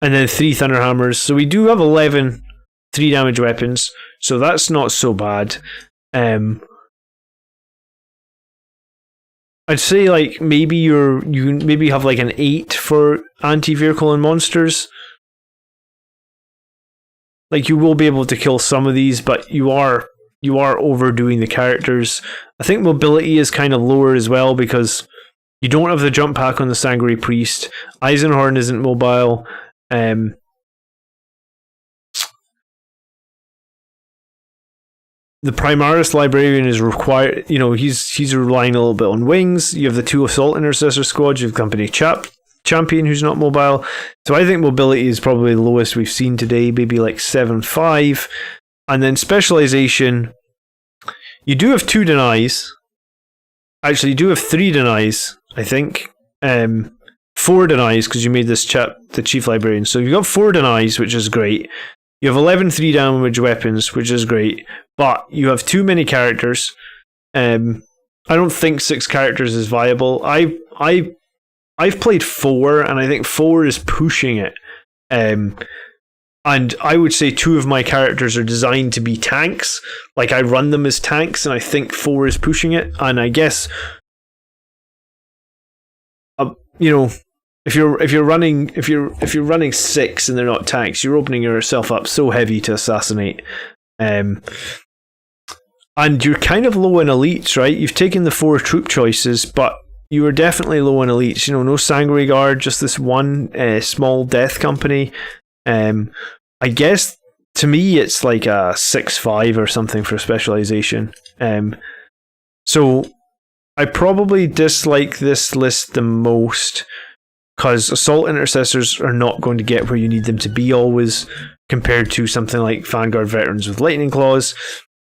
And then 3 Thunderhammers, so we do have 11 3 damage weapons, so that's not so bad. I'd say like maybe you maybe have like an 8 for anti-vehicle and monsters. Like, you will be able to kill some of these, but you are overdoing the characters. I think mobility is kind of lower as well because you don't have the jump pack on the Sanguinary Priest. Eisenhorn isn't mobile. The Primaris Librarian is required. You know, he's relying a little bit on wings. You have the 2 Assault Intercessor squads. You have Company Champion who's not mobile. So I think mobility is probably the lowest we've seen today, maybe like 7-5. And then specialization, you do have 2 denies. Actually, you do have 3 denies, I think. 4 denies, because you made this chap the Chief Librarian. So you've got 4 denies, which is great. You have 11 3 damage weapons, which is great. But you have too many characters. I don't think 6 characters is viable. I've played 4, and I think 4 is pushing it. And I would say 2 of my characters are designed to be tanks. Like, I run them as tanks, and I think 4 is pushing it. And I guess, you know, if you're running 6 and they're not tanks, you're opening yourself up so heavy to assassinate. And you're kind of low in elites, right? You've taken the 4 troop choices, but you were definitely low on elites. You know, no Sanguinary Guard, just this one small death company. I guess to me it's like a 6-5 or something for specialization. So I probably dislike this list the most because Assault Intercessors are not going to get where you need them to be always, compared to something like Vanguard Veterans with Lightning Claws.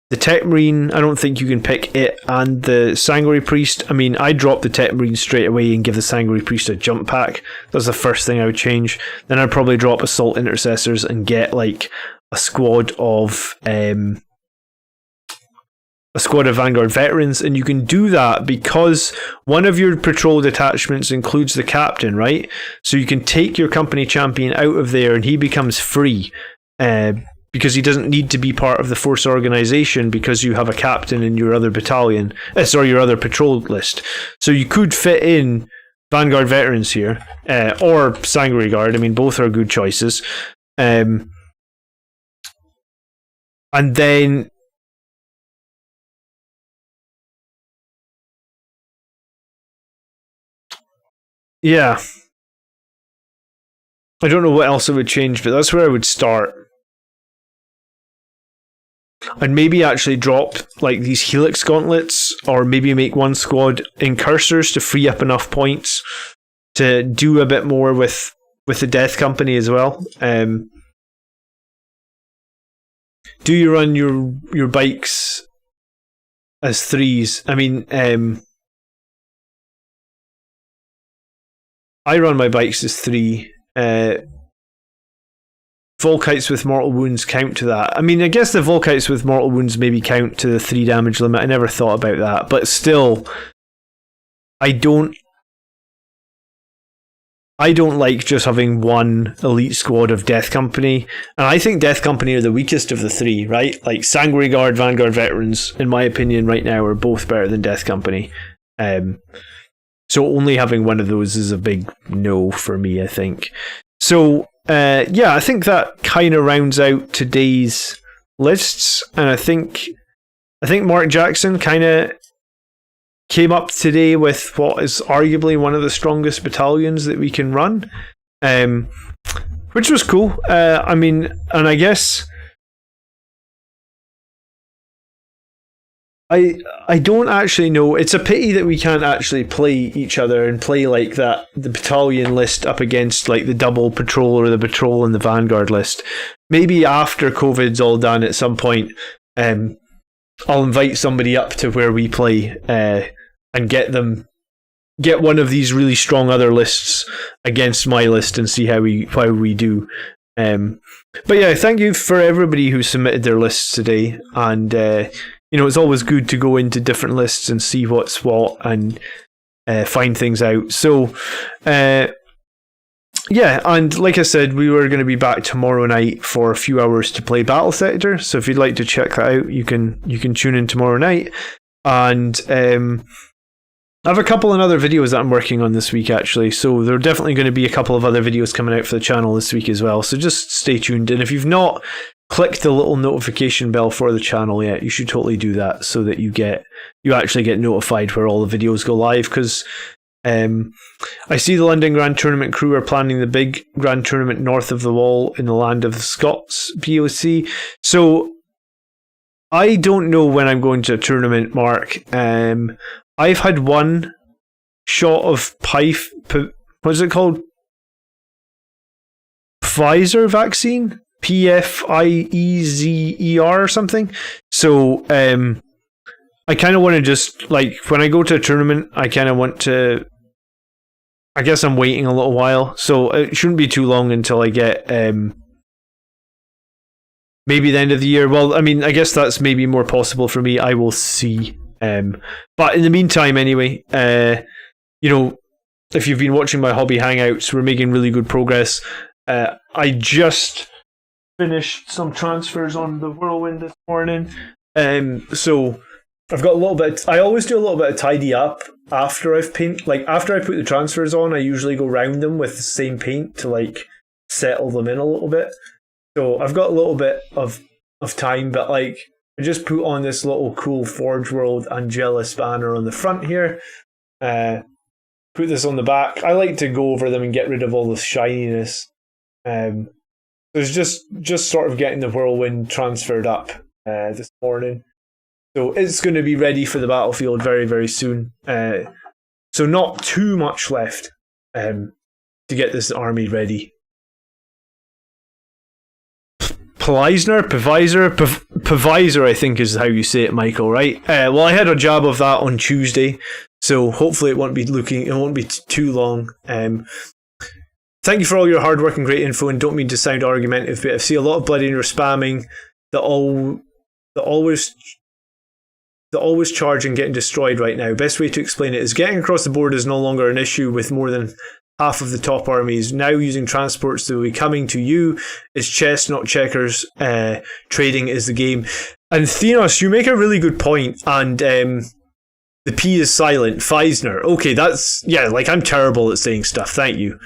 The Tech Marine, I don't think you can pick it and the Sanguinary Priest. I mean, I drop the Tech Marine straight away and give the Sanguinary Priest a jump pack. That's the first thing I would change. Then I'd probably drop Assault Intercessors and get like a squad of Vanguard Veterans, and you can do that because one of your patrol detachments includes the captain, right? So you can take your company champion out of there and he becomes free. Because he doesn't need to be part of the force organization because you have a captain in your other battalion, your other patrol list. So you could fit in Vanguard Veterans here, or Sanguinary Guard. I mean, both are good choices. And then yeah, I don't know what else it would change, but that's where I would start. I'd maybe actually drop like these Helix gauntlets, or maybe make one squad incursors to free up enough points to do a bit more with the Death Company as well. Do you run your bikes as 3s? I mean, I run my bikes as 3. Volkites with mortal wounds count to that. I mean, I guess the Volkites with mortal wounds maybe count to the 3 damage limit. I never thought about that, but still, I don't like just having one elite squad of Death Company, and I think Death Company are the weakest of the 3, right? Like Sanguinary Guard, Vanguard Veterans, in my opinion, right now are both better than Death Company. So only having one of those is a big no for me, I think. So yeah, I think that kind of rounds out today's lists, and I think Mark Jackson kind of came up today with what is arguably one of the strongest battalions that we can run, which was cool. I mean, and I guess I don't actually know. It's a pity that we can't actually play each other and play like that, the battalion list up against like the double patrol or the patrol and the Vanguard list. Maybe after COVID's all done at some point, I'll invite somebody up to where we play and get one of these really strong other lists against my list and see how we do. But yeah, thank you for everybody who submitted their lists today, and you know, it's always good to go into different lists and see what's what and find things out. So, yeah, and like I said, we were going to be back tomorrow night for a few hours to play Battle Sector. So if you'd like to check that out, you can tune in tomorrow night. And I have a couple of other videos that I'm working on this week, actually. So there are definitely going to be a couple of other videos coming out for the channel this week as well. So just stay tuned. And if you've not click the little notification bell for the channel yet, you should totally do that so that you actually get notified where all the videos go live, because I see the London Grand Tournament crew are planning the big Grand Tournament north of the wall in the land of the Scots POC. So I don't know when I'm going to a tournament, Mark. I've had one shot of what's it called? Pfizer vaccine? Pfizer or something. So I kind of want to just, like, when I go to a tournament, I kind of want to, I guess I'm waiting a little while, so it shouldn't be too long until I get maybe the end of the year. Well, I mean, I guess that's maybe more possible for me. I will see. But in the meantime, anyway, you know, if you've been watching my hobby hangouts, we're making really good progress. I just finished some transfers on the Whirlwind this morning. So I've got a little bit. I always do a little bit of tidy up after I've after I put the transfers on, I usually go round them with the same paint to like settle them in a little bit. So I've got a little bit of time, but like I just put on this little cool Forge World Angelus banner on the front here. put this on the back. I like to go over them and get rid of all the shininess. There's just sort of getting the Whirlwind transferred up this morning. So it's going to be ready for the battlefield very, very soon. So not too much left to get this army ready. Pavisor, I think is how you say it, Michael, right? Well, I had a jab of that on Tuesday, so hopefully it won't be too long. Thank you for all your hard work and great info, and don't mean to sound argumentative, but I see a lot of bloody or spamming that always charge and getting destroyed right now. Best way to explain it is getting across the board is no longer an issue with more than half of the top armies. Now using transports that will be coming to you. It's chess, not checkers. Trading is the game. And Thenos, you make a really good point, and the P is silent. Feisner. Okay, that's... Yeah, like, I'm terrible at saying stuff. Thank you.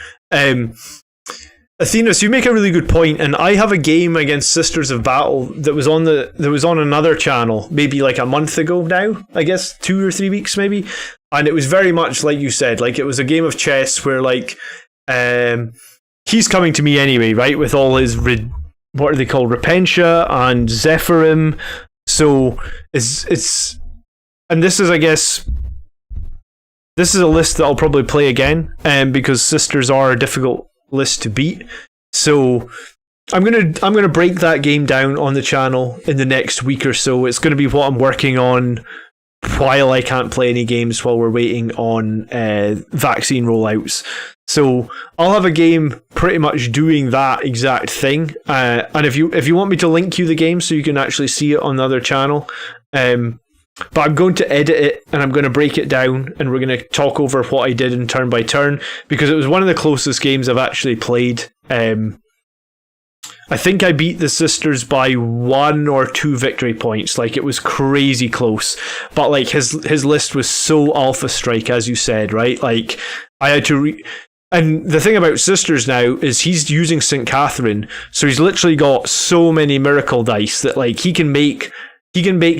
Athenos, you make a really good point, and I have a game against Sisters of Battle that was on another channel maybe like a month ago now, I guess 2 or 3 weeks maybe, and it was very much like you said, like it was a game of chess where like he's coming to me anyway, right, with all his what are they called, Repentia and Zephyrim. So it's and this is, I guess, this is a list that I'll probably play again, because Sisters are a difficult list to beat. So I'm gonna break that game down on the channel in the next week or so. It's gonna be what I'm working on while I can't play any games while we're waiting on vaccine rollouts. So I'll have a game pretty much doing that exact thing. And if you want me to link you the game so you can actually see it on the other channel, but I'm going to edit it and I'm going to break it down and we're going to talk over what I did in turn by turn, because it was one of the closest games I've actually played. I think I beat the Sisters by 1 or 2 victory points. Like, it was crazy close. But like his list was so alpha strike, as you said, right? Like, I had to and the thing about Sisters now is he's using St. Catherine, so he's literally got so many miracle dice that like he can make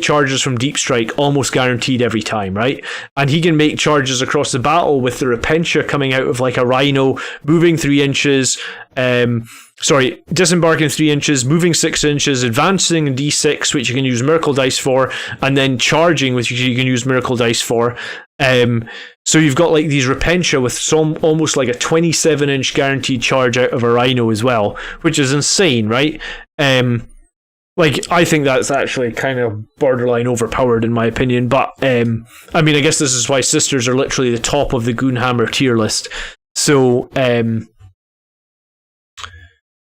charges from Deep Strike almost guaranteed every time, right? And he can make charges across the battle with the Repentia coming out of like a Rhino, moving 3 inches, disembarking 3 inches, moving 6 inches, advancing in D6, which you can use Miracle Dice for, and then charging, which you can use Miracle Dice for. So you've got like these Repentia with some almost like a 27-inch guaranteed charge out of a Rhino as well, which is insane, right? Like, I think that's actually kind of borderline overpowered in my opinion, but I mean, I guess this is why Sisters are literally the top of the Goonhammer tier list. So,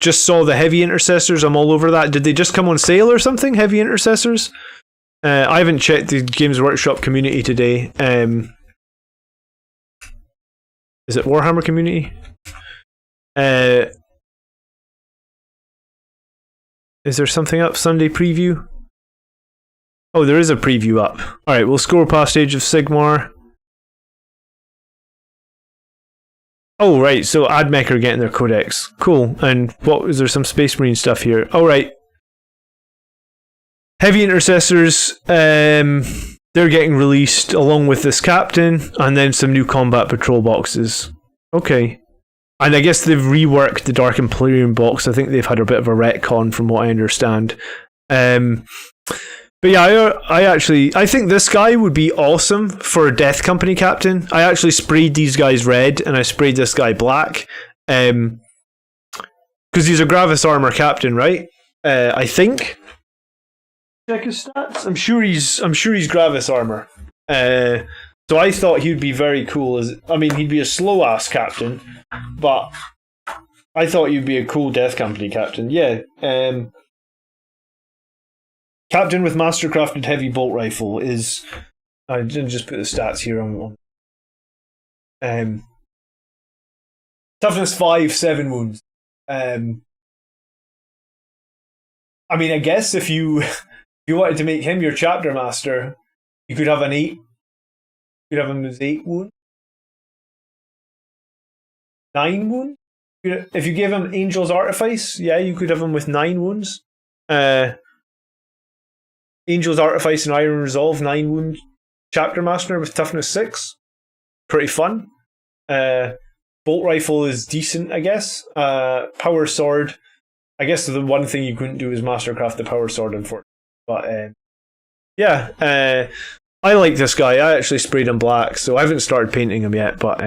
just saw the Heavy Intercessors, I'm all over that. Did they just come on sale or something, Heavy Intercessors? I haven't checked the Games Workshop community today. Is it Warhammer community? Is there something up? Sunday preview? Oh, there is a preview up. Alright, we'll scroll past Age of Sigmar. Oh, right, so AdMech are getting their codex. Cool. And what was there? Some Space Marine stuff here. Alright. Heavy Intercessors, they're getting released along with this Captain, and then some new Combat Patrol boxes. Okay. And I guess they've reworked the Dark Imperium box. I think they've had a bit of a retcon from what I understand. But yeah, I think this guy would be awesome for a Death Company captain. I actually sprayed these guys red and I sprayed this guy black. Because he's a Gravis Armor captain, right? I think. Check his stats. I'm sure he's Gravis Armor. So I thought he'd be very cool. He'd be a slow ass captain, but I thought he'd be a cool Death Company captain. Yeah. Captain with Mastercrafted Heavy Bolt Rifle is... I didn't just put the stats here on. Toughness 5, 7 wounds. I guess if you wanted to make him your chapter master, you could have an 8. You could have him as 8 wounds. 9 wounds? If you gave him Angel's Artifice, yeah, you could have him with 9 wounds. Angel's Artifice and Iron Resolve, 9 wound chapter master with toughness 6. Pretty fun. Bolt rifle is decent, I guess. Power sword. I guess the one thing you couldn't do is mastercraft the power sword, unfortunately. But yeah, I like this guy. I actually sprayed him black, so I haven't started painting him yet. But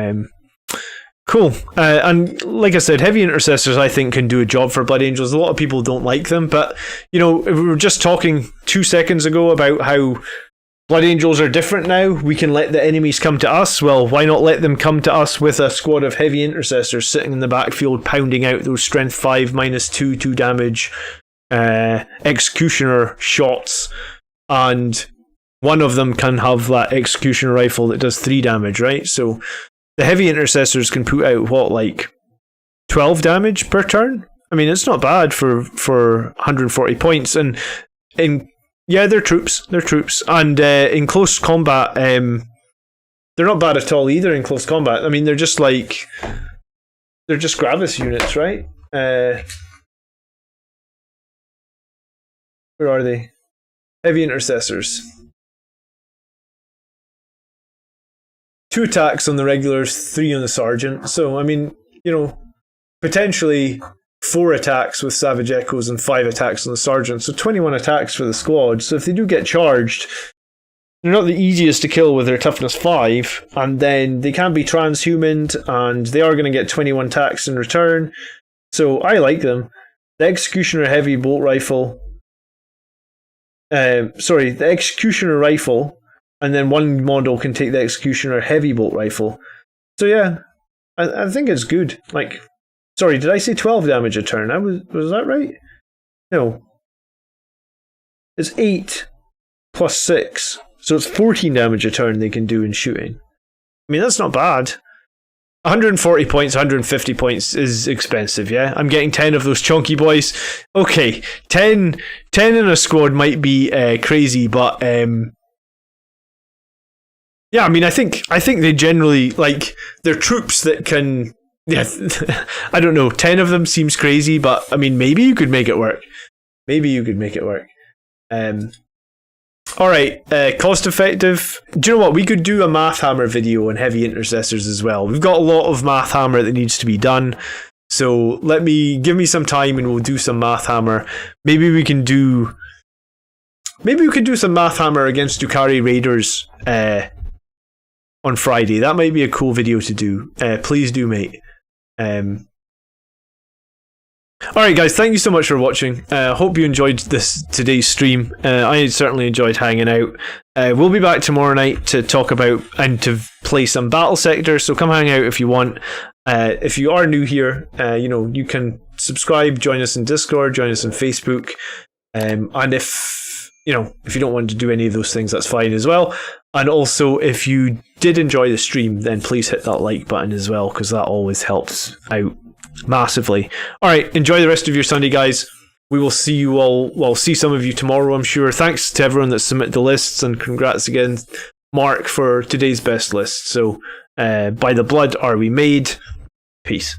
cool. And like I said, heavy intercessors I think can do a job for Blood Angels. A lot of people don't like them, but we were just talking 2 seconds ago about how Blood Angels are different now. We can let the enemies come to us. Well, why not let them come to us with a squad of heavy intercessors sitting in the backfield pounding out those strength 5 -2 damage executioner shots, and one of them can have that executioner rifle that does 3 damage, right? So the heavy intercessors can put out what, like 12 damage per turn? I mean, it's not bad for 140 points, and yeah, they're troops. They're troops. And in close combat, they're not bad at all either in close combat. I mean, they're just Gravis units, right? Where are they? Heavy intercessors. 2 attacks on the regulars, 3 on the sergeant. So, I mean, potentially 4 attacks with Savage Echoes and 5 attacks on the Sergeant. So 21 attacks for the squad. So if they do get charged, they're not the easiest to kill with their toughness 5. And then they can be transhumaned, and they are going to get 21 attacks in return. So I like them. The Executioner Heavy Bolt Rifle. The Executioner Rifle. And then one model can take the Executioner Heavy Bolt Rifle. So yeah, I think it's good. Like, sorry, did I say 12 damage a turn? Was that right? No. It's 8 plus 6. So it's 14 damage a turn they can do in shooting. I mean, that's not bad. 140 points, 150 points is expensive, yeah? I'm getting 10 of those chunky boys. Okay, 10 in a squad might be crazy, but yeah, I mean, I think they generally, like, they're troops that can... Yeah, I don't know, 10 of them seems crazy, but I mean, maybe you could make it work. Alright, cost effective. Do you know what? We could do a Math Hammer video on heavy intercessors as well. We've got a lot of Math Hammer that needs to be done. So give me some time and we'll do some Math Hammer. Maybe we can do some Math Hammer against Dukari Raiders on Friday. That might be a cool video to do. Please do, mate. Alright guys, thank you so much for watching. Hope you enjoyed today's stream. I certainly enjoyed hanging out. We'll be back tomorrow night to talk about and to play some Battle Sector, so come hang out if you want. If you are new here, you can subscribe, join us in Discord, join us on Facebook, and if you don't want to do any of those things, that's fine as well. And also, if you did enjoy the stream, then please hit that like button as well, because that always helps out massively. Alright, enjoy the rest of your Sunday, guys. We will see you all, well, see some of you tomorrow, I'm sure. Thanks to everyone that submitted the lists, and congrats again, Mark, for today's best list. So, by the blood are we made. Peace.